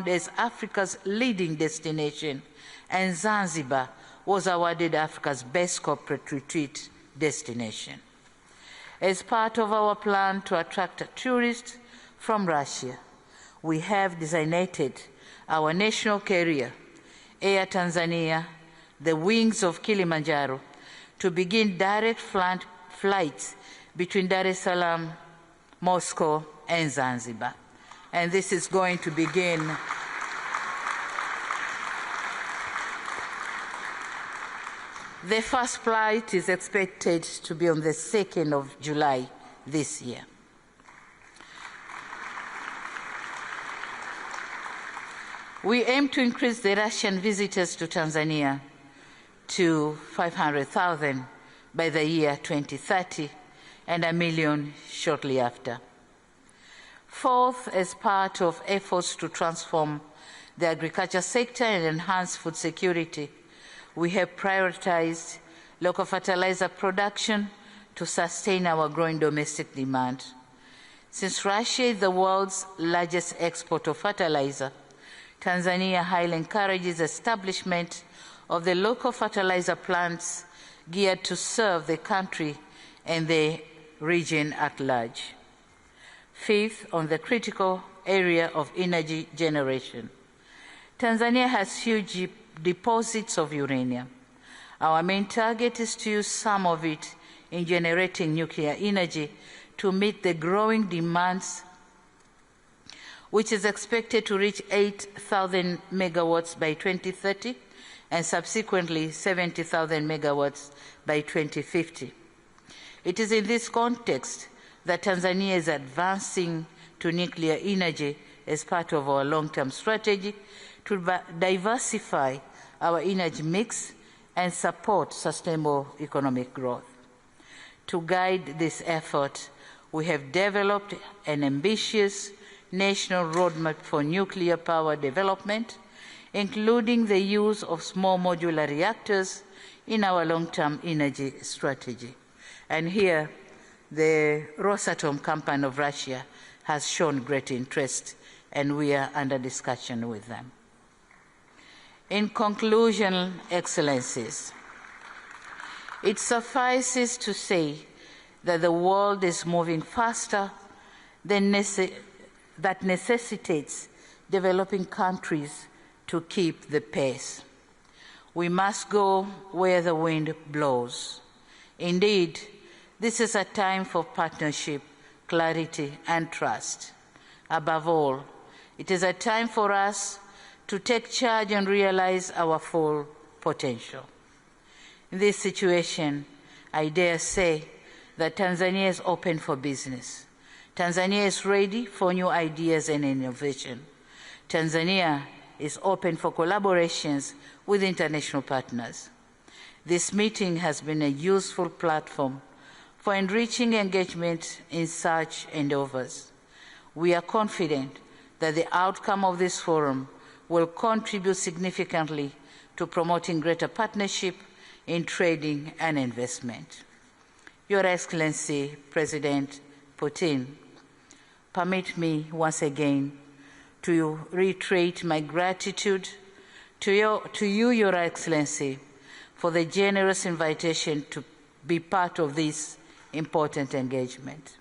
as Africa's leading destination, and Zanzibar was awarded Africa's best corporate retreat destination. As part of our plan to attract tourists from Russia, we have designated our national carrier, Air Tanzania, the wings of Kilimanjaro, to begin direct flights between Dar es Salaam, Moscow, and Zanzibar. And this is going to begin The first flight is expected to be on the 2nd of July this year. We aim to increase the Russian visitors to Tanzania to 500,000 by the year 2030 and 1 million shortly after. Fourth, as part of efforts to transform the agriculture sector and enhance food security, we have prioritized local fertilizer production to sustain our growing domestic demand. Since Russia is the world's largest exporter of fertilizer, Tanzania highly encourages establishment of the local fertilizer plants geared to serve the country and the region at large. Fifth, on the critical area of energy generation, Tanzania has huge deposits of uranium. Our main target is to use some of it in generating nuclear energy to meet the growing demands, which is expected to reach 8,000 megawatts by 2030 and subsequently 70,000 megawatts by 2050. It is in this context that Tanzania is advancing to nuclear energy as part of our long-term strategy to diversify our energy mix and support sustainable economic growth. To guide this effort, we have developed an ambitious national roadmap for nuclear power development, including the use of small modular reactors in our long-term energy strategy. And here, the Rosatom company of Russia has shown great interest, and we are under discussion with them. In conclusion, Excellencies, it suffices to say that the world is moving faster than that necessitates developing countries to keep the pace. We must go where the wind blows. Indeed, this is a time for partnership, clarity, and trust. Above all, it is a time for us to take charge and realize our full potential. In this situation, I dare say that Tanzania is open for business. Tanzania is ready for new ideas and innovation. Tanzania is open for collaborations with international partners. This meeting has been a useful platform for enriching engagement in such endeavors. We are confident that the outcome of this forum will contribute significantly to promoting greater partnership in trading and investment. Your Excellency, President Putin, permit me once again to reiterate my gratitude to you, Your Excellency, for the generous invitation to be part of this important engagement.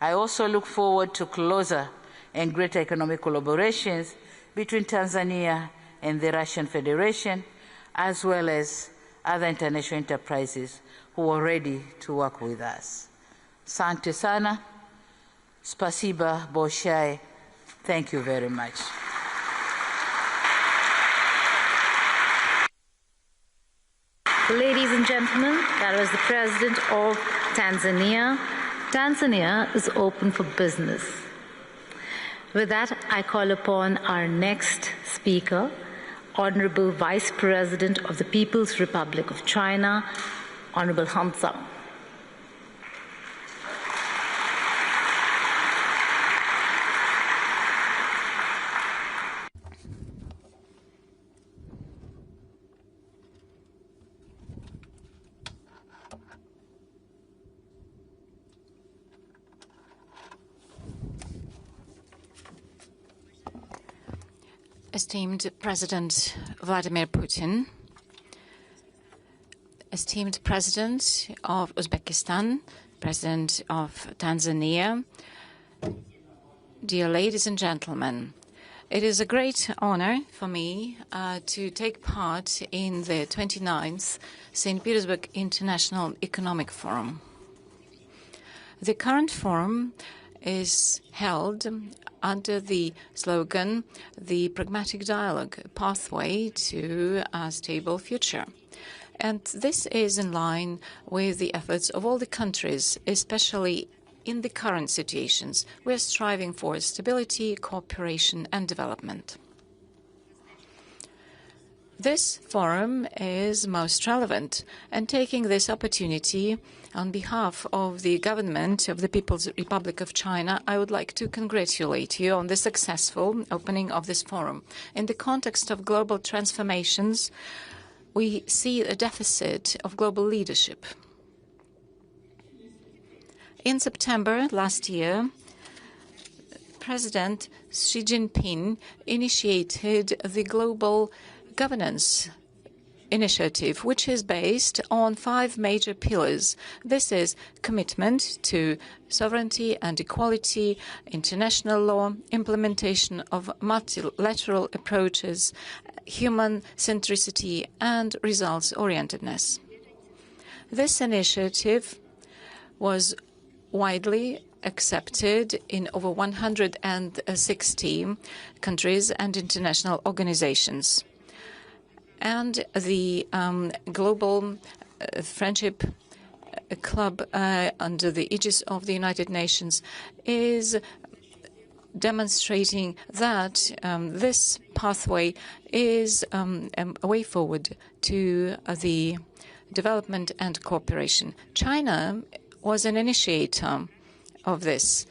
I also look forward to closer and greater economic collaborations between Tanzania and the Russian Federation, as well as other international enterprises who are ready to work with us. Asante sana, spasiba bolshoi. Thank you very much. Ladies and gentlemen, that was the President of Tanzania. Tanzania is open for business. With that, I call upon our next speaker, Honorable Vice President of the People's Republic of China, Honorable Han Zhang. Esteemed President Vladimir Putin, esteemed President of Uzbekistan, President of Tanzania, dear ladies and gentlemen, it is a great honor for me to take part in the 29th St. Petersburg International Economic Forum. The current forum is held under the slogan, "The Pragmatic Dialogue Pathway to a Stable Future." And this is in line with the efforts of all the countries, especially in the current situations. We are striving for stability, cooperation, and development. This forum is most relevant, and taking this opportunity on behalf of the government of the People's Republic of China, I would like to congratulate you on the successful opening of this forum. In the context of global transformations, we see a deficit of global leadership. In September last year, President Xi Jinping initiated the Global Governance Initiative, which is based on 5 major pillars. This is commitment to sovereignty and equality, international law, implementation of multilateral approaches, human centricity, and results-orientedness. This initiative was widely accepted in over 160 countries and international organizations. And the Global Friendship Club under the aegis of the United Nations is demonstrating that this pathway is a way forward to the development and cooperation. China was an initiator of this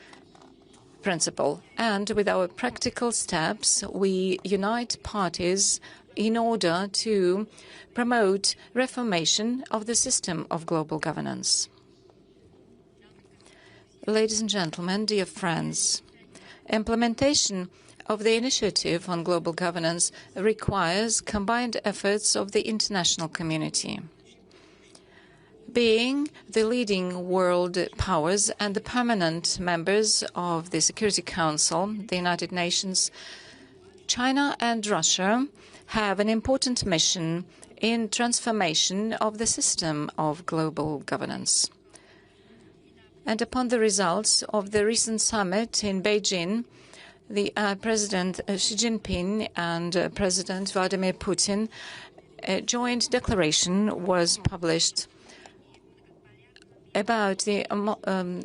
principle, and with our practical steps, we unite parties in order to promote reformation of the system of global governance. Ladies and gentlemen, dear friends, implementation of the initiative on global governance requires combined efforts of the international community. Being the leading world powers and the permanent members of the Security Council, the United Nations, China and Russia have an important mission in transformation of the system of global governance. And upon the results of the recent summit in Beijing, the President Xi Jinping and President Vladimir Putin, a joint declaration was published about the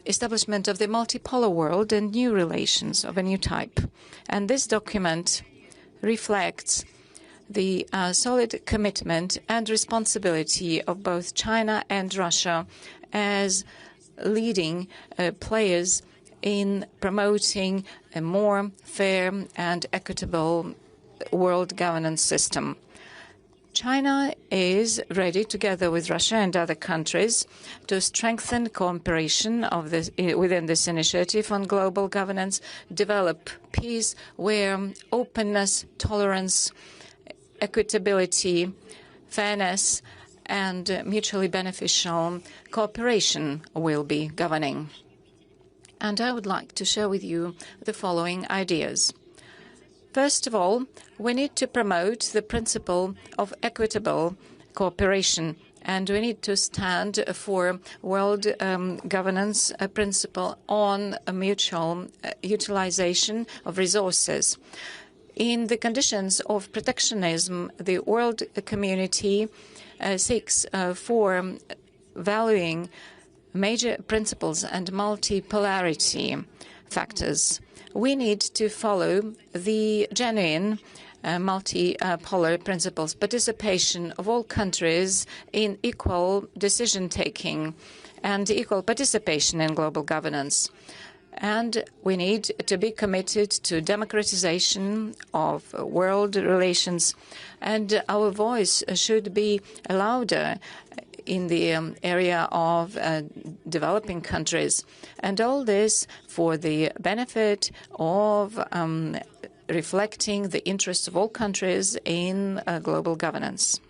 establishment of the multipolar world and new relations of a new type. And this document reflects the solid commitment and responsibility of both China and Russia as leading players in promoting a more fair and equitable world governance system. China is ready, together with Russia and other countries, to strengthen cooperation of this, within this initiative on global governance, develop peace where openness, tolerance, equitability, fairness, and mutually beneficial cooperation will be governing. And I would like to share with you the following ideas. First of all, we need to promote the principle of equitable cooperation, and we need to stand for world governance principle on a mutual utilization of resources. In the conditions of protectionism, the world community seeks for valuing major principles and multipolarity factors. We need to follow the genuine multipolar principles, participation of all countries in equal decision-taking and equal participation in global governance. And we need to be committed to democratization of world relations, and our voice should be louder in the area of developing countries. And all this for the benefit of reflecting the interests of all countries in global governance.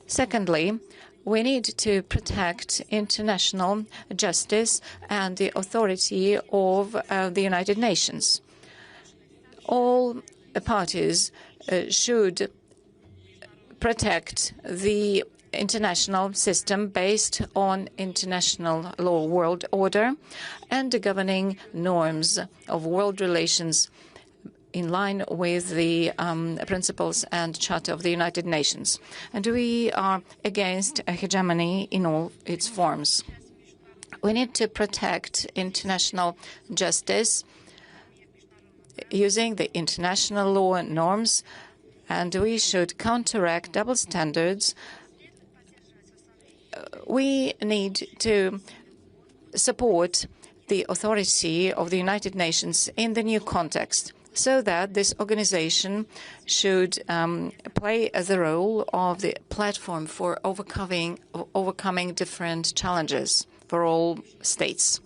Secondly, we need to protect international justice and the authority of the United Nations. All parties should protect the international system based on international law, world order, and the governing norms of world relations in line with the principles and Charter of the United Nations. And we are against hegemony in all its forms. We need to protect international justice using the international law and norms, and we should counteract double standards. We need to support the authority of the United Nations in the new context, so that this organization should play the role of the platform for overcoming different challenges for all states.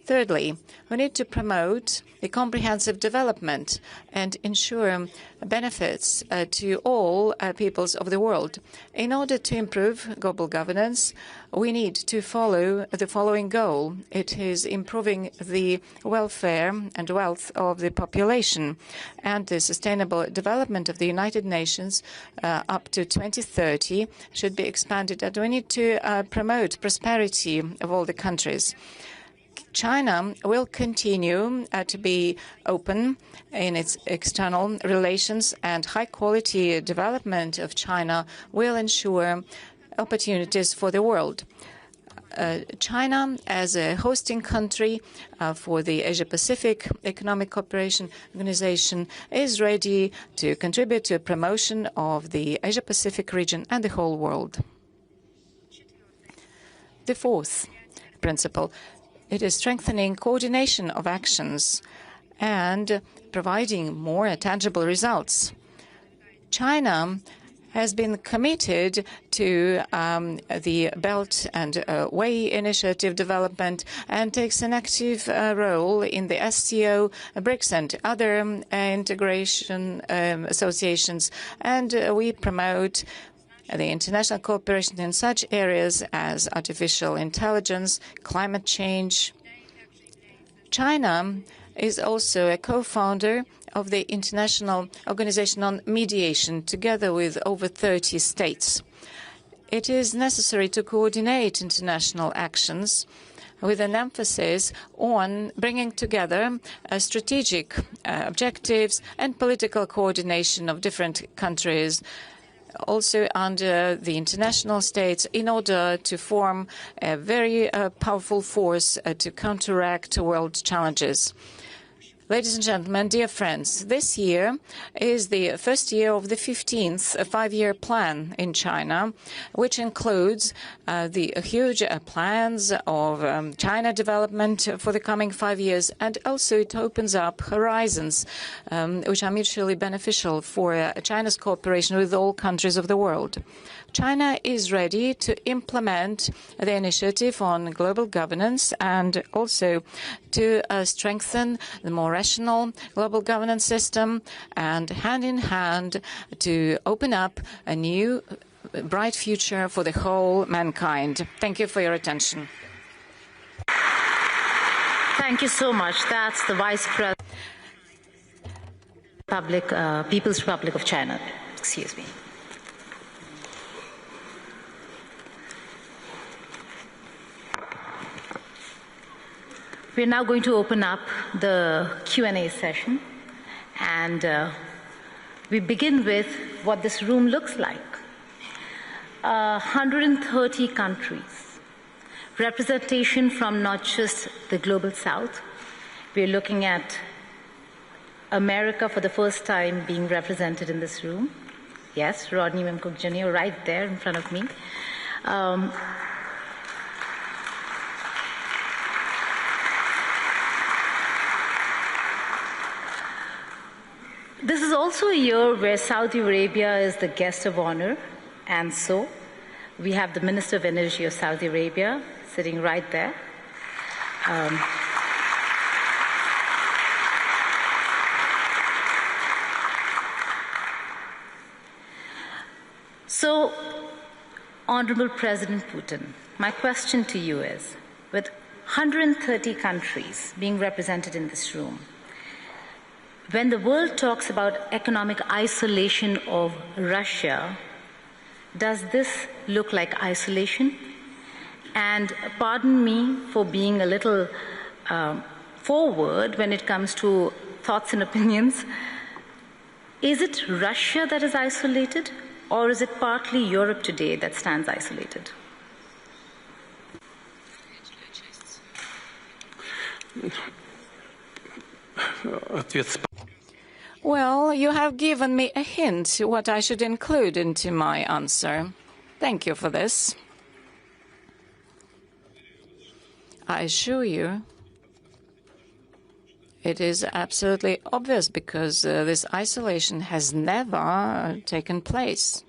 Thirdly, we need to promote the comprehensive development and ensure benefits to all peoples of the world. In order to improve global governance, we need to follow the following goal. It is improving the welfare and wealth of the population, and the sustainable development of the United Nations up to 2030 should be expanded, and we need to promote prosperity of all the countries. China will continue to be open in its external relations, and high-quality development of China will ensure opportunities for the world. China, as a hosting country for the Asia-Pacific Economic Cooperation Organization, is ready to contribute to promotion of the Asia-Pacific region and the whole world. The fourth principle, it is strengthening coordination of actions and providing more tangible results. China has been committed to the Belt and Way Initiative development and takes an active role in the SCO, BRICS, and other integration associations. And we promote the international cooperation in such areas as artificial intelligence, climate change. China is also a co-founder of the International Organization on Mediation, together with over 30 states. It is necessary to coordinate international actions with an emphasis on bringing together strategic objectives and political coordination of different countries, also under the international states, in order to form a very powerful force to counteract world challenges. Ladies and gentlemen, dear friends, this year is the first year of the 15th five-year plan in China, which includes the huge plans of China development for the coming 5 years, and also it opens up horizons which are mutually beneficial for China's cooperation with all countries of the world. China is ready to implement the initiative on global governance and also to strengthen the more rational global governance system, and hand in hand to open up a new bright future for the whole mankind. Thank you for your attention. Thank you so much. That's the Vice President, People's Republic of China. Excuse me. We're now going to open up the Q&A session, and we begin with what this room looks like. 130 countries, representation from not just the global south. We're looking at America for the first time being represented in this room. Yes, Rodney Mimcook Jr. right there in front of me. This is also a year where Saudi Arabia is the guest of honor, and so we have the Minister of Energy of Saudi Arabia sitting right there. So, Honorable President Putin, my question to you is, with 130 countries being represented in this room, when the world talks about economic isolation of Russia, does this look like isolation? And pardon me for being a little forward when it comes to thoughts and opinions. Is it Russia that is isolated, or is it partly Europe today that stands isolated? Well, you have given me a hint what I should include into my answer. Thank you for this. I assure you, it is absolutely obvious because this isolation has never taken place.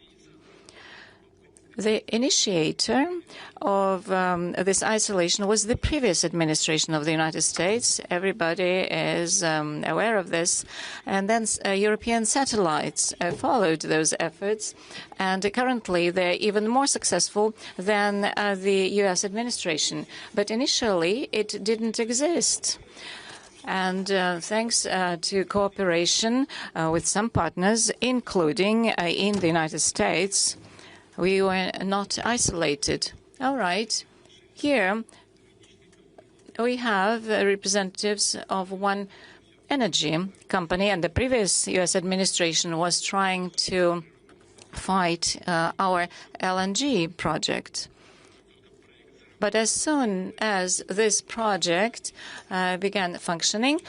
The initiator of this isolation was the previous administration of the United States. Everybody is aware of this. And then European satellites followed those efforts. And currently, they're even more successful than the U.S. administration. But initially, it didn't exist. And thanks to cooperation with some partners, including in the United States, we were not isolated. All right. Here we have representatives of one energy company, and the previous U.S. administration was trying to fight our LNG project. But as soon as this project began functioning,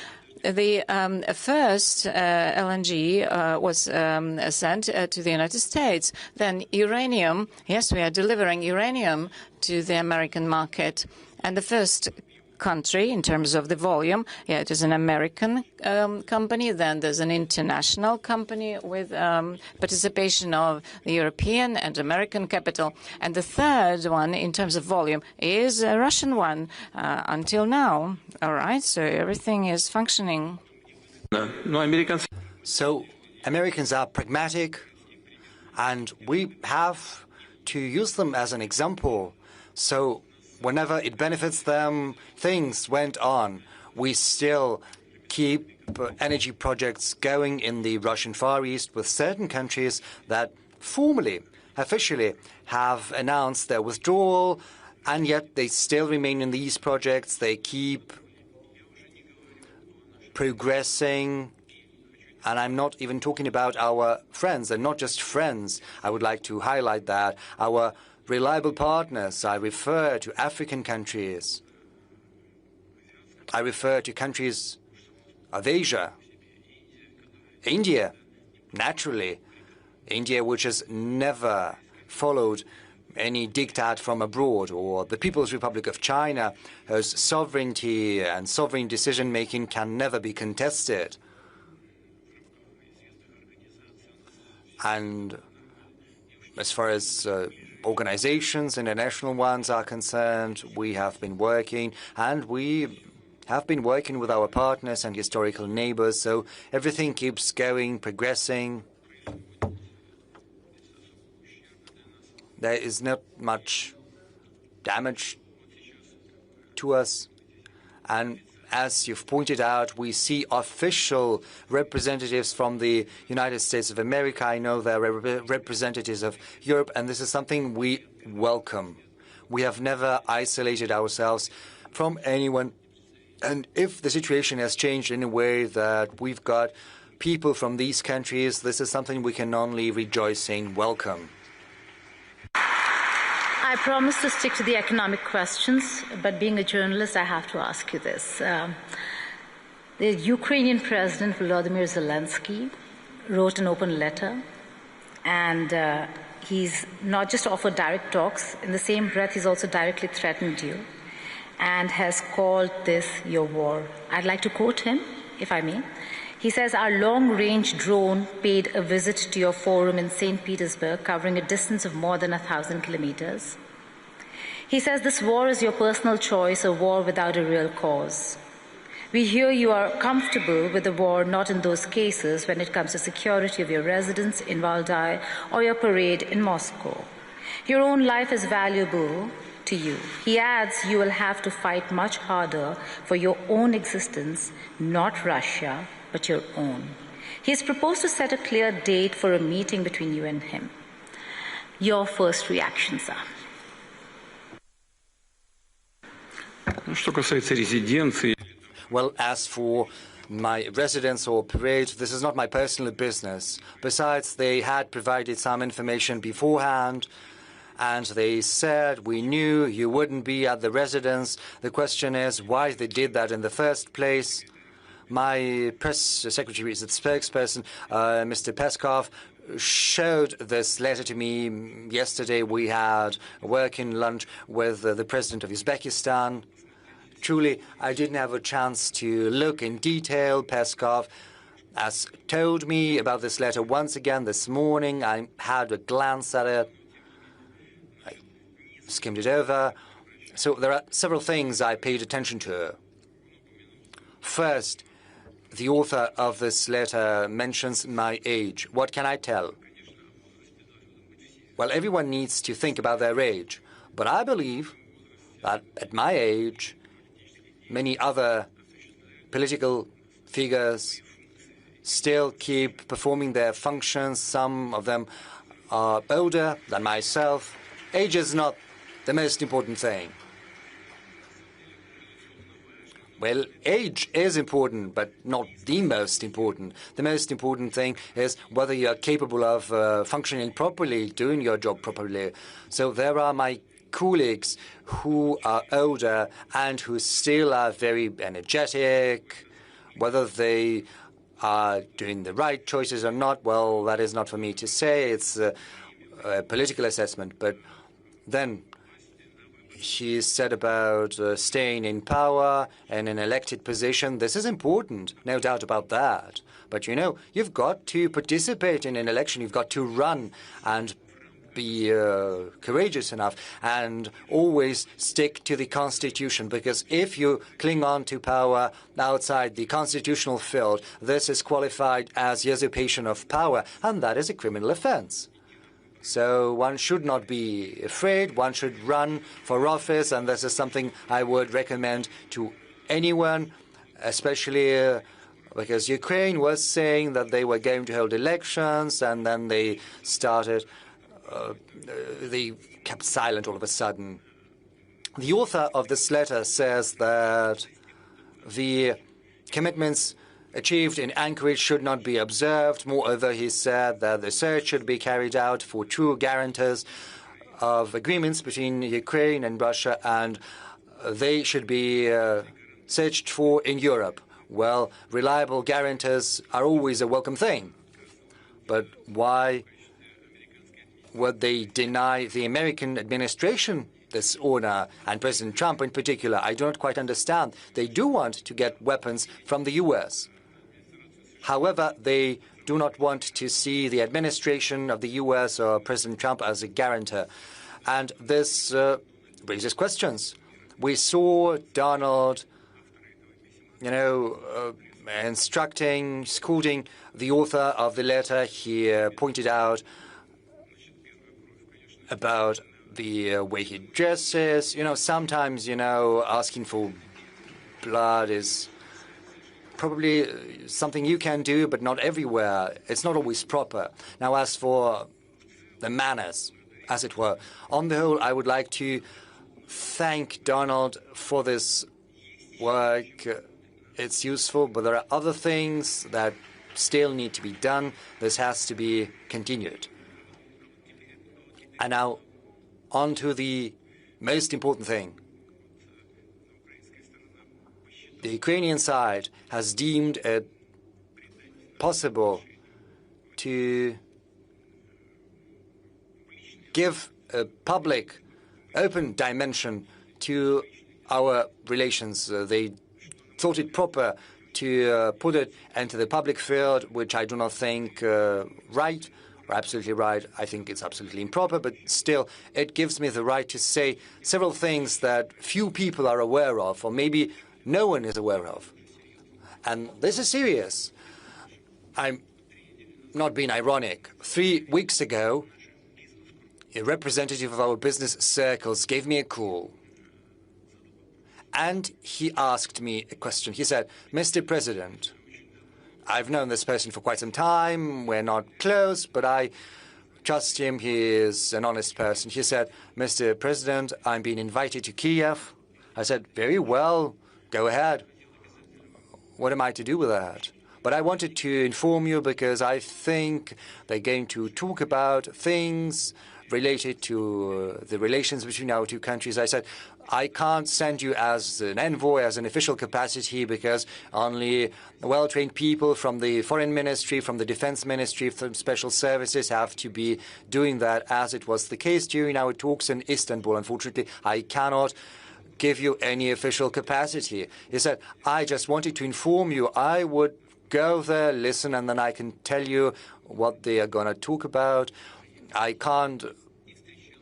the first LNG was sent to the United States. Then uranium, yes, we are delivering uranium to the American market. And the first country, in terms of the volume, yeah, it is an American company. Then there's an international company with participation of the European and American capital. And the third one, in terms of volume, is a Russian one until now. All right, so everything is functioning. So Americans are pragmatic, and we have to use them as an example. So whenever it benefits them, things went on. We still keep energy projects going in the Russian Far East with certain countries that formally, officially have announced their withdrawal, and yet they still remain in these projects. They keep progressing. And I'm not even talking about our friends, and not just friends. I would like to highlight that. Our reliable partners, I refer to African countries. I refer to countries of Asia. India, naturally. India, which has never followed any diktat from abroad, or the People's Republic of China, whose sovereignty and sovereign decision-making can never be contested. And as far as organizations, international ones are concerned, we have been working, and we have been working with our partners and historical neighbors, so everything keeps going, progressing. There is not much damage to us. And as you've pointed out, we see official representatives from the United States of America. I know there are representatives of Europe, and this is something we welcome. We have never isolated ourselves from anyone. And if the situation has changed in a way that we've got people from these countries, this is something we can only rejoice in, welcome. I promise to stick to the economic questions, but being a journalist, I have to ask you this. The Ukrainian President Vladimir Zelensky wrote an open letter, and he's not just offered direct talks. In the same breath, he's also directly threatened you and has called this your war. I'd like to quote him, if I may. He says, "Our long-range drone paid a visit to your forum in St. Petersburg, covering a distance of more than 1,000 kilometers. He says, this war is your personal choice, a war without a real cause. We hear you are comfortable with the war, not in those cases when it comes to security of your residence in Valdai or your parade in Moscow. Your own life is valuable to you." He adds, "You will have to fight much harder for your own existence, not Russia, but your own." He has proposed to set a clear date for a meeting between you and him. Your first reactions are? Well, as for my residence or parade. This is not my personal business. Besides, they had provided some information beforehand, and they said, we knew you wouldn't be at the residence. The question is why they did that in the first place. My press secretary, the spokesperson, Mr. Peskov, showed this letter to me yesterday. We had a working lunch with the president of Uzbekistan. Truly, I didn't have a chance to look in detail. Peskov has told me about this letter once again this morning. I had a glance at it. I skimmed it over. So there are several things I paid attention to. First, the author of this letter mentions my age. What can I tell? Well, everyone needs to think about their age. But I believe that at my age, many other political figures still keep performing their functions. Some of them are older than myself. Age is not the most important thing. Well, age is important, but not the most important. The most important thing is whether you are capable of functioning properly, doing your job properly. So there are my colleagues who are older and who still are very energetic. Whether they are doing the right choices or not, well, that is not for me to say. It's a political assessment. But then he said about staying in power and an elected position. This is important, no doubt about that. But, you know, you've got to participate in an election. You've got to run and be courageous enough and always stick to the Constitution, because if you cling on to power outside the constitutional field, this is qualified as usurpation of power, and that is a criminal offense. So one should not be afraid. One should run for office, and this is something I would recommend to anyone, especially because Ukraine was saying that they were going to hold elections, and then they started, they kept silent all of a sudden. The author of this letter says that the commitments achieved in Anchorage should not be observed. Moreover, he said that the search should be carried out for true guarantors of agreements between Ukraine and Russia, and they should be searched for in Europe. Well, reliable guarantors are always a welcome thing. But why would they deny the American administration this honor, and President Trump in particular? I do not quite understand. They do want to get weapons from the U.S. However, they do not want to see the administration of the U.S. or President Trump as a guarantor. And this raises questions. We saw Donald, instructing, scolding the author of the letter. He pointed out about the way he dresses. Sometimes, asking for blood is probably something you can do, but not everywhere. It's not always proper. Now, as for the manners, as it were, on the whole, I would like to thank Donald for this work. It's useful, but there are other things that still need to be done. This has to be continued. And now, on to the most important thing. The Ukrainian side has deemed it possible to give a public, open dimension to our relations. They thought it proper to put it into the public field, which I do not think right or absolutely right. I think it's absolutely improper, but still, it gives me the right to say several things that few people are aware of, or maybe no one is aware of. And this is serious. I'm not being ironic. 3 weeks ago, a representative of our business circles gave me a call. And he asked me a question. He said, Mr. President, I've known this person for quite some time. We're not close, but I trust him. He is an honest person. He said, Mr. President, I'm being invited to Kiev. I said, very well, go ahead. what am I to do with that? But I wanted to inform you because I think they're going to talk about things related to the relations between our two countries. I said, I can't send you as an envoy, as an official capacity, because only well-trained people from the Foreign Ministry, from the Defense Ministry, from special services have to be doing that, as it was the case during our talks in Istanbul. Unfortunately, I cannot give you any official capacity. He said, I just wanted to inform you. I would go there, listen, and then I can tell you what they are going to talk about. I can't,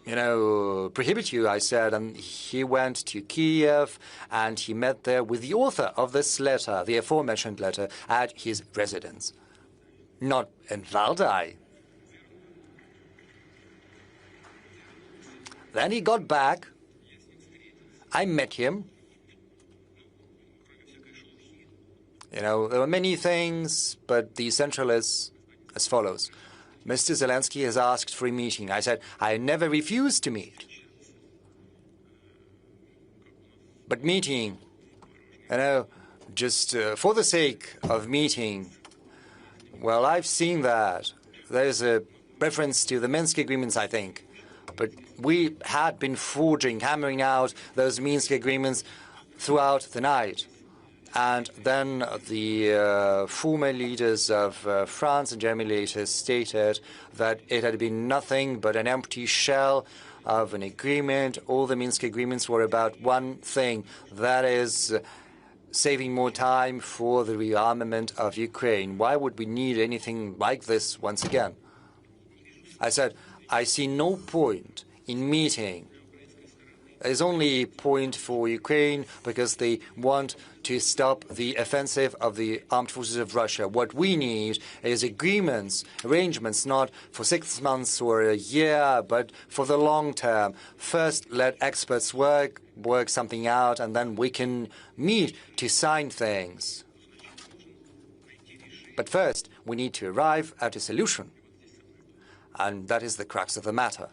prohibit you, I said. And he went to Kiev, and he met there with the author of this letter, the aforementioned letter, at his residence. Not in Valdai. Then he got back. I met him. There were many things, but the essential is as follows. Mr. Zelensky has asked for a meeting. I said, I never refused to meet. But meeting, just for the sake of meeting, well, I've seen that. There's a reference to the Minsk agreements, I think. But we had been hammering out those Minsk agreements throughout the night. And then the former leaders of France and Germany later stated that it had been nothing but an empty shell of an agreement. All the Minsk agreements were about one thing, that is saving more time for the rearmament of Ukraine. Why would we need anything like this once again? I said, I see no point in meeting. There's only a point for Ukraine because they want to stop the offensive of the armed forces of Russia. What we need is agreements, arrangements, not for 6 months or a year, but for the long term. First, let experts work something out, and then we can meet to sign things. But first, we need to arrive at a solution. And that is the crux of the matter.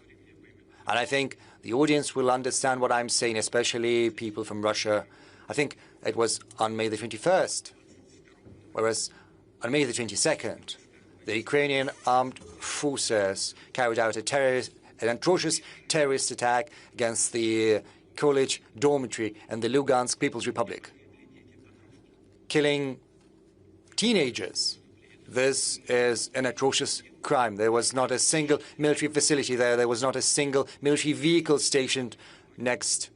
And I think the audience will understand what I'm saying, especially people from Russia. I think it was on May the 21st, whereas on May the 22nd, the Ukrainian armed forces carried out an atrocious terrorist attack against the college dormitory in the Lugansk People's Republic, killing teenagers. This is an atrocious crime. There was not a single military facility there. There was not a single military vehicle stationed next.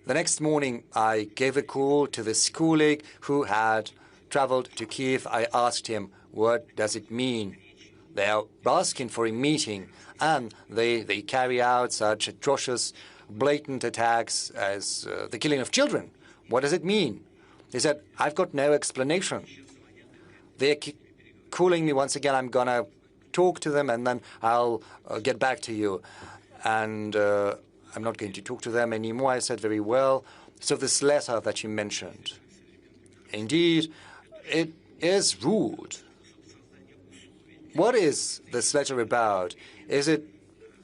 The next morning, I gave a call to this colleague who had traveled to Kiev. I asked him, what does it mean? They are asking for a meeting, and they carry out such atrocious, blatant attacks as the killing of children. What does it mean? He said, I've got no explanation. They're calling me once again. I'm going to talk to them, and then I'll get back to you. And I'm not going to talk to them anymore. I said, very well. So this letter that you mentioned, indeed, it is rude. What is this letter about? Is it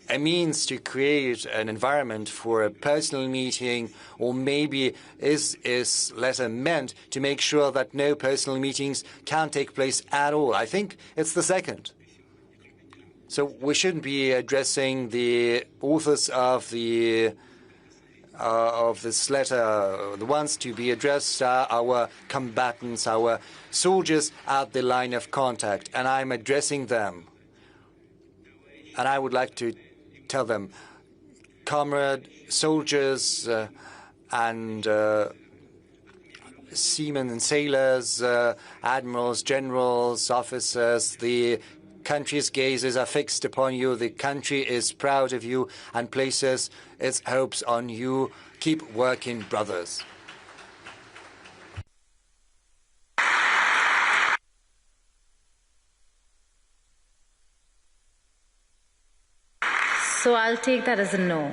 a means to create an environment for a personal meeting, or maybe is this letter meant to make sure that no personal meetings can take place at all? I think it's the second. So we shouldn't be addressing the authors of this letter. The ones to be addressed are our combatants, our soldiers at the line of contact, and I'm addressing them. And I would like to tell them, comrade soldiers and seamen and sailors, admirals, generals, officers, the country's gazes are fixed upon you. The country is proud of you and places its hopes on you. Keep working, brothers. So I'll take that as a no,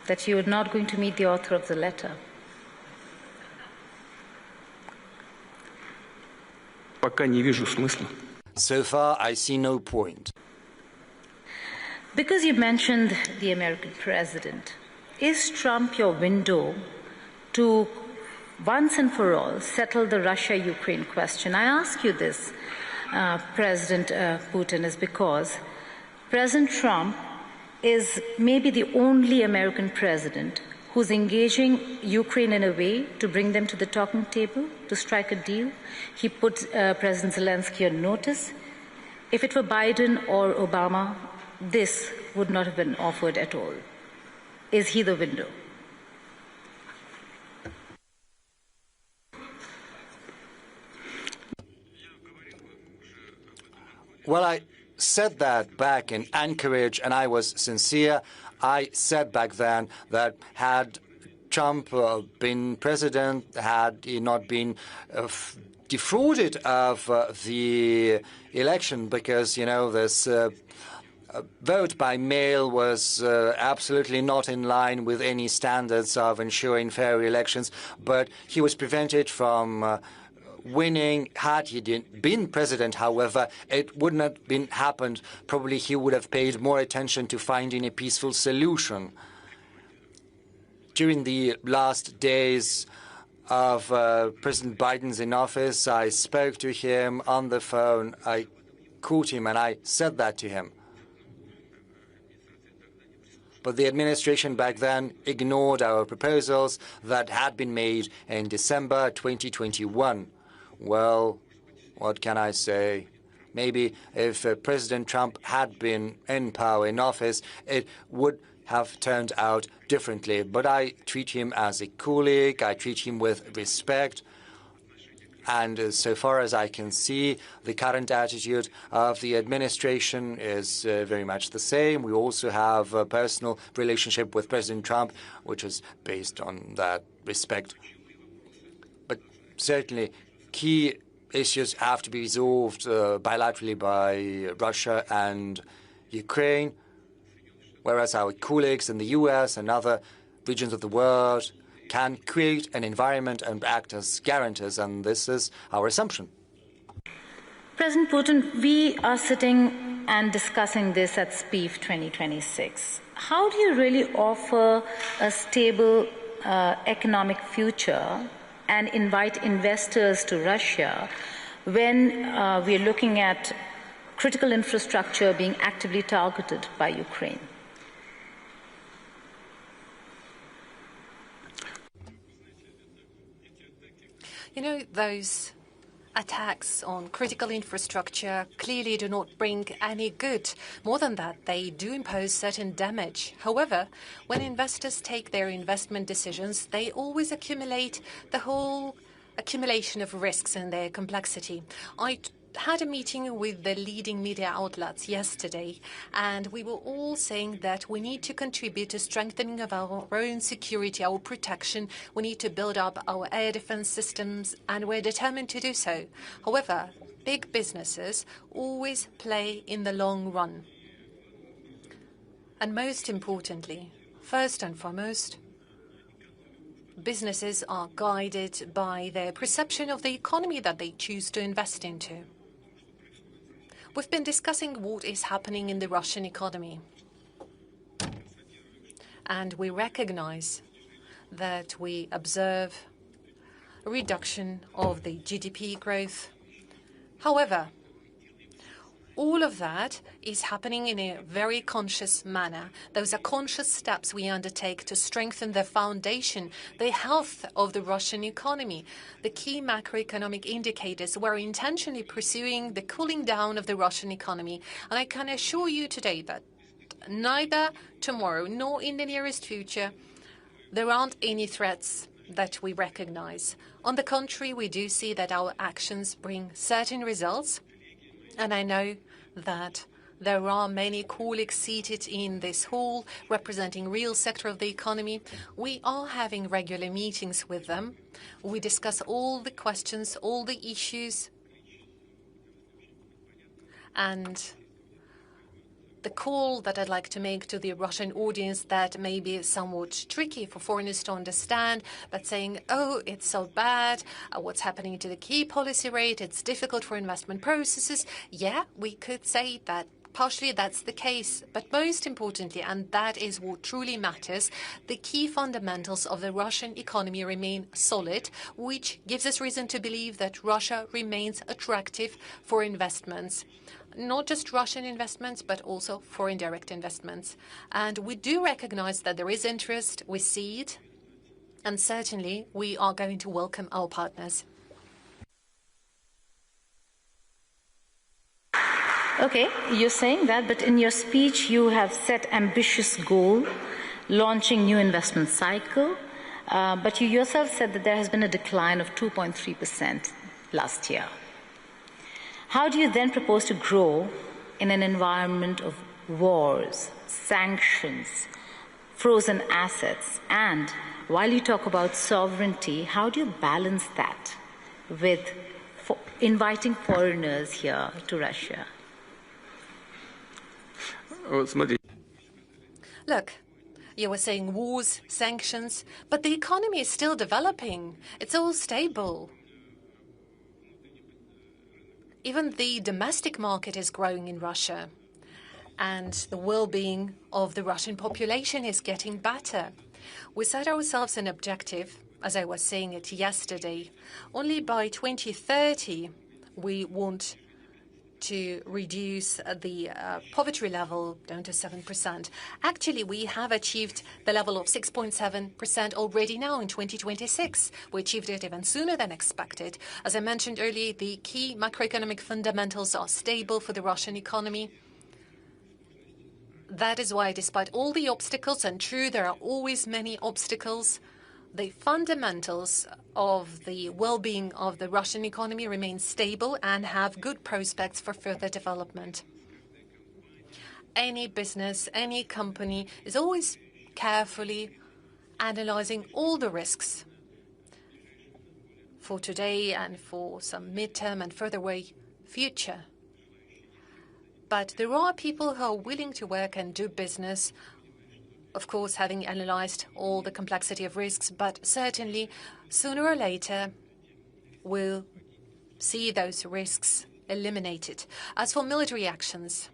that you are not going to meet the author of the letter. Пока не вижу смысла. So far, I see no point. Because you mentioned the American president, is Trump your window to once and for all settle the Russia-Ukraine question? I ask you this, President Putin, is because President Trump is maybe the only American president who's engaging Ukraine in a way to bring them to the talking table, to strike a deal. He put President Zelensky on notice. If it were Biden or Obama, this would not have been offered at all. Is he the window? Well, I said that back in Anchorage, and I was sincere. I said back then that had Trump been president, had he not been defrauded of the election, because, you know, this vote by mail was absolutely not in line with any standards of ensuring fair elections, but he was prevented from winning. Had he been president, however, it would not have been happened. Probably he would have paid more attention to finding a peaceful solution. During the last days of President Biden's in office, I spoke to him on the phone. I called him and I said that to him. But the administration back then ignored our proposals that had been made in December 2021. Well, what can I say? Maybe if President Trump had been in power, in office, it would have turned out differently. But I treat him as a colleague. I treat him with respect. And so far as I can see, the current attitude of the administration is very much the same. We also have a personal relationship with President Trump, which is based on that respect. But certainly, key issues have to be resolved bilaterally by Russia and Ukraine, whereas our colleagues in the US and other regions of the world can create an environment and act as guarantors, and this is our assumption. President Putin, we are sitting and discussing this at SPIEF 2026. How do you really offer a stable economic future and invite investors to Russia when we are looking at critical infrastructure being actively targeted by Ukraine? You know, those attacks on critical infrastructure clearly do not bring any good. More than that, they do impose certain damage. However, when investors take their investment decisions, they always accumulate the whole accumulation of risks and their complexity. I had a meeting with the leading media outlets yesterday, and we were all saying that we need to contribute to strengthening of our own security, our protection. We need to build up our air defense systems, and we're determined to do so. However, big businesses always play in the long run. And most importantly, first and foremost, businesses are guided by their perception of the economy that they choose to invest into. We've been discussing what is happening in the Russian economy. And we recognize that we observe a reduction of the GDP growth. However, all of that is happening in a very conscious manner. Those are conscious steps we undertake to strengthen the foundation, the health of the Russian economy. The key macroeconomic indicators were intentionally pursuing the cooling down of the Russian economy. And I can assure you today that neither tomorrow nor in the nearest future, there aren't any threats that we recognize. On the contrary, we do see that our actions bring certain results. And I know that there are many colleagues seated in this hall representing real sector of the economy. We are having regular meetings with them. We discuss all the questions, all the issues. And the call that I'd like to make to the Russian audience that may be somewhat tricky for foreigners to understand, but saying, oh, it's so bad, what's happening to the key policy rate, it's difficult for investment processes. Yeah, we could say that partially that's the case, but most importantly, and that is what truly matters, the key fundamentals of the Russian economy remain solid, which gives us reason to believe that Russia remains attractive for investments. Not just Russian investments, but also foreign direct investments. And we do recognize that there is interest, we see it, and certainly we are going to welcome our partners. Okay, you're saying that, but in your speech you have set ambitious goal, launching new investment cycle, but you yourself said that there has been a decline of 2.3% last year. How do you then propose to grow in an environment of wars, sanctions, frozen assets, and while you talk about sovereignty, how do you balance that with inviting foreigners here to Russia? Look, you were saying wars, sanctions, but the economy is still developing. It's all stable. Even the domestic market is growing in Russia, and the well-being of the Russian population is getting better. We set ourselves an objective, as I was saying it yesterday. Only by 2030 we want to reduce the poverty level down to 7%. Actually, we have achieved the level of 6.7% already now in 2026. We achieved it even sooner than expected. As I mentioned earlier, the key macroeconomic fundamentals are stable for the Russian economy. That is why, despite all the obstacles, and true, there are always many obstacles, the fundamentals of the well-being of the Russian economy remain stable and have good prospects for further development. Any business, any company is always carefully analyzing all the risks for today and for some midterm and further away future. But there are people who are willing to work and do business, of course, having analyzed all the complexity of risks, but certainly sooner or later we'll see those risks eliminated. As for military actions,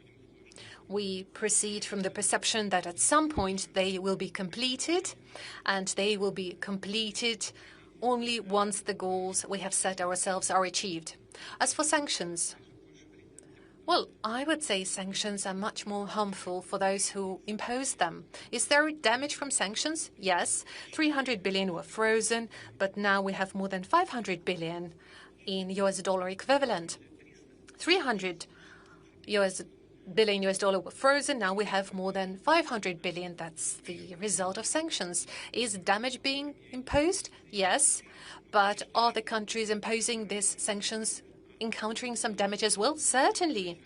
we proceed from the perception that at some point they will be completed, and they will be completed only once the goals we have set ourselves are achieved. As for sanctions, well, I would say sanctions are much more harmful for those who impose them. Is there damage from sanctions? Yes. 300 billion were frozen, but now we have more than 500 billion in US dollar equivalent. 300 billion US dollar were frozen, now we have more than 500 billion. That's the result of sanctions. Is damage being imposed? Yes. But are the countries imposing these sanctions encountering some damage as well? Certainly.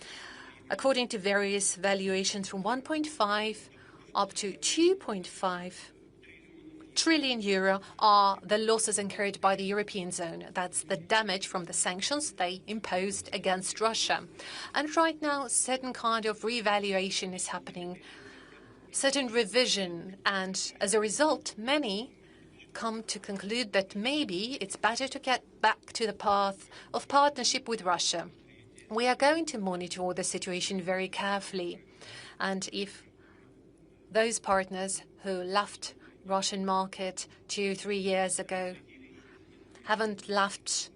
According to various valuations, from 1.5 up to 2.5 trillion euro are the losses incurred by the European zone. That's the damage from the sanctions they imposed against Russia. And right now, certain kind of revaluation is happening, certain revision, and as a result, many come to conclude that maybe it's better to get back to the path of partnership with Russia. We are going to monitor the situation very carefully, and if those partners who left Russian market 2-3 years ago haven't left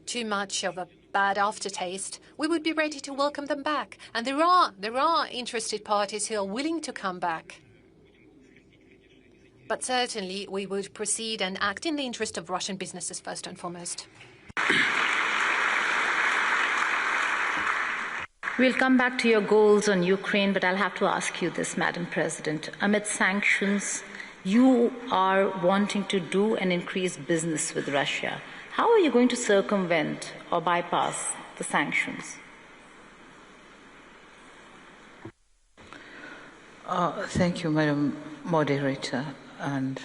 too much of a bad aftertaste, we would be ready to welcome them back. And there are interested parties who are willing to come back. But certainly we would proceed and act in the interest of Russian businesses first and foremost. We'll come back to your goals on Ukraine, but I'll have to ask you this, Madam President. Amid sanctions, you are wanting to do and increase business with Russia. How are you going to circumvent or bypass the sanctions? Thank you, Madam Moderator. And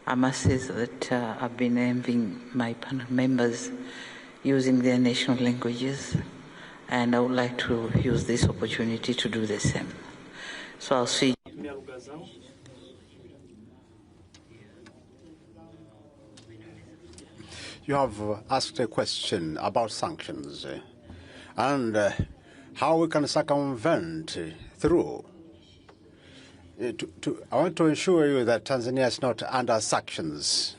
I must say that I've been envying my panel members using their national languages, and I would like to use this opportunity to do the same. So I'll see. You have asked a question about sanctions and how we can circumvent through. I want to assure you that Tanzania is not under sanctions.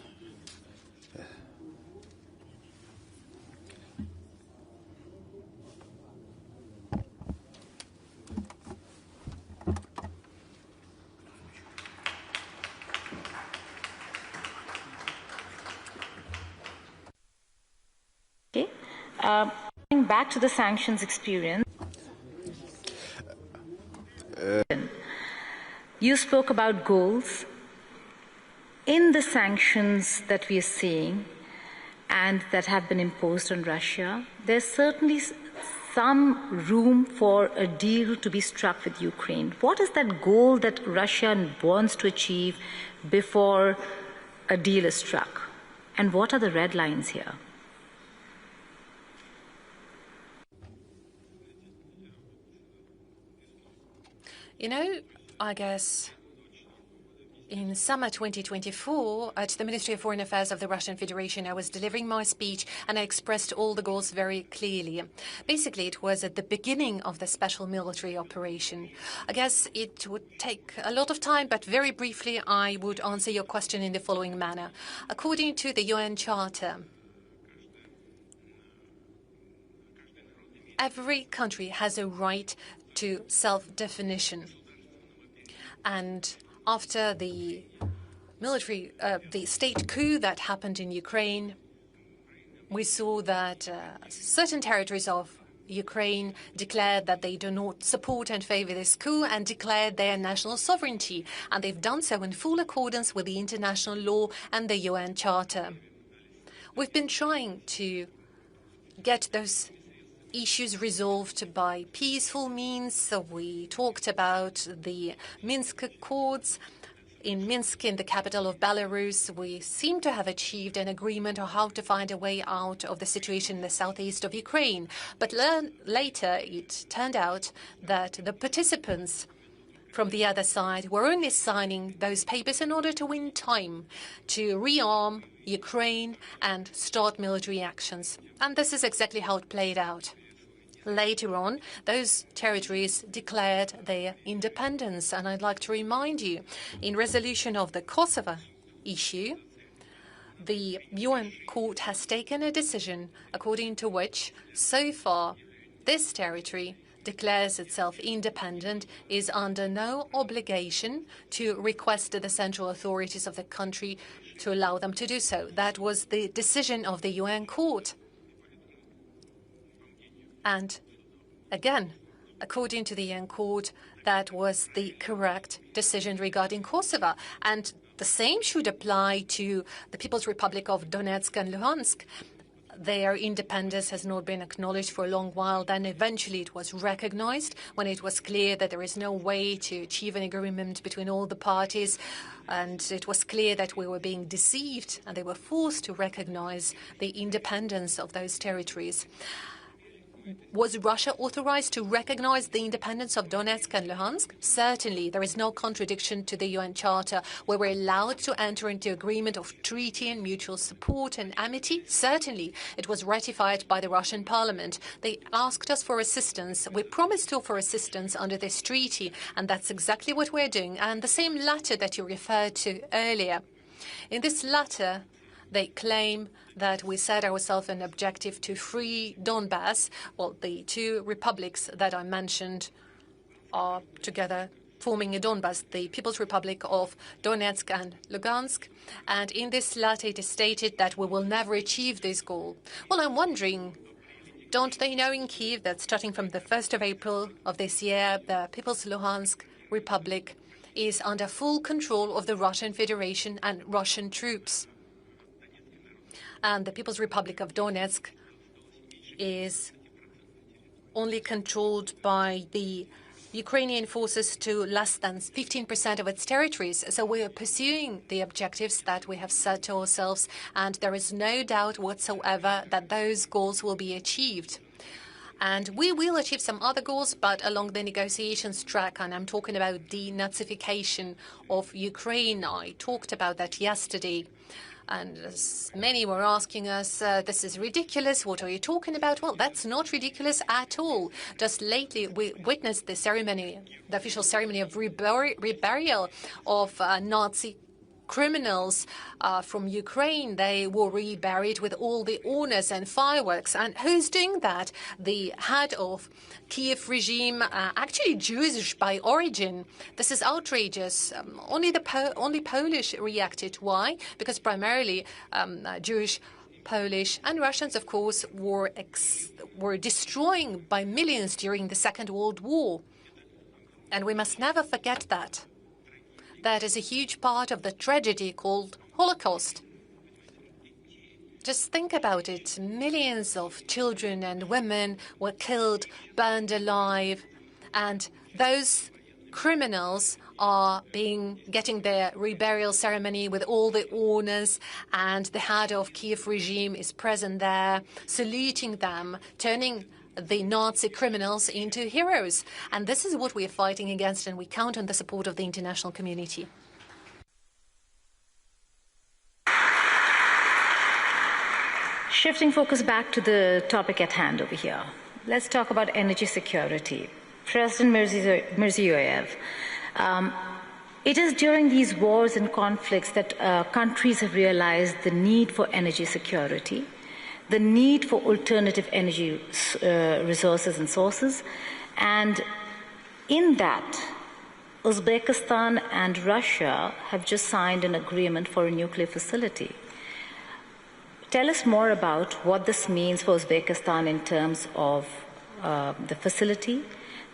Okay. Going back to the sanctions experience. You spoke about goals. In the sanctions that we are seeing and that have been imposed on Russia, there's certainly some room for a deal to be struck with Ukraine. What is that goal that Russia wants to achieve before a deal is struck? And what are the red lines here? You know, I guess in summer 2024, at the Ministry of Foreign Affairs of the Russian Federation, I was delivering my speech and I expressed all the goals very clearly. Basically, it was at the beginning of the special military operation. I guess it would take a lot of time, but very briefly, I would answer your question in the following manner. According to the UN Charter, every country has a right to self-definition. And after the the state coup that happened in Ukraine, we saw that certain territories of Ukraine declared that they do not support and favor this coup and declared their national sovereignty. And they've done so in full accordance with the international law and the UN Charter. We've been trying to get those issues resolved by peaceful means. So we talked about the Minsk Accords. In Minsk, in the capital of Belarus, we seem to have achieved an agreement on how to find a way out of the situation in the southeast of Ukraine. But later, it turned out that the participants from the other side were only signing those papers in order to win time to rearm Ukraine and start military actions. And this is exactly how it played out. Later on, those territories declared their independence. And I'd like to remind you, in resolution of the Kosovo issue, the UN court has taken a decision according to which, so far, this territory declares itself independent, is under no obligation to request the central authorities of the country to allow them to do so. That was the decision of the UN court. And again, according to the UN court, that was the correct decision regarding Kosovo. And the same should apply to the People's Republic of Donetsk and Luhansk. Their independence has not been acknowledged for a long while. Then eventually it was recognized when it was clear that there is no way to achieve an agreement between all the parties. And it was clear that we were being deceived, and they were forced to recognize the independence of those territories. Was Russia authorized to recognize the independence of Donetsk and Luhansk? Certainly, there is no contradiction to the UN Charter. We were allowed to enter into agreement of treaty and mutual support and amity. Certainly, it was ratified by the Russian parliament. They asked us for assistance. We promised to offer assistance under this treaty, and that's exactly what we're doing. And the same letter that you referred to earlier. In this letter, they claim that we set ourselves an objective to free Donbass. Well, the two republics that I mentioned are together forming a Donbass, the People's Republic of Donetsk and Lugansk. And in this letter, it is stated that we will never achieve this goal. Well, I'm wondering, don't they know in Kyiv that starting from the 1st of April of this year, the People's Luhansk Republic is under full control of the Russian Federation and Russian troops? And the People's Republic of Donetsk is only controlled by the Ukrainian forces to less than 15% of its territories. So we are pursuing the objectives that we have set to ourselves, and there is no doubt whatsoever that those goals will be achieved. And we will achieve some other goals, but along the negotiations track, and I'm talking about denazification of Ukraine. I talked about that yesterday. And as many were asking us, this is ridiculous. What are you talking about? Well, that's not ridiculous at all. Just lately, we witnessed the ceremony, the official ceremony of reburial of Nazi criminals from Ukraine. They were reburied with all the honors and fireworks. And who's doing that? The head of Kiev regime, actually Jewish by origin. This is outrageous. Only Polish reacted. Why? Because primarily Jewish, Polish and Russians, of course, were destroying by millions during the Second World War. And we must never forget that. That is a huge part of the tragedy called Holocaust. Just think about it. Millions of children and women were killed, burned alive, and those criminals are getting their reburial ceremony with all the honors, and the head of Kiev regime is present there, saluting them, turning the Nazi criminals into heroes. And this is what we are fighting against, and we count on the support of the international community. Shifting focus back to the topic at hand over here. Let's talk about energy security. President Mirziyoyev, it is during these wars and conflicts that countries have realized the need for energy security, the need for alternative energy resources and sources, and in that, Uzbekistan and Russia have just signed an agreement for a nuclear facility. Tell us more about what this means for Uzbekistan in terms of the facility,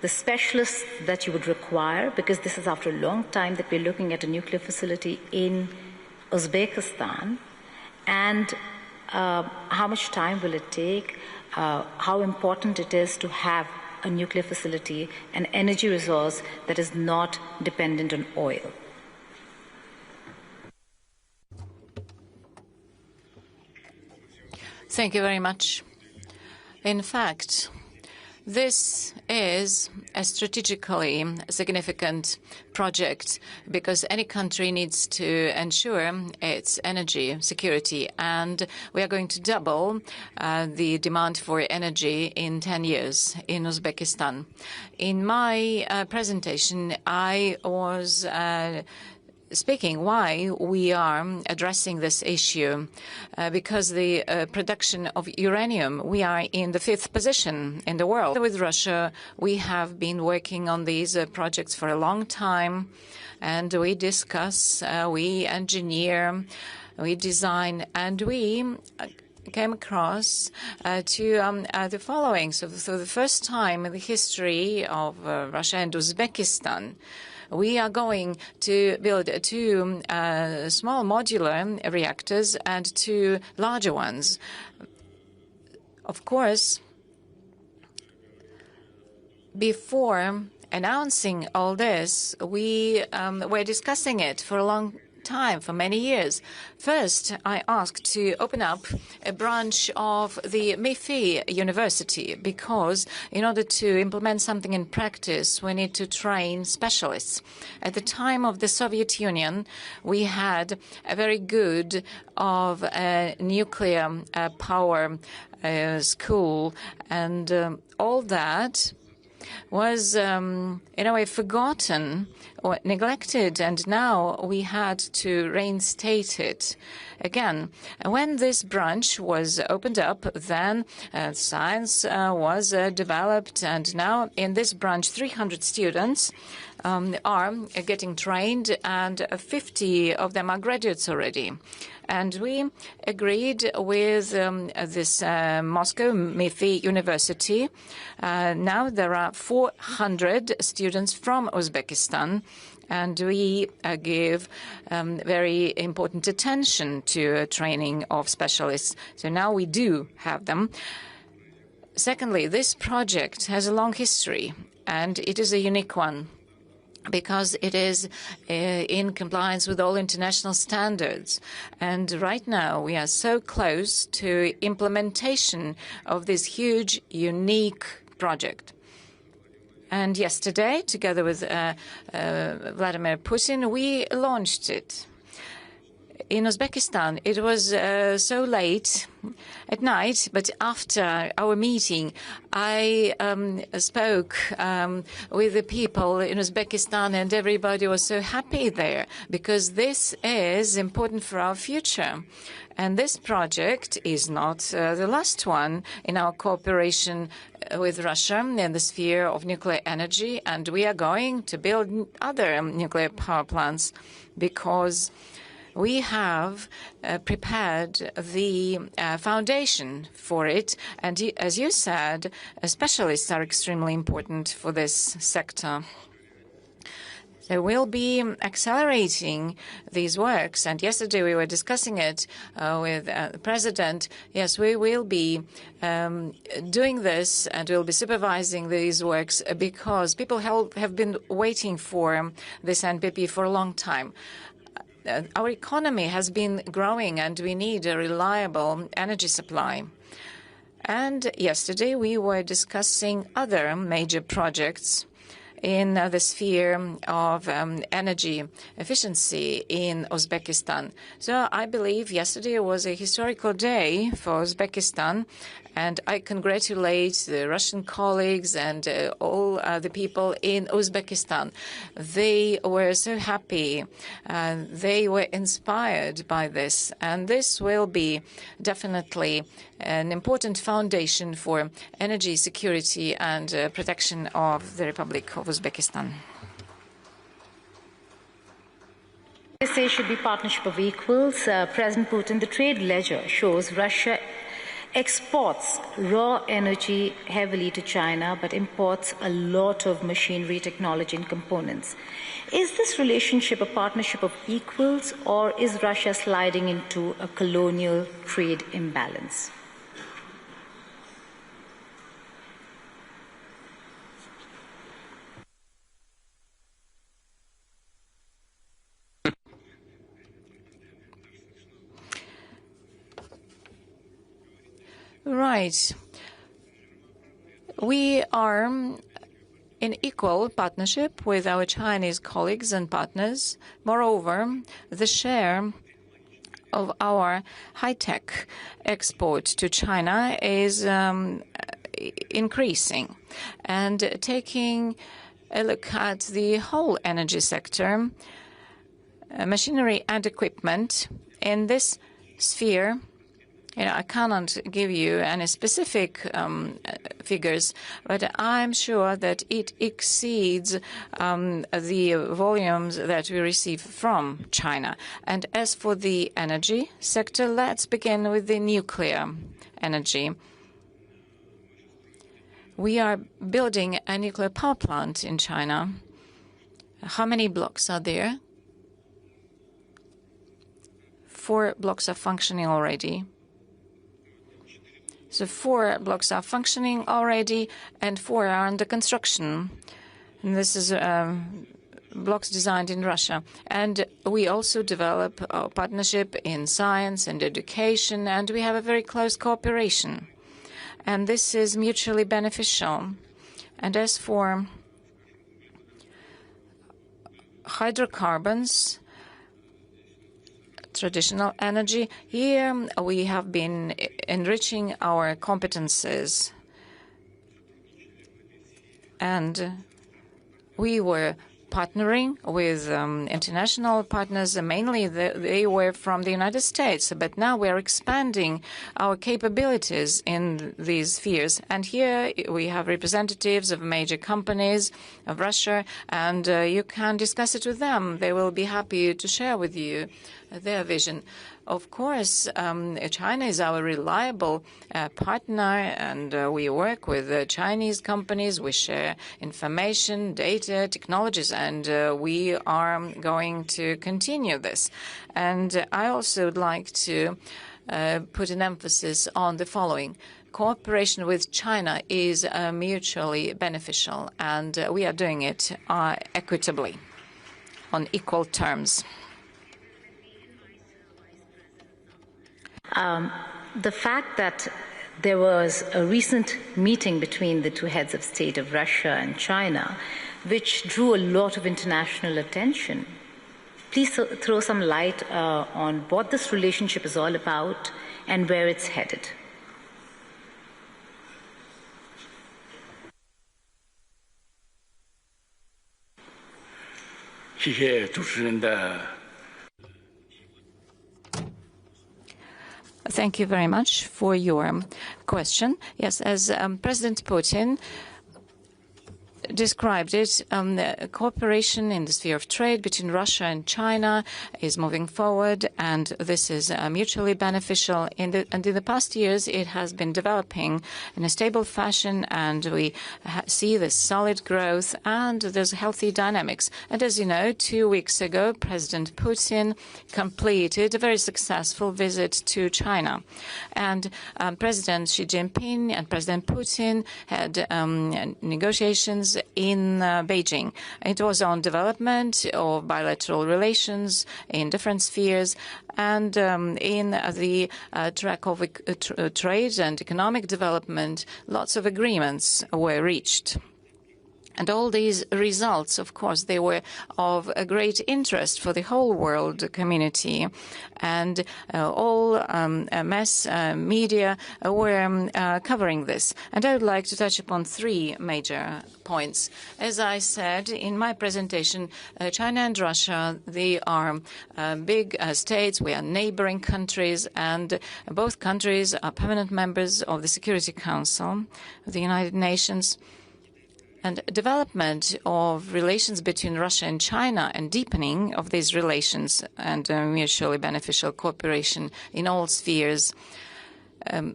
the specialists that you would require, because this is after a long time that we're looking at a nuclear facility in Uzbekistan, and how much time will it take, how important it is to have a nuclear facility, an energy resource that is not dependent on oil. Thank you very much. In fact, this is a strategically significant project because any country needs to ensure its energy security, and we are going to double the demand for energy in 10 years in Uzbekistan. In my presentation, I was speaking why we are addressing this issue, because the production of uranium, we are in the 5th position in the world. With Russia, we have been working on these projects for a long time, and we discuss, we engineer, we design, and we came across to the following. So for the first time in the history of Russia and Uzbekistan, we are going to build 2 small modular reactors and 2 larger ones. Of course, before announcing all this, we were discussing it for a long time, for many years. First, I asked to open up a branch of the MIFI University because in order to implement something in practice, we need to train specialists. At the time of the Soviet Union, we had a very good of a nuclear power school, and all that was in a way forgotten or neglected, and now we had to reinstate it again. When this branch was opened up, then science was developed, and now in this branch 300 students are getting trained, and 50 of them are graduates already. And we agreed with this Moscow MIFI University. Now there are 400 students from Uzbekistan, and we give very important attention to training of specialists. So now we do have them. Secondly, this project has a long history, and it is a unique one. because it is in compliance with all international standards. And right now, we are so close to implementation of this huge, unique project. And yesterday, together with Vladimir Putin, we launched it. In Uzbekistan, it was so late at night, but after our meeting, I spoke with the people in Uzbekistan, and everybody was so happy there, because this is important for our future. And this project is not the last one in our cooperation with Russia in the sphere of nuclear energy, and we are going to build other nuclear power plants, because we have prepared the foundation for it. And as you said, specialists are extremely important for this sector. So we'll be accelerating these works. And yesterday we were discussing it with the president. Yes, we will be doing this, and we'll be supervising these works, because people have been waiting for this NPP for a long time. Our economy has been growing, and we need a reliable energy supply. And yesterday we were discussing other major projects in the sphere of energy efficiency in Uzbekistan. So I believe yesterday was a historical day for Uzbekistan, and I congratulate the Russian colleagues and all the people in Uzbekistan. They were so happy. They were inspired by this. And this will be definitely an important foundation for energy security and protection of the Republic of Uzbekistan. This should be partnership of equals. President Putin, the trade ledger shows Russia exports raw energy heavily to China, but imports a lot of machinery, technology, and components. Is this relationship a partnership of equals, or is Russia sliding into a colonial trade imbalance? Right. We are in equal partnership with our Chinese colleagues and partners. Moreover, the share of our high-tech export to China is increasing. And taking a look at the whole energy sector, machinery and equipment in this sphere, I cannot give you any specific figures, but I'm sure that it exceeds the volumes that we receive from China. And as for the energy sector, let's begin with the nuclear energy. We are building a nuclear power plant in China. How many blocks are there? 4 blocks are functioning already. So 4 blocks are functioning already, and 4 are under construction. And this is blocks designed in Russia. And we also develop a partnership in science and education, and we have a very close cooperation. And this is mutually beneficial. And as for hydrocarbons, traditional energy, here we have been enriching our competences. And we were partnering with international partners. Mainly they were from the United States, but now we're expanding our capabilities in these spheres. And here we have representatives of major companies of Russia, and you can discuss it with them. They will be happy to share with you their vision. Of course, China is our reliable partner, and we work with Chinese companies. We share information, data, technologies, and we are going to continue this. And I also would like to put an emphasis on the following. cooperation with China is mutually beneficial, and we are doing it equitably, on equal terms. The fact that there was a recent meeting between the two heads of state of Russia and China, which drew a lot of international attention. Please throw some light on what this relationship is all about and where it's headed. Thank you very much for your question. Yes, as President Putin described it, the cooperation in the sphere of trade between Russia and China is moving forward, and this is mutually beneficial. And in the past years, it has been developing in a stable fashion, and we see this solid growth, and there's healthy dynamics. And as you know, 2 weeks ago, President Putin completed a very successful visit to China. And President Xi Jinping and President Putin had negotiations in Beijing. It was on development of bilateral relations in different spheres, and in the track of trade and economic development, lots of agreements were reached. And all these results, of course, they were of a great interest for the whole world community. And all mass media were covering this. And I would like to touch upon 3 major points. As I said in my presentation, China and Russia, they are big states. We are neighboring countries, and both countries are permanent members of the Security Council of the United Nations. And development of relations between Russia and China and deepening of these relations and mutually beneficial cooperation in all spheres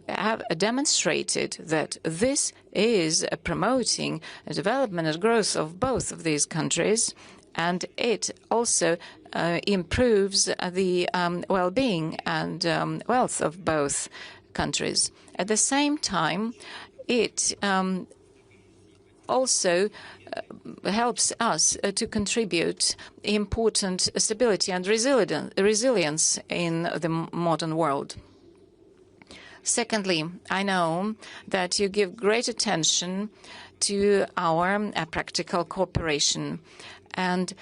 have demonstrated that this is promoting the development and growth of both of these countries, and it also improves the well-being and wealth of both countries. At the same time, it also helps us to contribute important stability and resilience in the modern world. Secondly, I know that you give great attention to our practical cooperation, and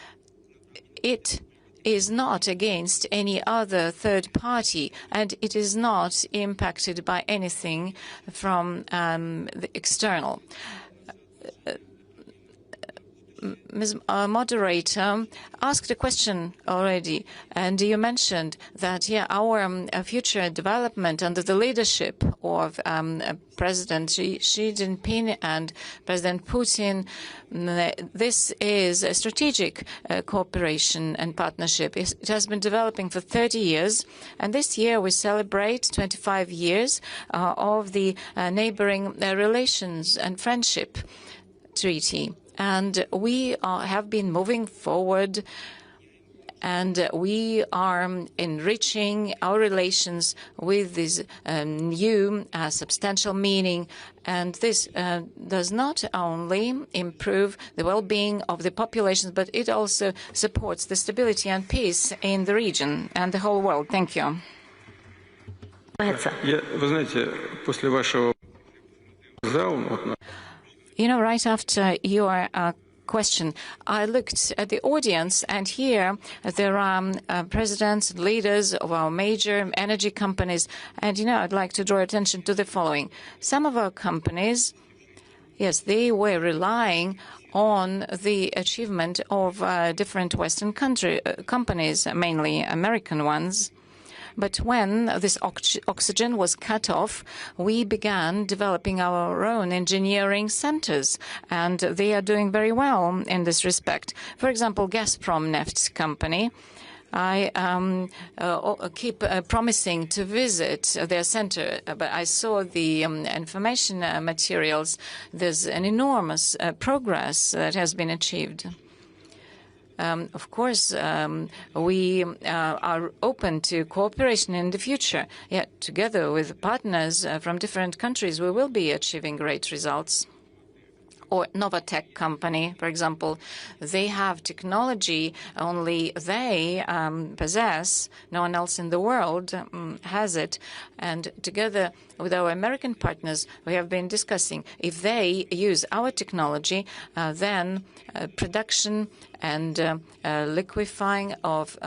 it is not against any other third party, and it is not impacted by anything from the external. Ms. Moderator asked a question already, and you mentioned that, our future development under the leadership of President Xi Jinping and President Putin, this is a strategic cooperation and partnership. It has been developing for 30 years, and this year we celebrate 25 years of the neighboring relations and friendship treaty. And we have been moving forward, and we are enriching our relations with this new substantial meaning. And this does not only improve the well-being of the populations, but it also supports the stability and peace in the region and the whole world. Thank you. Go ahead, sir. You know, right after your question, I looked at the audience, and here there are presidents and leaders of our major energy companies. And, I'd like to draw attention to the following. Some of our companies, yes, they were relying on the achievement of different Western companies, mainly American ones. But when this oxygen was cut off, we began developing our own engineering centers, and they are doing very well in this respect. For example, Gazprom Neft company, I keep promising to visit their center, but I saw the information materials. There's an enormous progress that has been achieved. of course, we are open to cooperation in the future. Yet, together with partners from different countries, we will be achieving great results. Or Novatech company, for example, they have technology only they possess. No one else in the world has it. And together with our American partners, we have been discussing if they use our technology, then production and liquefying of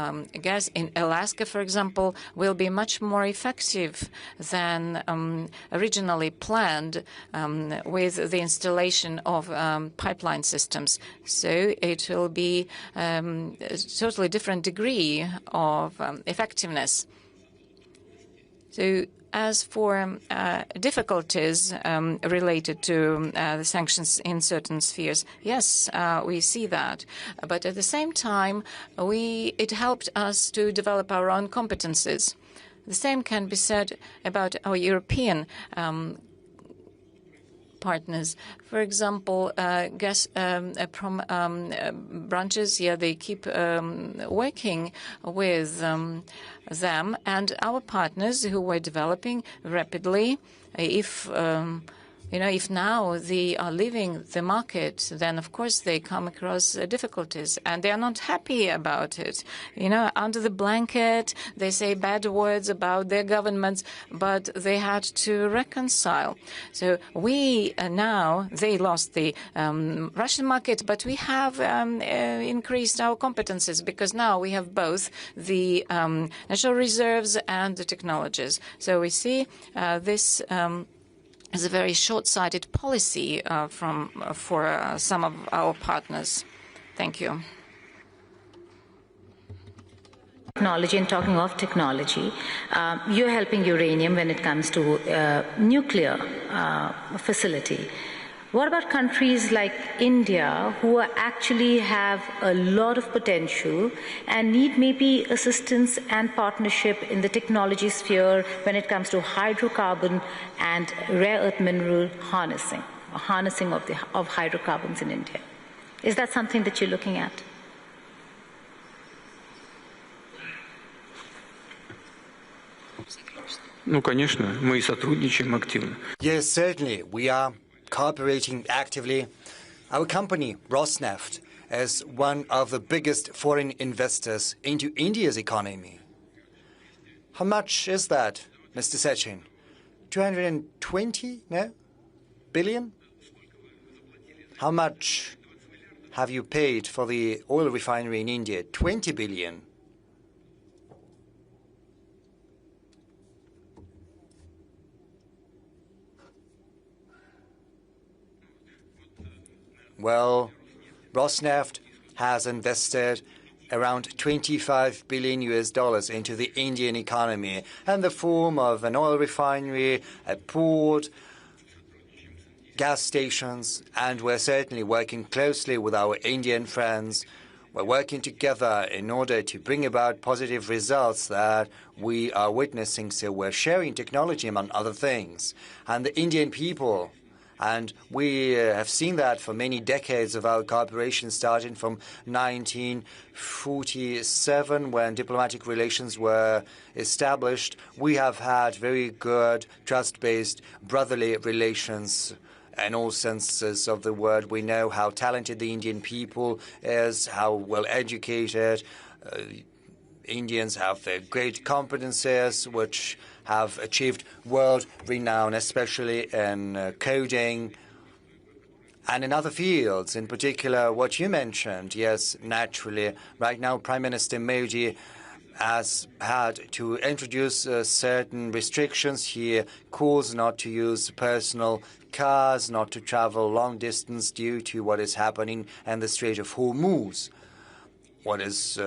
gas in Alaska, for example, will be much more effective than originally planned with the installation of pipeline systems. So it will be a totally different degree of effectiveness. So as for difficulties related to the sanctions in certain spheres, yes, we see that. But at the same time, it helped us to develop our own competences. The same can be said about our European partners. For example, gas branches, they keep working with them, and our partners who were developing rapidly, if now they are leaving the market, then of course they come across difficulties, and they are not happy about it. Under the blanket, they say bad words about their governments, but they had to reconcile. So we now, they lost the Russian market, but we have increased our competences because now we have both the natural reserves and the technologies. So we see this is a very short-sighted policy for some of our partners. Thank you. Technology, and talking of technology, you're helping uranium when it comes to nuclear facility. What about countries like India, who actually have a lot of potential and need maybe assistance and partnership in the technology sphere when it comes to hydrocarbon and rare earth mineral harnessing of hydrocarbons in India? Is that something that you're looking at? Конечно, мы сотрудничаем активно. Yes, certainly. We are cooperating actively. Our company, Rosneft, is one of the biggest foreign investors into India's economy. How much is that, Mr. Sechin? 220 billion? How much have you paid for the oil refinery in India? 20 billion. Well, Rosneft has invested around $25 billion into the Indian economy in the form of an oil refinery, a port, gas stations, and we're certainly working closely with our Indian friends. We're working together in order to bring about positive results that we are witnessing. So we're sharing technology, among other things. And the Indian people, and we have seen that for many decades of our cooperation, starting from 1947, when diplomatic relations were established. We have had very good, trust-based, brotherly relations in all senses of the word. We know how talented the Indian people is, how well educated. Indians have their great competences, which have achieved world renown, especially in coding and in other fields, in particular what you mentioned. Yes, naturally, right now Prime Minister Modi has had to introduce certain restrictions. He calls not to use personal cars, not to travel long distance due to what is happening in the Strait of Hormuz, what is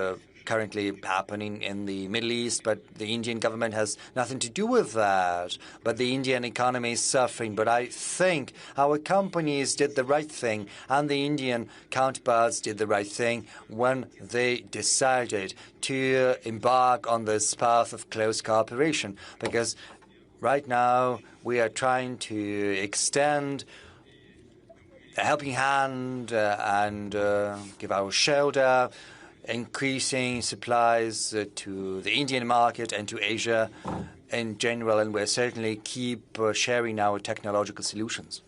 currently happening in the Middle East, but the Indian government has nothing to do with that. But the Indian economy is suffering. But I think our companies did the right thing, and the Indian counterparts did the right thing when they decided to embark on this path of close cooperation. Because right now we are trying to extend a helping hand and give our shoulder increasing supplies to the Indian market and to Asia in general, and we'll certainly keep sharing our technological solutions.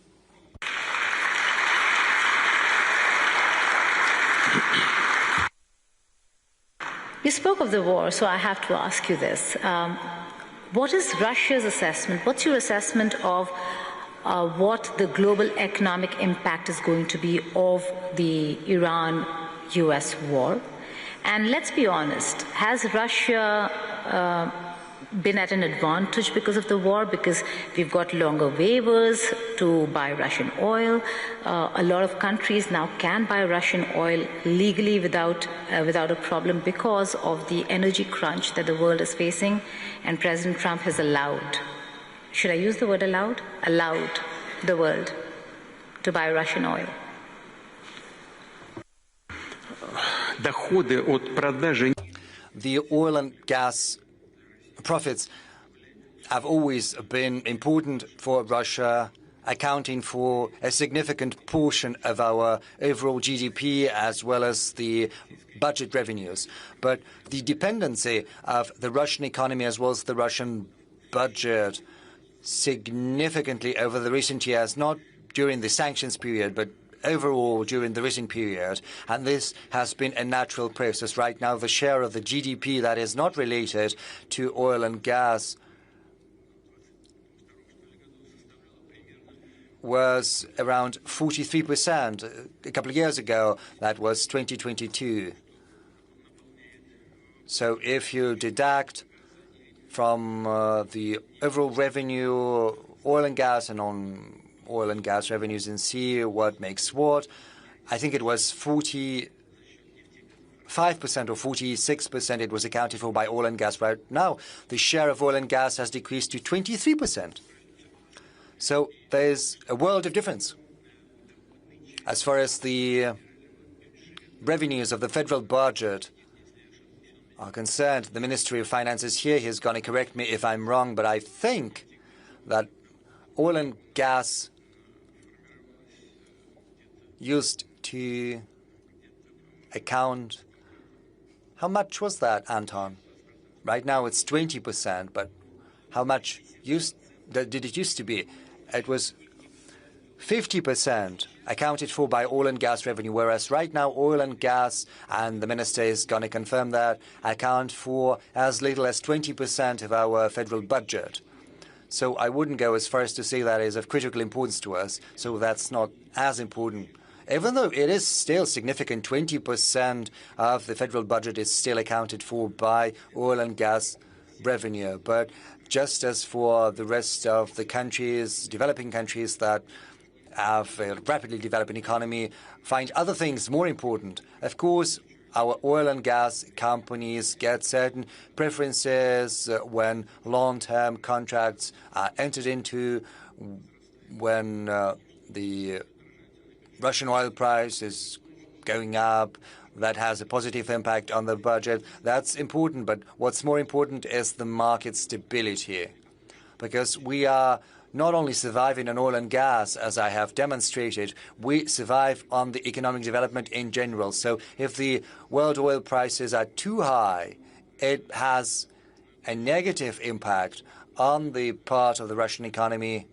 You spoke of the war, so I have to ask you this. What is Russia's assessment? What's your assessment of what the global economic impact is going to be of the Iran-US war? And let's be honest, has Russia been at an advantage because of the war? Because we've got longer waivers to buy Russian oil. A lot of countries now can buy Russian oil legally without a problem because of the energy crunch that the world is facing. And President Trump has allowed, should I use the word allowed? Allowed the world to buy Russian oil. The oil and gas profits have always been important for Russia, accounting for a significant portion of our overall GDP as well as the budget revenues. But the dependency of the Russian economy as well as the Russian budget significantly over the recent years, not during the sanctions period, but overall during the recent period, and this has been a natural process. Right now, the share of the GDP that is not related to oil and gas was around 43%. A couple of years ago, that was 2022. So if you deduct from the overall revenue, oil and gas and on oil and gas revenues and see what makes what, I think it was 45% or 46% it was accounted for by oil and gas. Right now, the share of oil and gas has decreased to 23%. So there's a world of difference. As far as the revenues of the federal budget are concerned, the Ministry of Finance is here. He's going to correct me if I'm wrong, but I think that oil and gas used to account, how much was that, Anton? Right now it's 20%, but how much did it used to be? It was 50% accounted for by oil and gas revenue, whereas right now oil and gas, and the minister is going to confirm that, account for as little as 20% of our federal budget. So I wouldn't go as far as to say that is of critical importance to us, so that's not as important. Even though it is still significant, 20% of the federal budget is still accounted for by oil and gas revenue. But just as for the rest of the countries, developing countries that have a rapidly developing economy, find other things more important. Of course, our oil and gas companies get certain preferences when long-term contracts are entered into, when the Russian oil price is going up. That has a positive impact on the budget. That's important, but what's more important is the market stability, because we are not only surviving on oil and gas, as I have demonstrated, we survive on the economic development in general. So if the world oil prices are too high, it has a negative impact on the part of the Russian economy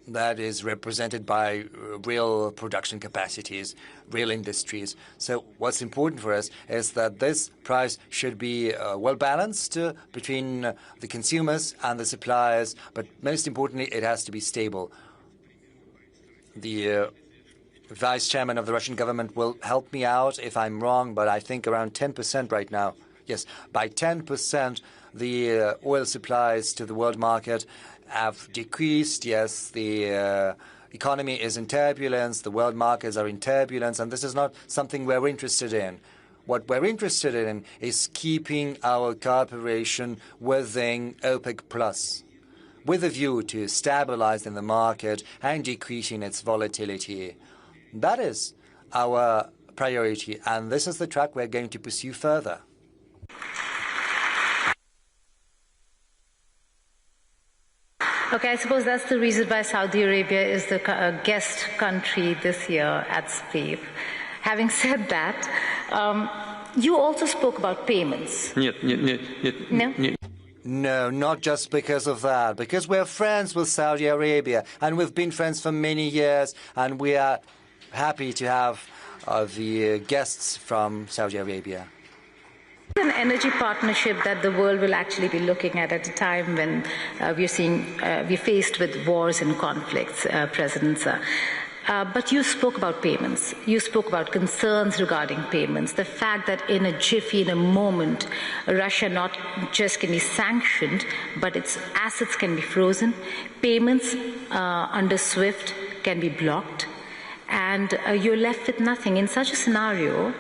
that is represented by real production capacities, real industries. So what's important for us is that this price should be well balanced between the consumers and the suppliers, but most importantly, it has to be stable. The vice chairman of the Russian government will help me out if I'm wrong, but I think around 10% right now. Yes, by 10%, the oil supplies to the world market have decreased. Yes, the economy is in turbulence, the world markets are in turbulence, and this is not something we're interested in. What we're interested in is keeping our cooperation within OPEC+, with a view to stabilizing the market and decreasing its volatility. That is our priority, and this is the track we're going to pursue further. Okay, I suppose that's the reason why Saudi Arabia is the guest country this year at SPIEF. Having said that, you also spoke about payments. No? No, not just because of that. Because we're friends with Saudi Arabia, and we've been friends for many years, and we are happy to have the guests from Saudi Arabia. An energy partnership that the world will actually be looking at a time when we're faced with wars and conflicts, President Sir. But you spoke about payments. You spoke about concerns regarding payments. The fact that in a jiffy, in a moment, Russia not just can be sanctioned, but its assets can be frozen. Payments under SWIFT can be blocked. And you're left with nothing. In such a scenario,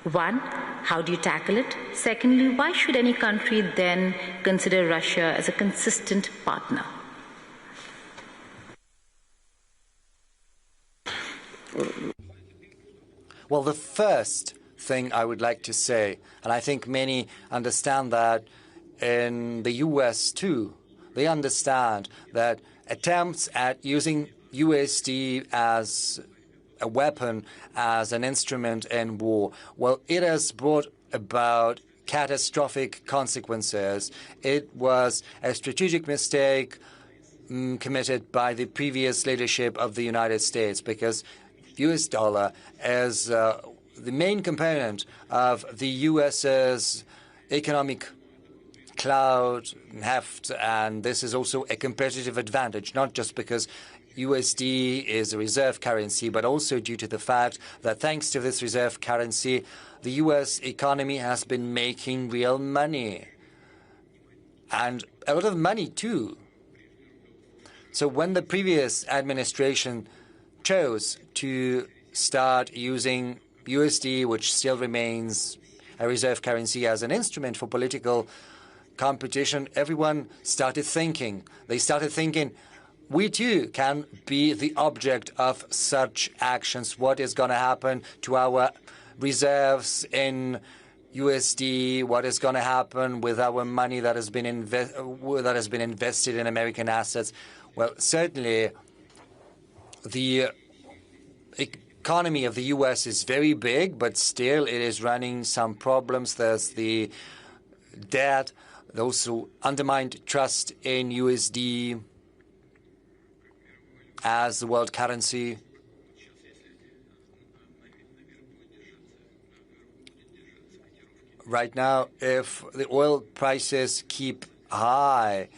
one, how do you tackle it? Secondly, why should any country then consider Russia as a consistent partner? Well, the first thing I would like to say, and I think many understand that in the US too, they understand that attempts at using USD as a weapon, as an instrument in war, well, it has brought about catastrophic consequences. It was a strategic mistake committed by the previous leadership of the United States, because US dollar is the main component of the US's economic cloud heft, and this is also a competitive advantage, not just because USD is a reserve currency, but also due to the fact that thanks to this reserve currency, the US economy has been making real money, and a lot of money too. So when the previous administration chose to start using USD, which still remains a reserve currency, as an instrument for political competition, everyone started thinking. They started thinking, we too can be the object of such actions. What is going to happen to our reserves in USD? What is going to happen with our money that has been invested in American assets? Well, certainly the economy of the US is very big, but still it is running some problems. There's the debt, those who undermined trust in USD as the world currency. Right now, if the oil prices keep high,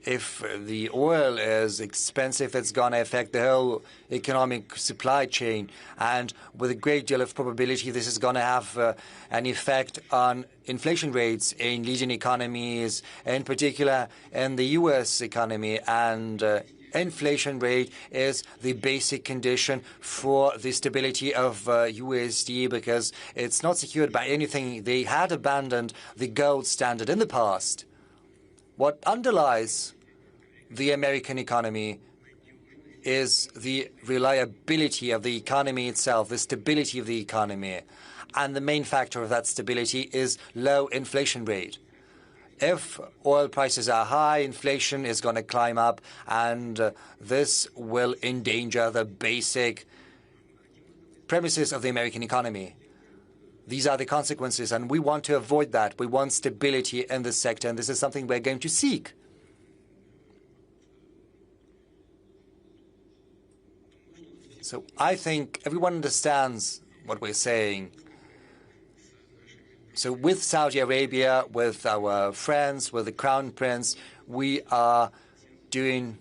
if the oil is expensive, it's going to affect the whole economic supply chain. And with a great deal of probability, this is going to have an effect on inflation rates in leading economies, in particular in the US economy. And inflation rate is the basic condition for the stability of USD, because it's not secured by anything. They had abandoned the gold standard in the past. What underlies the American economy is the reliability of the economy itself, the stability of the economy. And the main factor of that stability is low inflation rate. If oil prices are high, inflation is going to climb up, and this will endanger the basic premises of the American economy. These are the consequences, and we want to avoid that. We want stability in this sector, and this is something we're going to seek. So I think everyone understands what we're saying. So with Saudi Arabia, with our friends, with the Crown Prince, we are doing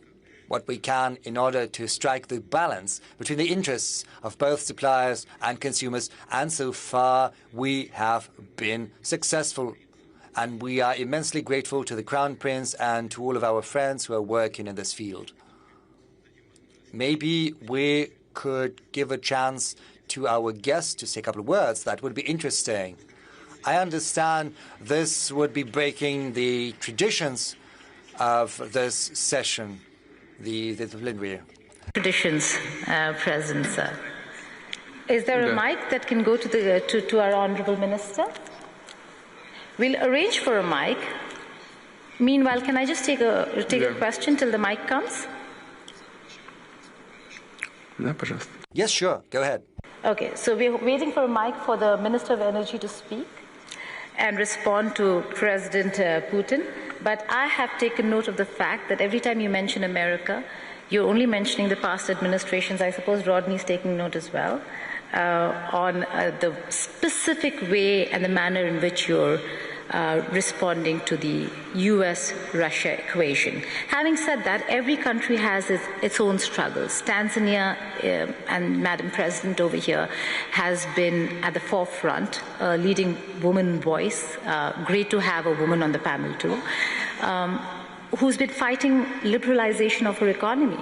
what we can in order to strike the balance between the interests of both suppliers and consumers. And so far, we have been successful. And we are immensely grateful to the Crown Prince and to all of our friends who are working in this field. Maybe we could give a chance to our guests to say a couple of words. That would be interesting. I understand this would be breaking the traditions of this session, the plenary. Traditions, President, sir. Is there a mic that can go to our Honourable Minister? We'll arrange for a mic. Meanwhile, can I just take a question till the mic comes? Да, пожалуйста. Yes, sure. Go ahead. Okay, so we're waiting for a mic for the Minister of Energy to speak and respond to President Putin. But I have taken note of the fact that every time you mention America, you're only mentioning the past administrations. I suppose Rodney's taking note as well on the specific way and the manner in which you're responding to the US-Russia equation. Having said that, every country has its own struggles. Tanzania, and Madam President over here, has been at the forefront, leading woman voice. Great to have a woman on the panel too, who's been fighting liberalization of her economy.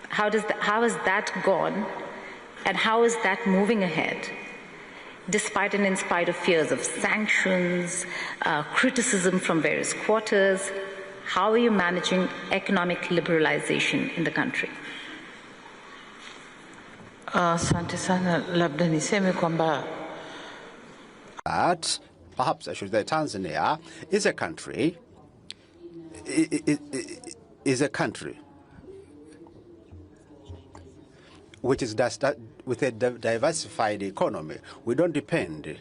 How has that gone, and how is that moving ahead? Despite and in spite of fears of sanctions, criticism from various quarters, how are you managing economic liberalization in the country? Asante sana, labda niseme kwamba perhaps I should say Tanzania is a country, which is with a diversified economy. We don't depend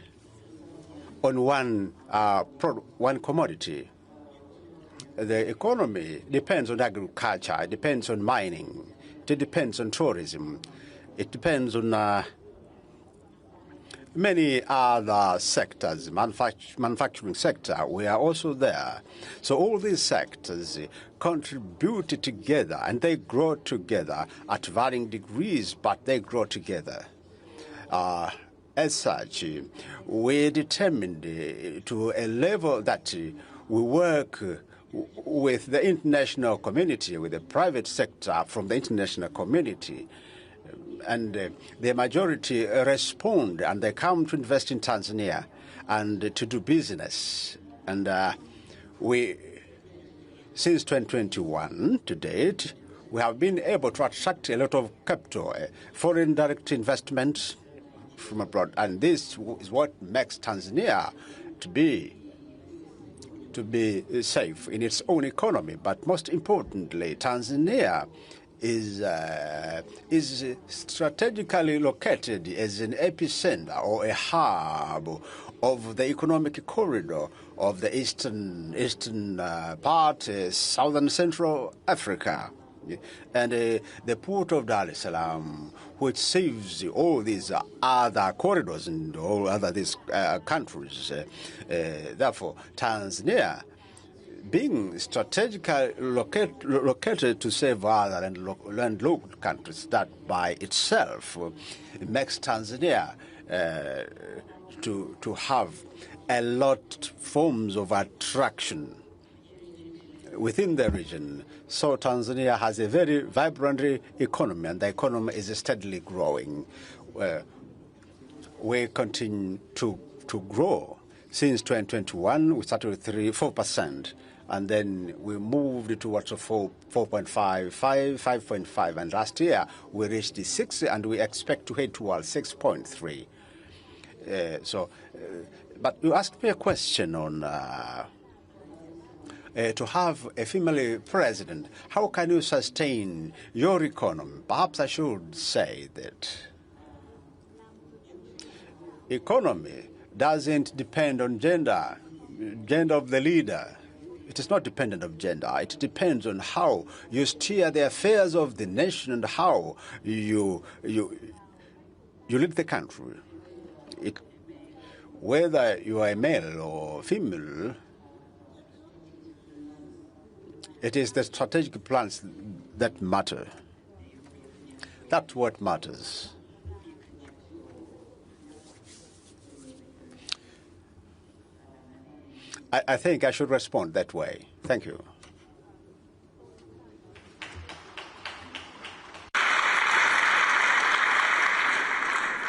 on one commodity. The economy depends on agriculture, it depends on mining, it depends on tourism, it depends on many other sectors, manufacturing sector, we are also there. So all these sectors contribute together and they grow together at varying degrees, but they grow together. As such, we're determined to a level that we work with the international community, with the private sector from the international community, and the majority respond and they come to invest in Tanzania and to do business. And since 2021 to date, we have been able to attract a lot of capital, foreign direct investment from abroad. And this is what makes Tanzania to be safe in its own economy. But most importantly, Tanzania is strategically located as an epicenter or a hub of the economic corridor of the eastern part, southern Central Africa. And the port of Dar es Salaam, which saves all these other corridors and all other these countries. Therefore, Tanzania, being strategically located to save other and local countries, that by itself makes Tanzania to have a lot forms of attraction within the region. So Tanzania has a very vibrant economy, and the economy is steadily growing. We continue to grow. Since 2021, we started with 4%. And then we moved towards 4.5, 5.5, and last year we reached the 6, and we expect to head towards 6.3. But you asked me a question on to have a female president. How can you sustain your economy? Perhaps I should say that economy doesn't depend on gender of the leader. It is not dependent on gender. It depends on how you steer the affairs of the nation and how you lead the country. Whether you are a male or female, it is the strategic plans that matter. That's what matters. I think I should respond that way. Thank you.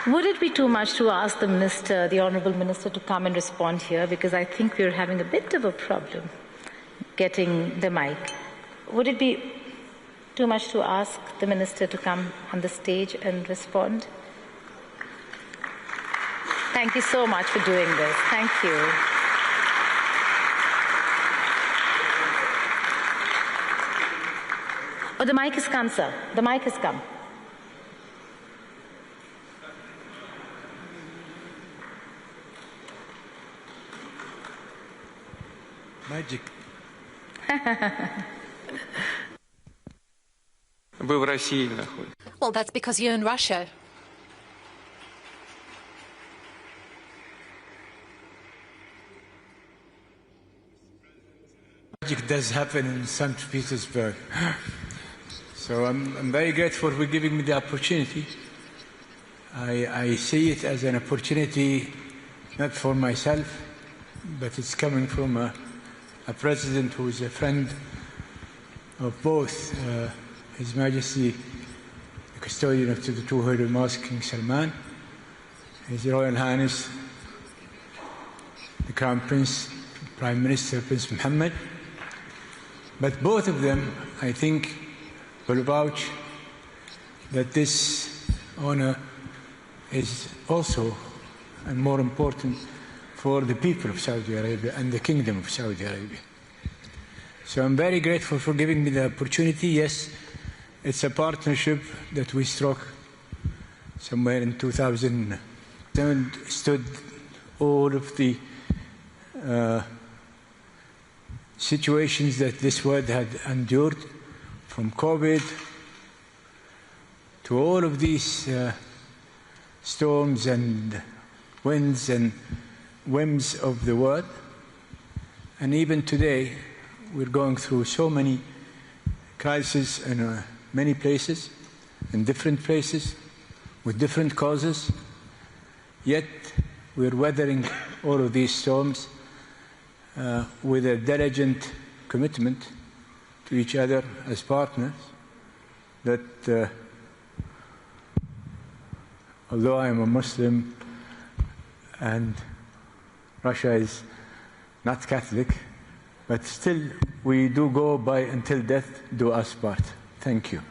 Would it be too much to ask the minister, the honourable minister, to come and respond here? Because I think we're having a bit of a problem getting the mic. Would it be too much to ask the minister to come on the stage and respond? Thank you so much for doing this. Thank you. Oh, the mic has come, sir. The mic has come. Magic. Вы в России находитесь. Well, that's because you're in Russia. Magic does happen in St. Petersburg. So I'm very grateful for giving me the opportunity. I see it as an opportunity not for myself, but it's coming from a president who is a friend of both His Majesty, the custodian of the two holy mosques, King Salman, His Royal Highness, the Crown Prince, Prime Minister Prince Mohammed. But both of them, I think, will vouch that this honor is also, and more important, for the people of Saudi Arabia and the Kingdom of Saudi Arabia. So I'm very grateful for giving me the opportunity. Yes, it's a partnership that we struck somewhere in 2000. Stood all of the situations that this world had endured, from COVID to all of these storms and winds and whims of the world. And even today, we're going through so many crises in many places, in different places, with different causes. Yet, we're weathering all of these storms with a diligent commitment to each other as partners, that although I am a Muslim and Russia is not Catholic, but still we do go by until death do us part. Thank you.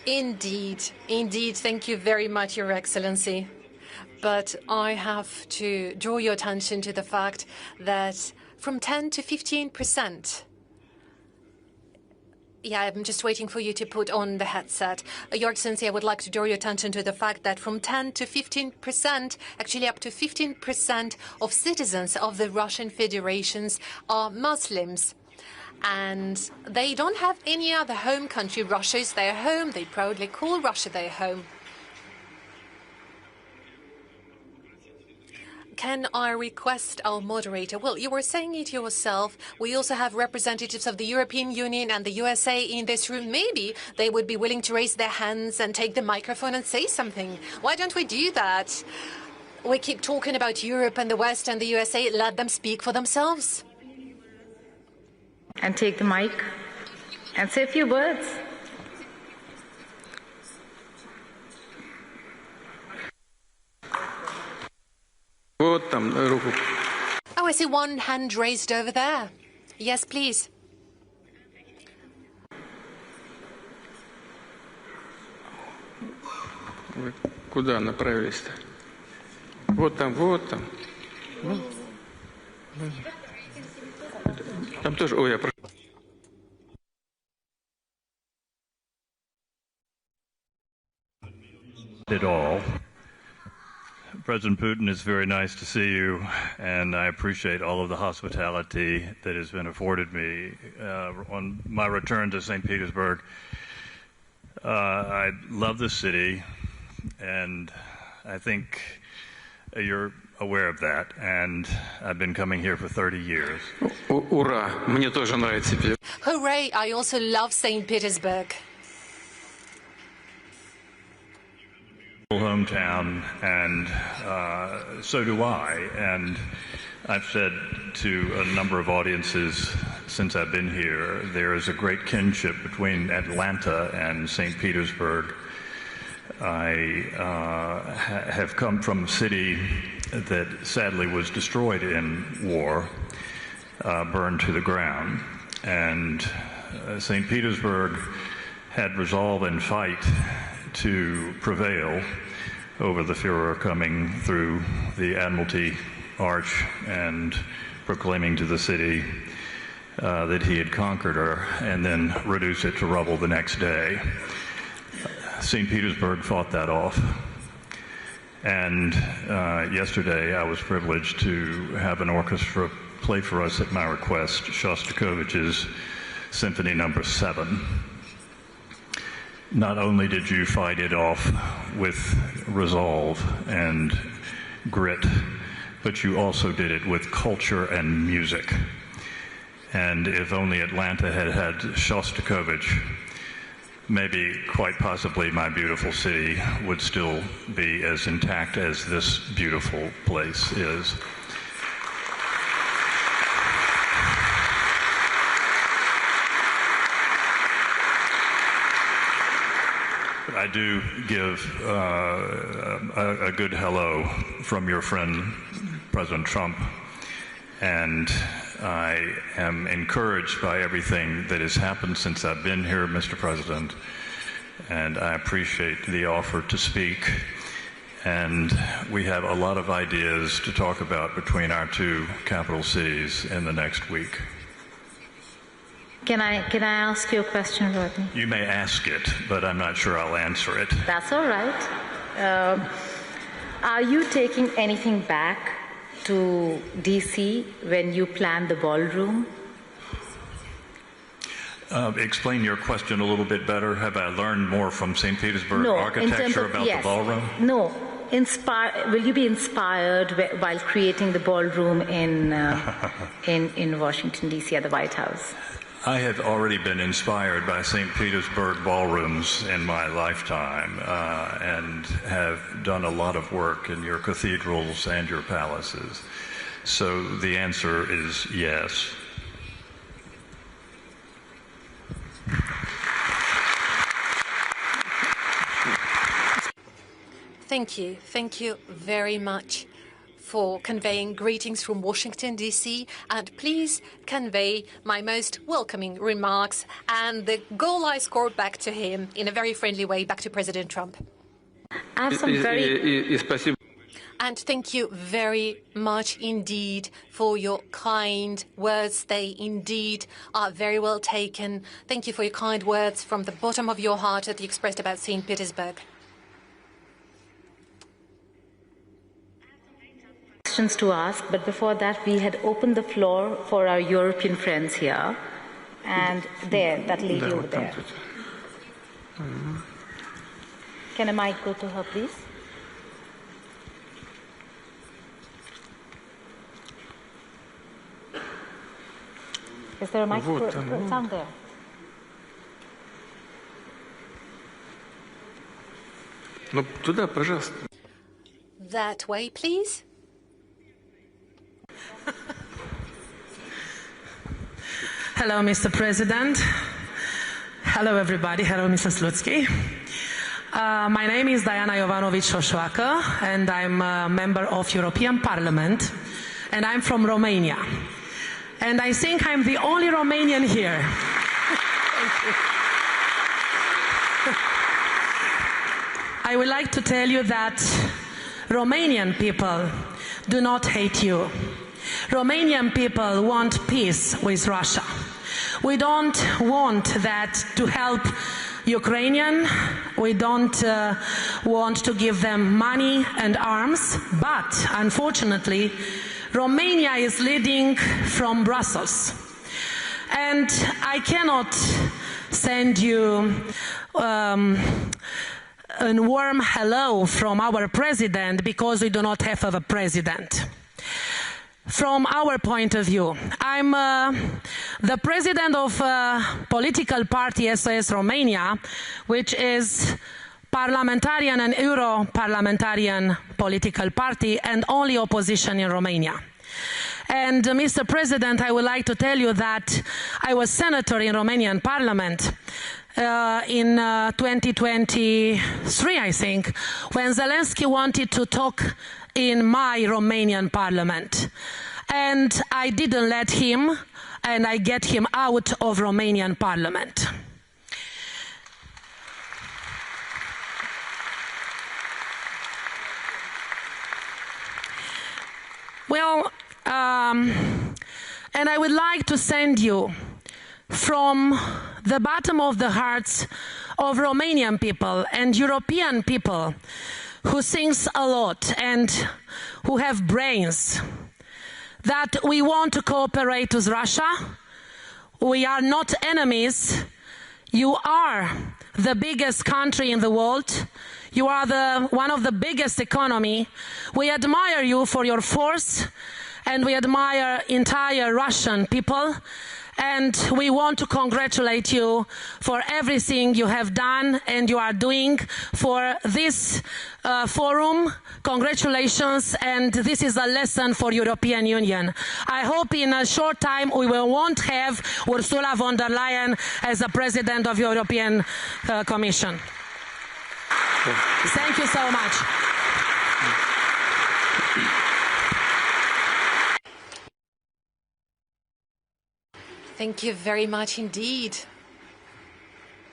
Indeed, indeed. Thank you very much, Your Excellency. But I have to draw your attention to the fact that from 10 to 15%. Yeah, I'm just waiting for you to put on the headset. Your Excellency, I would like to draw your attention to the fact that from 10 to 15%, actually up to 15% of citizens of the Russian Federations are Muslims. And they don't have any other home country. Russia is their home. They proudly call Russia their home. Can I request our moderator? Well, you were saying it yourself. We also have representatives of the European Union and the USA in this room. Maybe they would be willing to raise their hands and take the microphone and say something. Why don't we do that? We keep talking about Europe and the West and the USA. Let them speak for themselves. And take the mic and say a few words. Oh, I see one hand raised over there. Yes, please. Вы куда направились-то? Вот там, вот там. Там тоже, ой, я прошу. It all. President Putin, it's very nice to see you, and I appreciate all of the hospitality that has been afforded me on my return to St. Petersburg. I love the city, and I think you're aware of that, and I've been coming here for 30 years. Ура! Мне тоже нравится. Hooray! I also love St. Petersburg. Hometown, and so do I. And I've said to a number of audiences since I've been here, there is a great kinship between Atlanta and St. Petersburg. I have come from a city that sadly was destroyed in war, burned to the ground, and St. Petersburg had resolve and fight to prevail over the Foro coming through the Admiralty Arch and proclaiming to the city that he had conquered her, and then reduce it to rubble the next day. St. Petersburg fought that off. And yesterday I was privileged to have an orchestra play for us at my request Shostakovich's Symphony No. 7. Not only did you fight it off with resolve and grit, but you also did it with culture and music. And if only Atlanta had had Shostakovich, maybe quite possibly my beautiful city would still be as intact as this beautiful place is. I do give a good hello from your friend, President Trump, and I am encouraged by everything that has happened since I've been here, Mr. President, and I appreciate the offer to speak. And we have a lot of ideas to talk about between our two capital cities in the next week. Can I ask you a question, Rodney? You may ask it, but I'm not sure I'll answer it. That's all right. Are you taking anything back to D.C. when you plan the ballroom? Explain your question a little bit better. Have I learned more from St. Petersburg architecture about the ballroom? No. Will you be inspired while creating the ballroom in Washington, D.C. at the White House? I have already been inspired by St. Petersburg ballrooms in my lifetime and have done a lot of work in your cathedrals and your palaces. So the answer is yes. Thank you. Thank you very much for conveying greetings from Washington, D.C., and please convey my most welcoming remarks and the goal I scored back to him in a very friendly way, back to President Trump. I have some And thank you very much indeed for your kind words. They indeed are very well taken. Thank you for your kind words from the bottom of your heart that you expressed about St. Petersburg. Questions to ask, but before that we had opened the floor for our European friends here, and that lady over there. Can a mic go to her, please? Is there a mic? Down there. Ну, туда, пожалуйста. That way, please. Hello, Mr. President. Hello, everybody. Hello, Mr. Slutsky. My name is Diana Jovanovic-Șoșoacă, and I'm a member of European Parliament, and I'm from Romania. And I think I'm the only Romanian here. I would like to tell you that Romanian people do not hate you. Romanian people want peace with Russia. We don't want that to help Ukrainian. We don't want to give them money and arms, but unfortunately, Romania is leading from Brussels. And I cannot send you a warm hello from our president because we do not have a president. From our point of view, I'm the president of a political party, SOS Romania, which is parliamentarian and Euro-parliamentarian political party and only opposition in Romania. And Mr. President, I would like to tell you that I was senator in Romanian parliament in 2023, I think, when Zelensky wanted to talk in my Romanian parliament. And I didn't let him, and I get him out of Romanian parliament. And I would like to send you from the bottom of the hearts of Romanian people and European people who thinks a lot and who have brains, that we want to cooperate with Russia. We are not enemies. You are the biggest country in the world. You are one of the biggest economy. We admire you for your force, and we admire entire Russian people. And we want to congratulate you for everything you have done and you are doing for this forum. Congratulations, and this is a lesson for European Union. I hope in a short time we won't have Ursula von der Leyen as the President of European Commission. Thank you so much. Thank you very much indeed.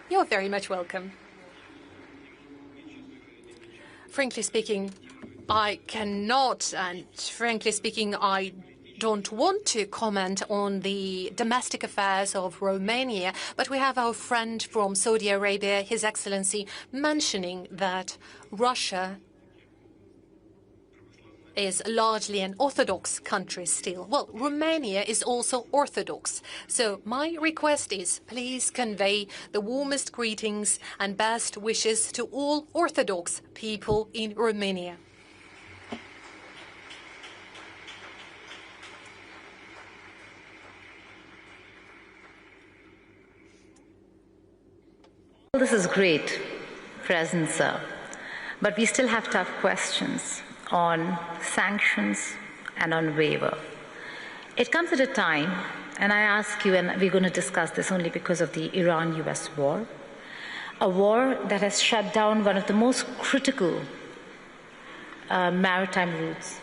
You're very much welcome. Frankly speaking, I cannot, and frankly speaking, I don't want to comment on the domestic affairs of Romania, but we have our friend from Saudi Arabia, His Excellency, mentioning that Russia is largely an Orthodox country still. Well, Romania is also Orthodox. So my request is, please convey the warmest greetings and best wishes to all Orthodox people in Romania. This is great presence, sir, but we still have tough questions on sanctions and on VIVO. It comes at a time, and I ask you, and we're going to discuss this only because of the Iran-US war, a war that has shut down one of the most critical maritime routes.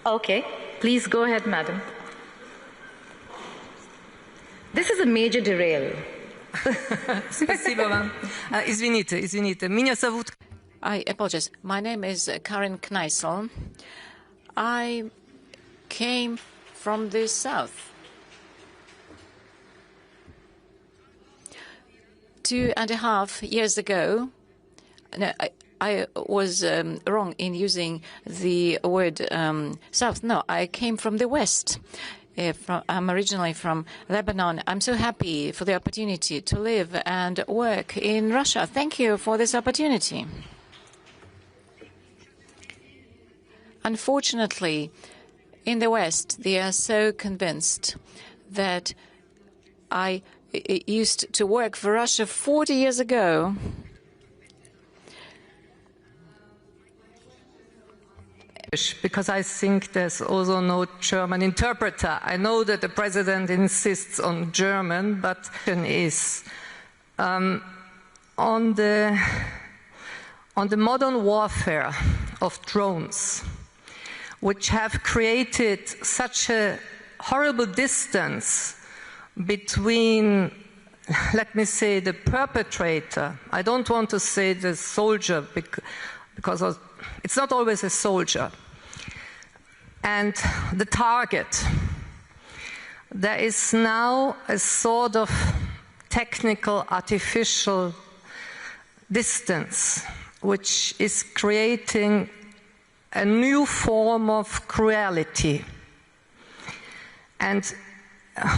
Okay, please go ahead, madam. This is a major derail. Спасибо вам. Извините. Меня зовут... I apologize. My name is Karin Kneissel. I came from the south. 2.5 years ago, no, I was wrong in using the word south. No, I came from the west. I'm originally from Lebanon. I'm so happy for the opportunity to live and work in Russia. Thank you for this opportunity. Unfortunately, in the West, they are so convinced that I used to work for Russia 40 years ago. Because I think there's also no German interpreter. I know that the president insists on German, but is on the modern warfare of drones, which have created such a horrible distance between, let me say, the perpetrator. I don't want to say the soldier because it's not always a soldier. And the target. There is now a sort of technical, artificial distance, which is creating a new form of cruelty. And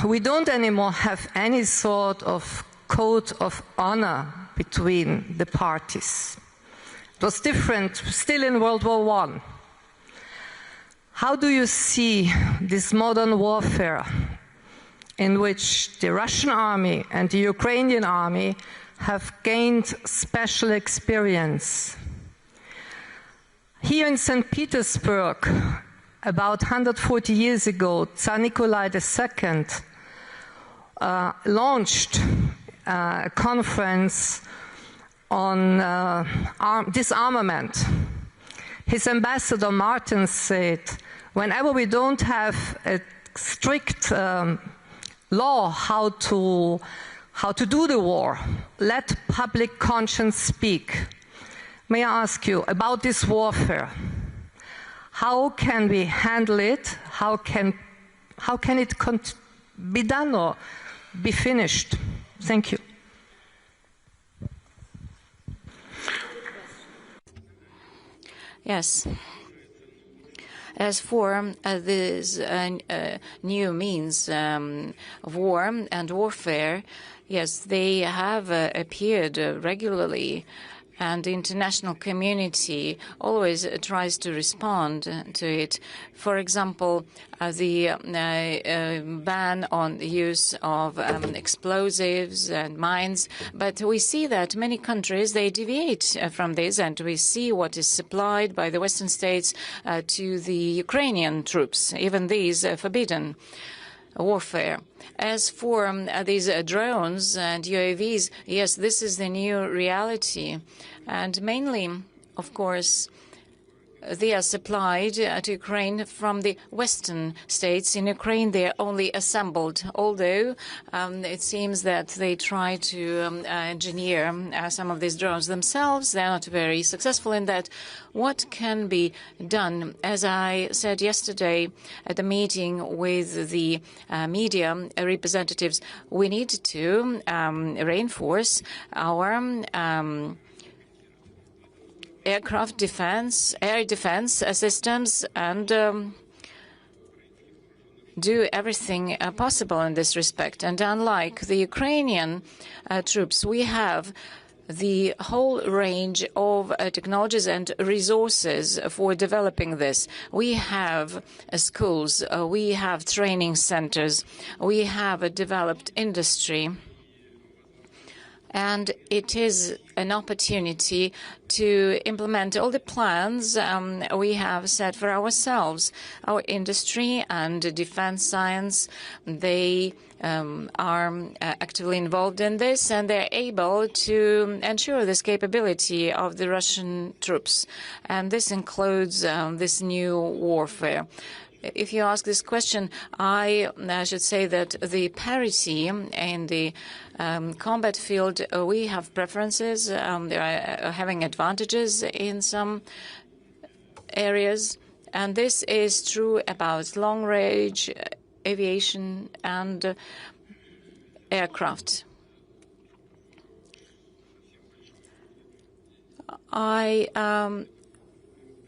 we don't anymore have any sort of code of honor between the parties. It was different still in World War I. How do you see this modern warfare in which the Russian army and the Ukrainian army have gained special experience? Here in St. Petersburg, about 140 years ago, Tsar Nikolai II launched a conference on disarmament. His ambassador Martin said, whenever we don't have a strict law how to do the war, let public conscience speak. May I ask you about this warfare? How can we handle it? How can how can it be done or be finished? Thank you. Yes. As for these new means of war and warfare, yes, they have appeared regularly, and the international community always tries to respond to it. For example, the ban on the use of explosives and mines. But we see that many countries, they deviate from this, and we see what is supplied by the Western states to the Ukrainian troops. Even these forbidden warfare. As for these drones and UAVs, yes, this is the new reality. And mainly, of course, they are supplied to Ukraine from the Western states. In Ukraine, they are only assembled, although it seems that they try to engineer some of these drones themselves. They're not very successful in that. What can be done? As I said yesterday at the meeting with the media representatives, we need to reinforce our aircraft defense, air defense systems, and do everything possible in this respect. And unlike the Ukrainian troops, we have the whole range of technologies and resources for developing this. We have schools, we have training centers, we have a developed industry. And it is an opportunity to implement all the plans we have set for ourselves. Our industry and defense science, they are actively involved in this, and they're able to ensure this capability of the Russian troops. And this includes this new warfare. If you ask this question, I should say that the parity in the combat field, we have preferences. They are having advantages in some areas, and this is true about long-range aviation and aircraft. I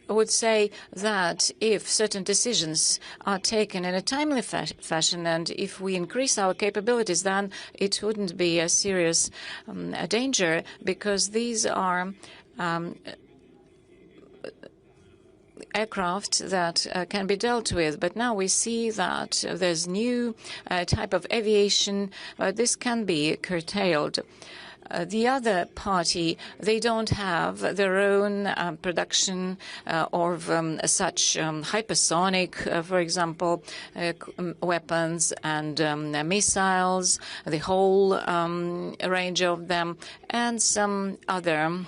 would say that if certain decisions are taken in a timely fashion, and if we increase our capabilities, then it wouldn't be a serious danger, because these are aircraft that can be dealt with. But now we see that there's new type of aviation. This can be curtailed. The other party, they don't have their own production of such hypersonic, for example, weapons and missiles, the whole range of them, and some other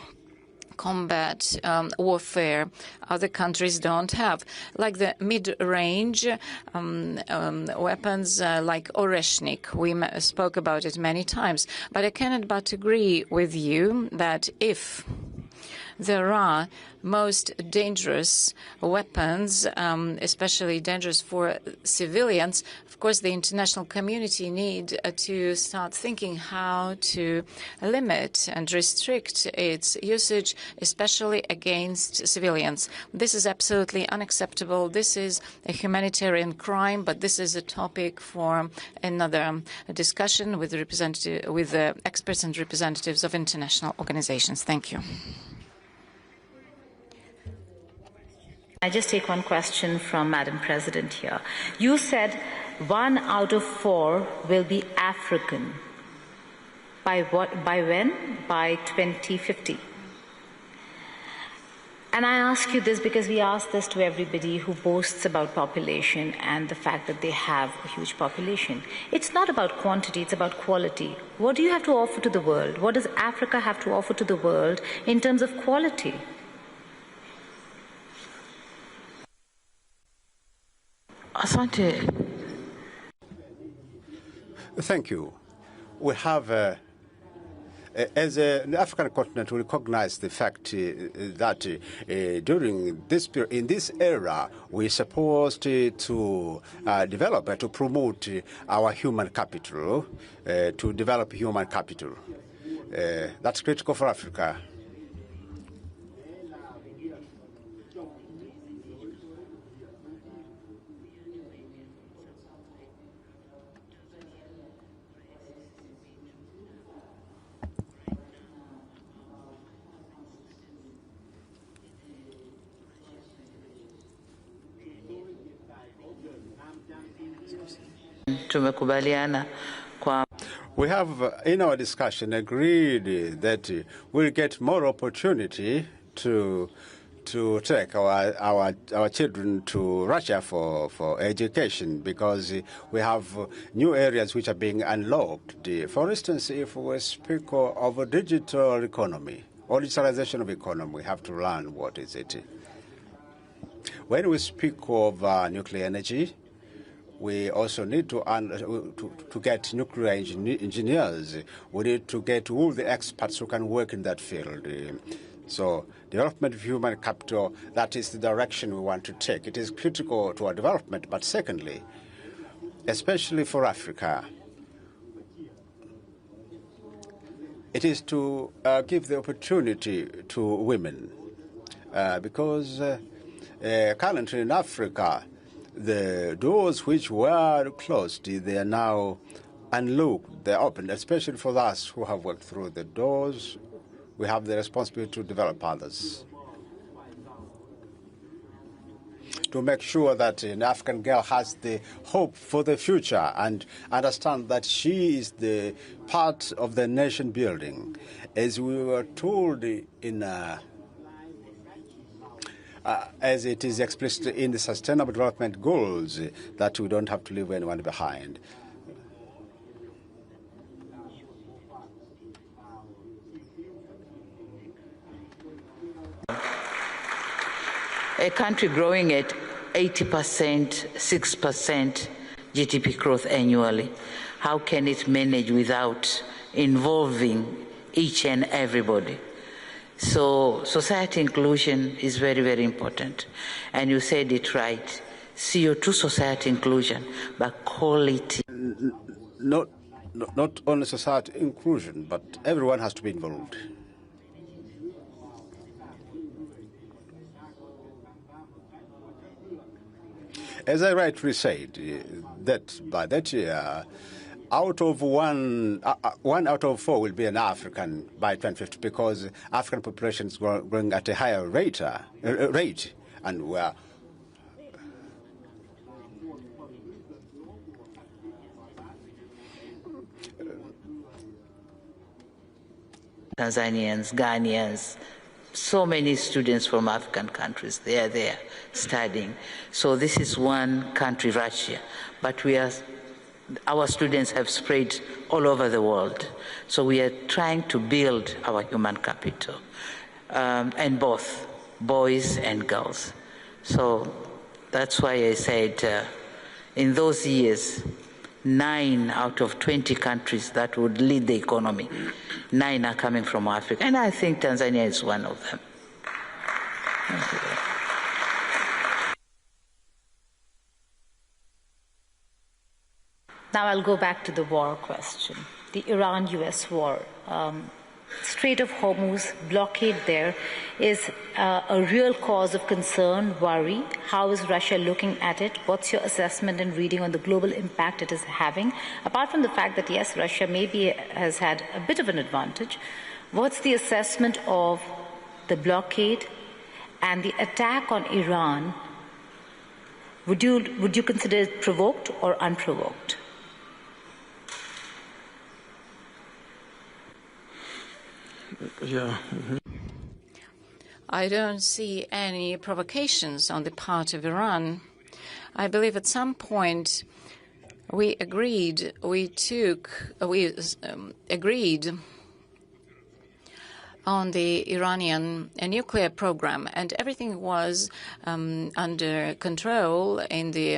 combat warfare other countries don't have, like the mid-range weapons like Oreshnik. We spoke about it many times, but I cannot but agree with you that if there are most dangerous weapons, especially dangerous for civilians, of course, the international community need to start thinking how to limit and restrict its usage, especially against civilians. This is absolutely unacceptable. This is a humanitarian crime, but this is a topic for another discussion with the experts and representatives of international organizations. Thank you. I just take one question from Madam President here. You said 1 out of 4 will be African. By what? By when? By 2050. And I ask you this because we ask this to everybody who boasts about population and the fact that they have a huge population. It's not about quantity, it's about quality. What do you have to offer to the world? What does Africa have to offer to the world in terms of quality? Asante. Thank you. We have as the African continent, we recognize the fact that during this period, in this era, we're supposed to develop and to promote our human capital, to develop human capital. That's critical for Africa. We have, in our discussion, agreed that we'll get more opportunity to take our children to Russia for education, because we have new areas which are being unlocked. For instance, if we speak of a digital economy or digitalization of economy, we have to learn what is it. When we speak of nuclear energy, we also need to get nuclear engineers. We need to get all the experts who can work in that field. So development of human capital, that is the direction we want to take. It is critical to our development, but secondly, especially for Africa, it is to give the opportunity to women, because currently in Africa, the doors which were closed, they are now unlocked, they're opened, especially for us who have worked through the doors. We have the responsibility to develop others, to make sure that an African girl has the hope for the future and understand that she is the part of the nation building. As we were told in as it is explicit in the Sustainable Development Goals, that we don't have to leave anyone behind. A country growing at 80%, 6% GDP growth annually, how can it manage without involving each and everybody? So society inclusion is very, very important. And you said it right. CO2 society inclusion, but quality. Not only society inclusion, but everyone has to be involved. As I rightly said, that by that year, one out of four will be an African by 2050, because African population is growing at a higher rate, and we're Tanzanians, Ghanaians, so many students from African countries, they are there studying. So this is one country, Russia, but our students have spread all over the world. So we are trying to build our human capital, and both boys and girls. So that's why I said in those years, 9 out of 20 countries that would lead the economy, 9 are coming from Africa. And I think Tanzania is one of them. Now I'll go back to the war question, the Iran-US war. Strait of Hormuz blockade there is a real cause of concern, worry. How is Russia looking at it? What's your assessment and reading on the global impact it is having? Apart from the fact that, yes, Russia maybe has had a bit of an advantage, what's the assessment of the blockade and the attack on Iran? Would you consider it provoked or unprovoked? Yeah. I don't see any provocations on the part of Iran. I believe at some point we agreed on the Iranian nuclear program, and everything was under control in the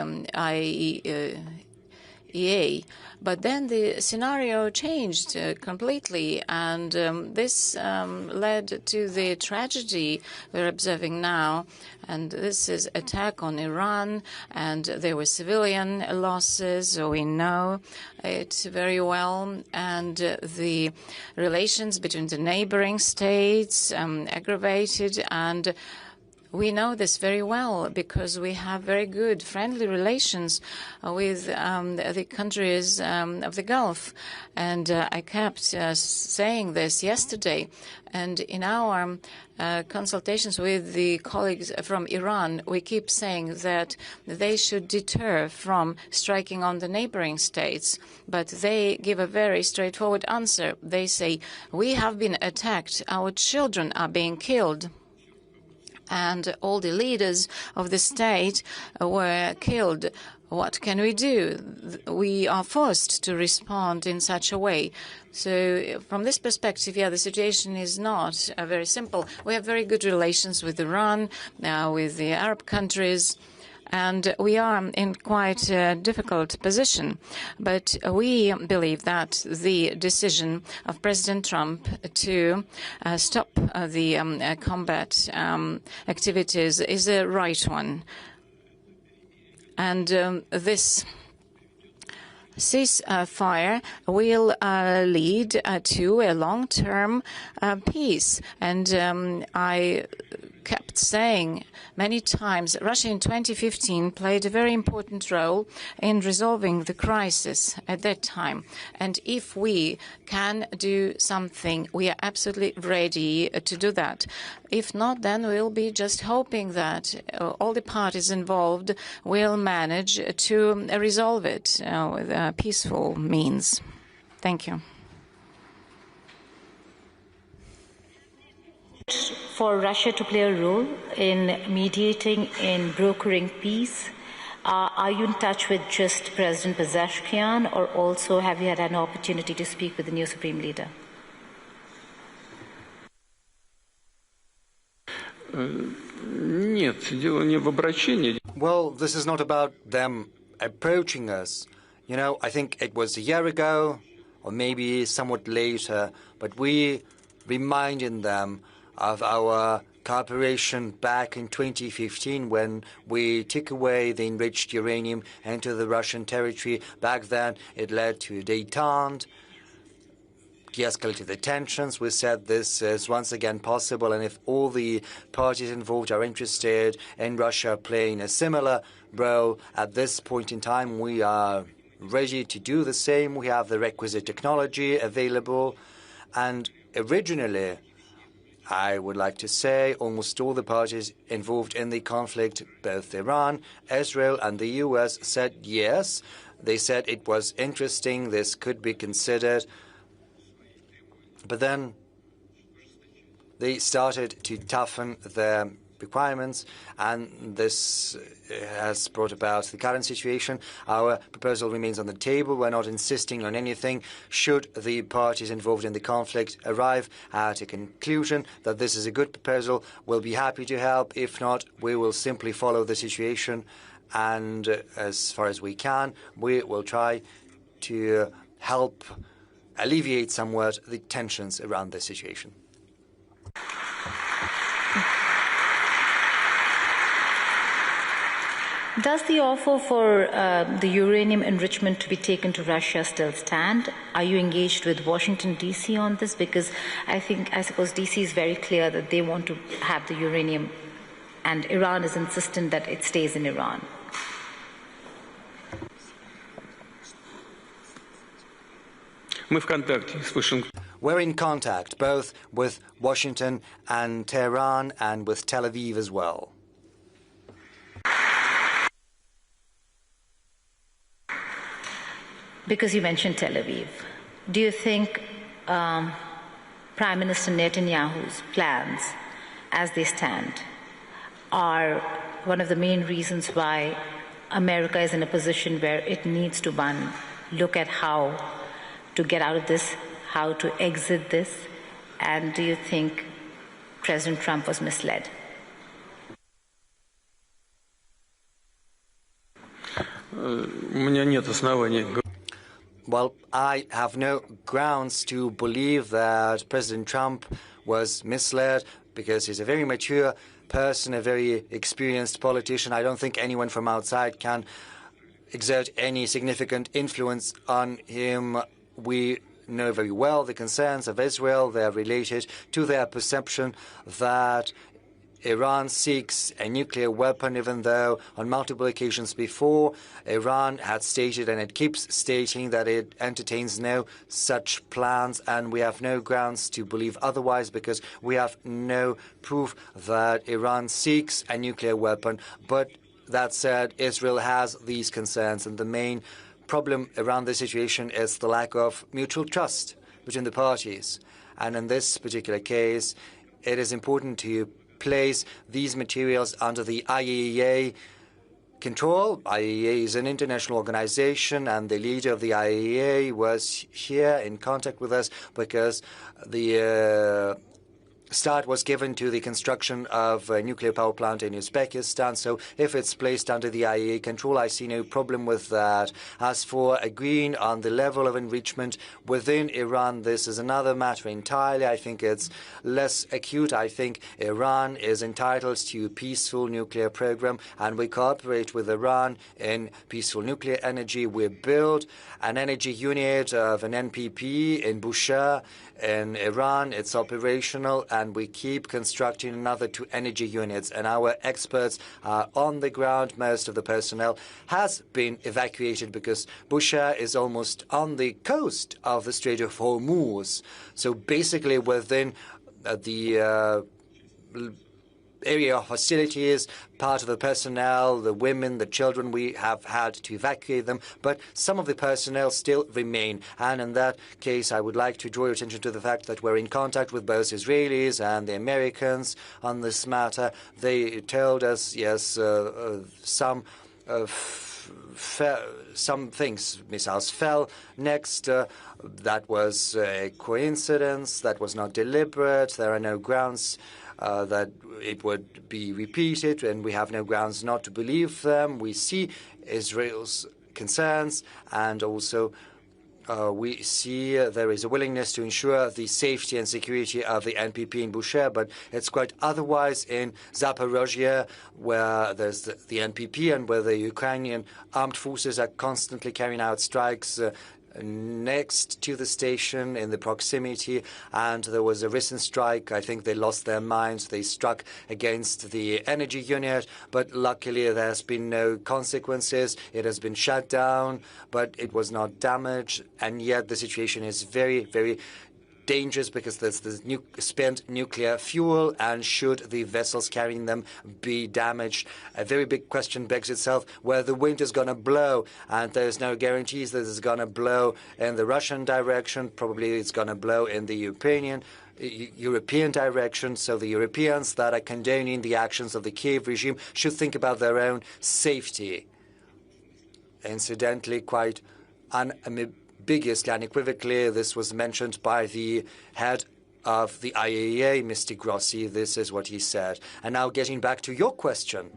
IAEA. But then the scenario changed completely, and this led to the tragedy we're observing now. And this is attack on Iran, and there were civilian losses, we know it very well. And the relations between the neighboring states aggravated, and we know this very well because we have very good friendly relations with the countries of the Gulf. And I kept saying this yesterday. And in our consultations with the colleagues from Iran, we keep saying that they should deter from striking on the neighboring states. But they give a very straightforward answer. They say, we have been attacked. Our children are being killed. And all the leaders of the state were killed. What can we do? We are forced to respond in such a way. So from this perspective, yeah, the situation is not very simple. We have very good relations with Iran, with the Arab countries, and we are in quite a difficult position. But we believe that the decision of President Trump to stop the combat activities is a right one. And this ceasefire will lead to a long-term peace. And I kept saying many times, Russia in 2015 played a very important role in resolving the crisis at that time. And if we can do something, we are absolutely ready to do that. If not, then we'll be just hoping that all the parties involved will manage to resolve it with peaceful means. Thank you. For Russia to play a role in mediating, in brokering peace, are you in touch with just President Pezeshkian, or also have you had an opportunity to speak with the new Supreme Leader? Well, this is not about them approaching us. You know, I think it was a year ago, or maybe somewhat later, but we reminded them of our cooperation back in 2015 when we took away the enriched uranium into the Russian territory. Back then, it led to détente, de-escalated the tensions. We said this is once again possible, and if all the parties involved are interested in Russia playing a similar role at this point in time, we are ready to do the same. We have the requisite technology available, and originally, I would like to say almost all the parties involved in the conflict, both Iran, Israel, and the U.S., said yes. They said it was interesting, this could be considered. But then they started to toughen their requirements, and this has brought about the current situation. Our proposal remains on the table. We're not insisting on anything. Should the parties involved in the conflict arrive at a conclusion that this is a good proposal, we'll be happy to help. If not, we will simply follow the situation, and as far as we can, we will try to help alleviate somewhat the tensions around this situation. Does the offer for the uranium enrichment to be taken to Russia still stand? Are you engaged with Washington, D.C. on this? Because I suppose D.C. is very clear that they want to have the uranium, and Iran is insistent that it stays in Iran. We're in contact both with Washington and Tehran and with Tel Aviv as well. Because you mentioned Tel Aviv, do you think Prime Minister Netanyahu's plans, as they stand, are one of the main reasons why America is in a position where it needs to, one, look at how to get out of this, how to exit this? And do you think President Trump was misled? Well, I have no grounds to believe that President Trump was misled because he's a very mature person, a very experienced politician. I don't think anyone from outside can exert any significant influence on him. We know very well the concerns of Israel. They are related to their perception that Iran seeks a nuclear weapon, even though on multiple occasions before, Iran had stated, and it keeps stating, that it entertains no such plans, and we have no grounds to believe otherwise because we have no proof that Iran seeks a nuclear weapon. But that said, Israel has these concerns, and the main problem around this situation is the lack of mutual trust between the parties. And in this particular case, it is important to place these materials under the IAEA control. IAEA is an international organization, and the leader of the IAEA was here in contact with us because the start was given to the construction of a nuclear power plant in Uzbekistan. So if it's placed under the IAEA control, I see no problem with that. As for agreeing on the level of enrichment within Iran, this is another matter entirely. I think it's less acute. I think Iran is entitled to a peaceful nuclear program, and we cooperate with Iran in peaceful nuclear energy. We build an energy unit of an NPP in Bushehr in Iran. It's operational, and we keep constructing another 2 energy units, and our experts are on the ground. Most of the personnel has been evacuated because Bushehr is almost on the coast of the Strait of Hormuz. So basically within the area of hostilities, part of the personnel, the women, the children, we have had to evacuate them, but some of the personnel still remain. And in that case, I would like to draw your attention to the fact that we're in contact with both Israelis and the Americans on this matter. They told us, yes, some things, missiles fell. Next, that was a coincidence, that was not deliberate. There are no grounds that it would be repeated, and we have no grounds not to believe them. We see Israel's concerns, and also we see there is a willingness to ensure the safety and security of the NPP in Bushehr, but it's quite otherwise in Zaporozhye, where there's the NPP and where the Ukrainian armed forces are constantly carrying out strikes next to the station in the proximity. And there was a recent strike. I think they lost their minds. They struck against the energy unit, but luckily there has been no consequences. It has been shut down, but it was not damaged. And yet the situation is very, very dangerous because there's this spent nuclear fuel, and should the vessels carrying them be damaged, a very big question begs itself where the wind is going to blow, and there's no guarantees that it's going to blow in the Russian direction. Probably it's going to blow in the European direction. So the Europeans that are condoning the actions of the Kiev regime should think about their own safety. Incidentally, quite unambiguously, unequivocally, this was mentioned by the head of the IAEA, Mr. Grossi. This is what he said. And now getting back to your question.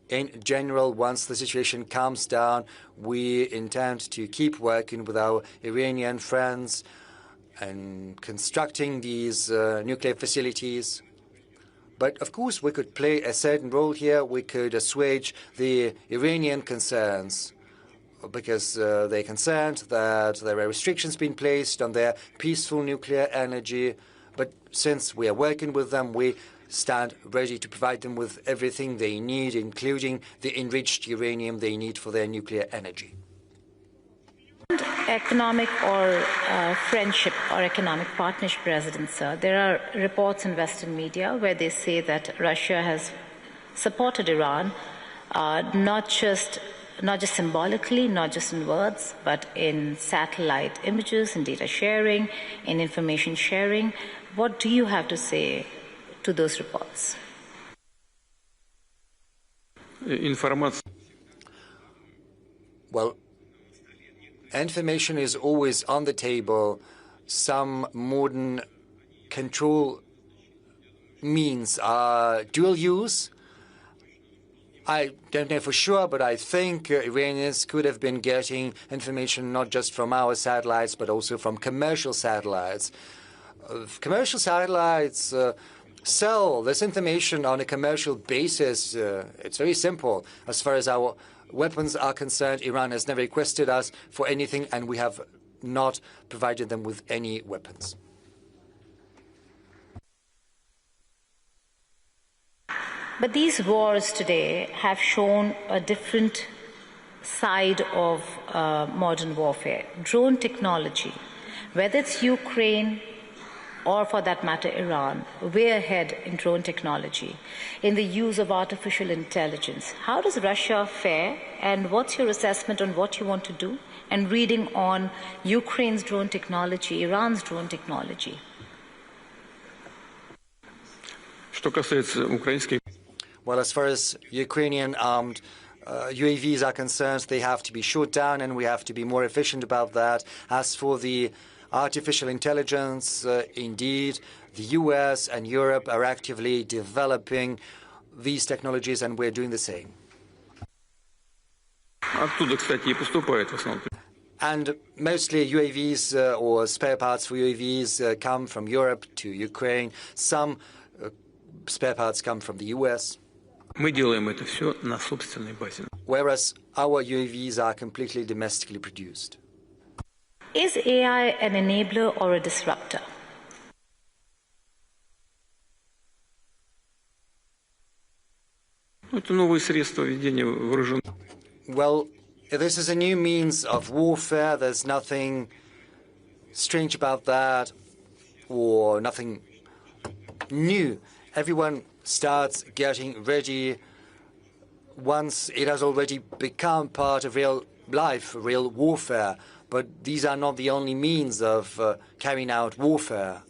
In general, once the situation calms down, we intend to keep working with our Iranian friends and constructing these nuclear facilities. But of course, we could play a certain role here. We could assuage the Iranian concerns, because they're concerned that there are restrictions being placed on their peaceful nuclear energy. But since we are working with them, we stand ready to provide them with everything they need, including the enriched uranium they need for their nuclear energy. Economic or friendship or economic partnership, President, sir, there are reports in Western media where they say that Russia has supported Iran, not just symbolically, not just in words, but in satellite images, in data sharing, in information sharing. What do you have to say to those reports? Well, information is always on the table. Some modern control means are dual use. I don't know for sure, but I think Iranians could have been getting information not just from our satellites, but also from commercial satellites. Commercial satellites sell this information on a commercial basis. It's very simple. As far as our weapons are concerned, Iran has never requested us for anything, and we have not provided them with any weapons. But these wars today have shown a different side of modern warfare. Drone technology, whether it's Ukraine or for that matter Iran, way ahead in drone technology, in the use of artificial intelligence. How does Russia fare, and what's your assessment on what you want to do, and reading on Ukraine's drone technology, Iran's drone technology? Well, as far as Ukrainian armed UAVs are concerned, they have to be shot down, and we have to be more efficient about that. As for the artificial intelligence, indeed, the US and Europe are actively developing these technologies, and we're doing the same. And mostly UAVs or spare parts for UAVs come from Europe to Ukraine. Some spare parts come from the US. Whereas our UAVs are completely domestically produced. Is AI an enabler or a disruptor? Well, this is a new means of warfare. There's nothing strange about that, or nothing new. Everyone starts getting ready once it has already become part of real life, real warfare. But these are not the only means of carrying out warfare.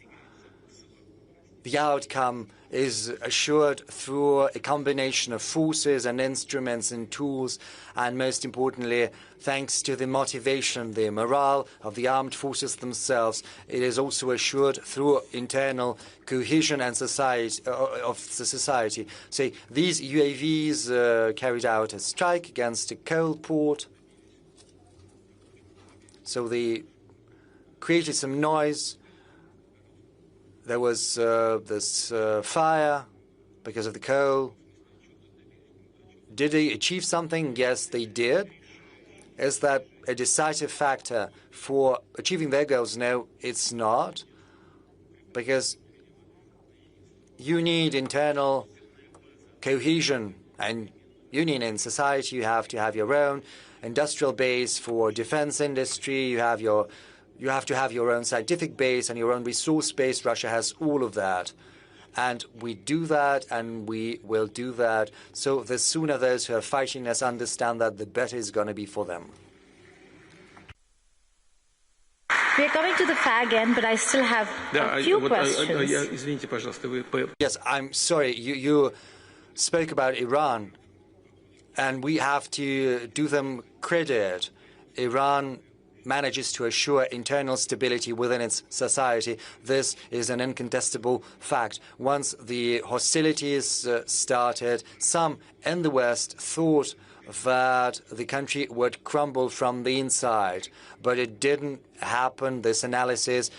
The outcome is assured through a combination of forces and instruments and tools, and most importantly, thanks to the motivation, the morale of the armed forces themselves. It is also assured through internal cohesion and society of the society. Say, these UAVs carried out a strike against a coal port. So they created some noise. There was this fire because of the coal. Did they achieve something? Yes, they did. Is that a decisive factor for achieving their goals? No, it's not. Because you need internal cohesion and union in society. You have to have your own industrial base for defense industry. You have to have your own scientific base and your own resource base. Russia has all of that. And we do that, and we will do that. So the sooner those who are fighting us understand that, the better it's going to be for them. We're coming to the fag end, but I still have a few questions. Yes, I'm sorry. You spoke about Iran, and we have to do them credit. Iran manages to assure internal stability within its society. This is an incontestable fact. Once the hostilities started, some in the West thought that the country would crumble from the inside, but it didn't happen. This analysis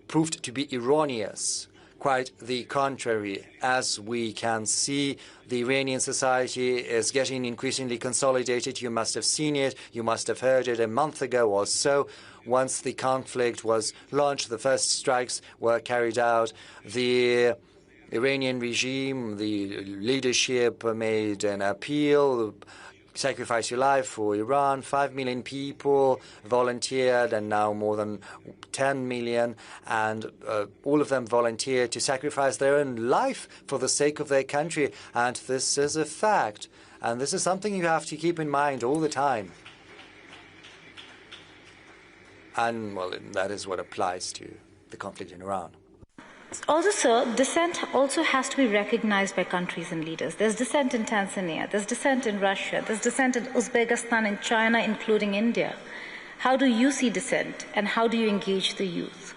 proved to be erroneous. Quite the contrary. As we can see, the Iranian society is getting increasingly consolidated. You must have seen it. You must have heard it a month ago or so. Once the conflict was launched, the first strikes were carried out. The Iranian regime, the leadership made an appeal, sacrifice your life for Iran. 5 million people volunteered, and now more than 10 million, and all of them volunteered to sacrifice their own life for the sake of their country. And this is a fact. And this is something you have to keep in mind all the time. And, well, that is what applies to the conflict in Iran. Also, sir, dissent also has to be recognized by countries and leaders. There's dissent in Tanzania, there's dissent in Russia, there's dissent in Uzbekistan, in China, including India. How do you see dissent, and how do you engage the youth?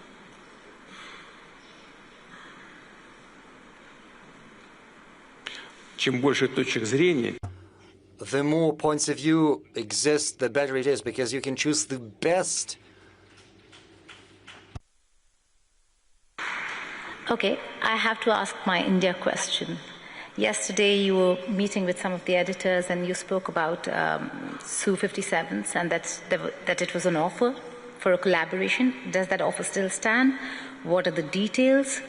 the more points of view exist, the better it is, because you can choose the best. Okay, I have to ask my India question. Yesterday, you were meeting with some of the editors, and you spoke about Su-57s and that it was an offer for a collaboration. Does that offer still stand? What are the details?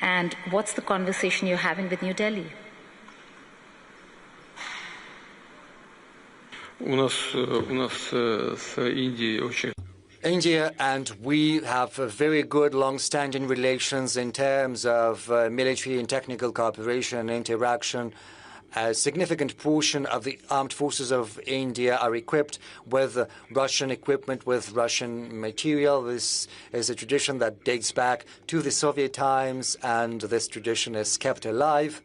And what's the conversation you're having with New Delhi? India and we have very good long-standing relations in terms of military and technical cooperation and interaction. A significant portion of the armed forces of India are equipped with Russian equipment, with Russian material. This is a tradition that dates back to the Soviet times, and this tradition is kept alive.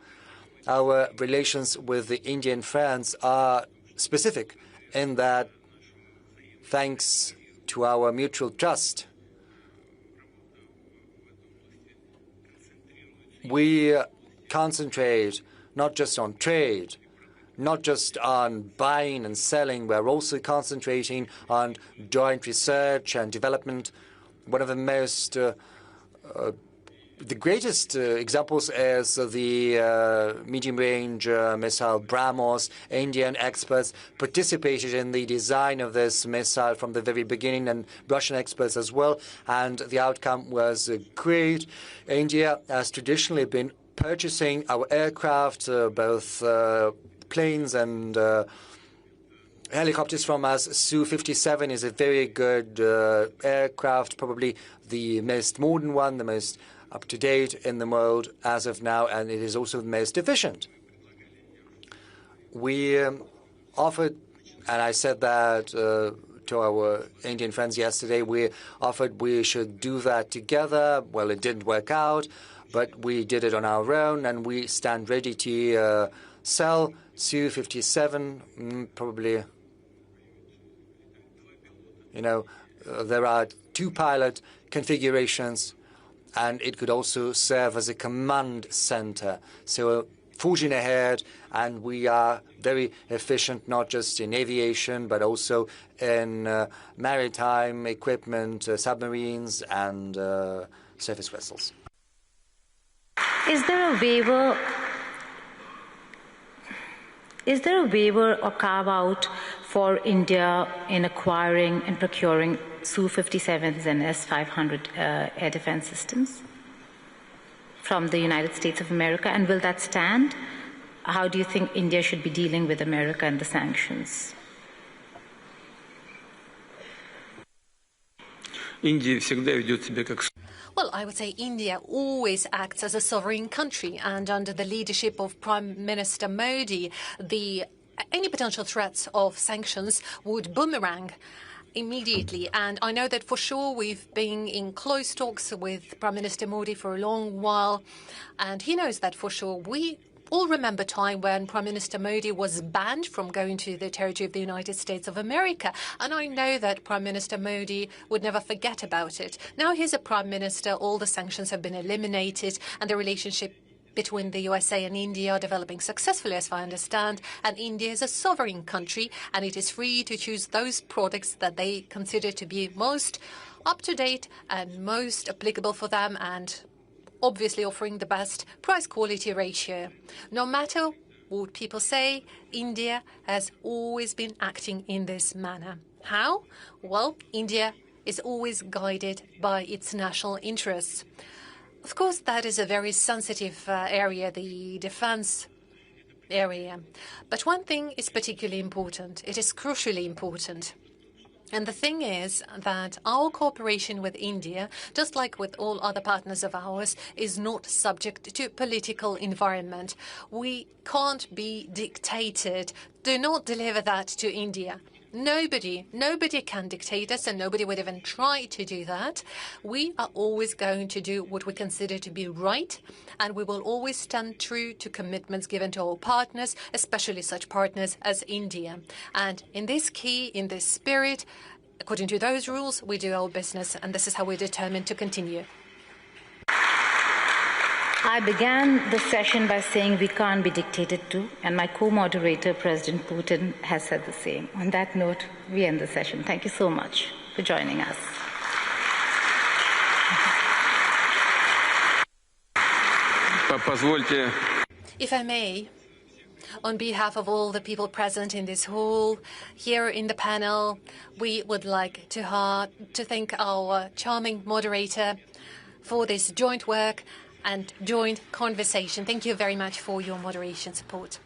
Our relations with the Indian friends are specific in that, thanks to our mutual trust, we concentrate not just on trade, not just on buying and selling, we're also concentrating on joint research and development. One of the most, the greatest examples is the medium-range missile BrahMos. Indian experts participated in the design of this missile from the very beginning, and Russian experts as well, and the outcome was great. India has traditionally been purchasing our aircraft, both planes and helicopters from us. Su-57 is a very good aircraft, probably the most modern one, the most up-to-date in the world as of now, and it is also the most efficient. We offered, and I said that to our Indian friends yesterday, we offered we should do that together. Well, it didn't work out, but we did it on our own, and we stand ready to sell Su-57, probably, there are 2 pilot configurations, and it could also serve as a command center. So forging ahead, and we are very efficient, not just in aviation, but also in maritime equipment, submarines, and surface vessels. Is there a waiver or carve-out for India in acquiring and procuring Su-57s and S-500 air defense systems from the United States of America? And will that stand? How do you think India should be dealing with America and the sanctions? Well, I would say India always acts as a sovereign country, and under the leadership of Prime Minister Modi, any potential threats of sanctions would boomerang immediately. And I know that for sure we've been in close talks with Prime Minister Modi for a long while, and he knows that for sure. We all remember time when Prime Minister Modi was banned from going to the territory of the United States of America. And I know that Prime Minister Modi would never forget about it. Now he's a Prime Minister, all the sanctions have been eliminated, and the relationship between the USA and India are developing successfully, as I understand. And India is a sovereign country, and it is free to choose those products that they consider to be most up-to-date and most applicable for them, and obviously offering the best price-quality ratio. No matter what people say, India has always been acting in this manner. How? Well, India is always guided by its national interests. Of course, that is a very sensitive area, the defense area. But one thing is particularly important. It is crucially important. And the thing is that our cooperation with India, just like with all other partners of ours, is not subject to political environment. We can't be dictated. Do not deliver that to India. Nobody can dictate us, and nobody would even try to do that. We are always going to do what we consider to be right, and we will always stand true to commitments given to our partners, especially such partners as India. And in this spirit, according to those rules, we do our business, and this is how we're determined to continue. I began the session by saying we can't be dictated to, and my co-moderator, President Putin, has said the same. On that note, we end the session. Thank you so much for joining us. If I may, on behalf of all the people present in this hall, here in the panel, we would like to thank our charming moderator for this joint work and joint conversation. Thank you very much for your moderation support.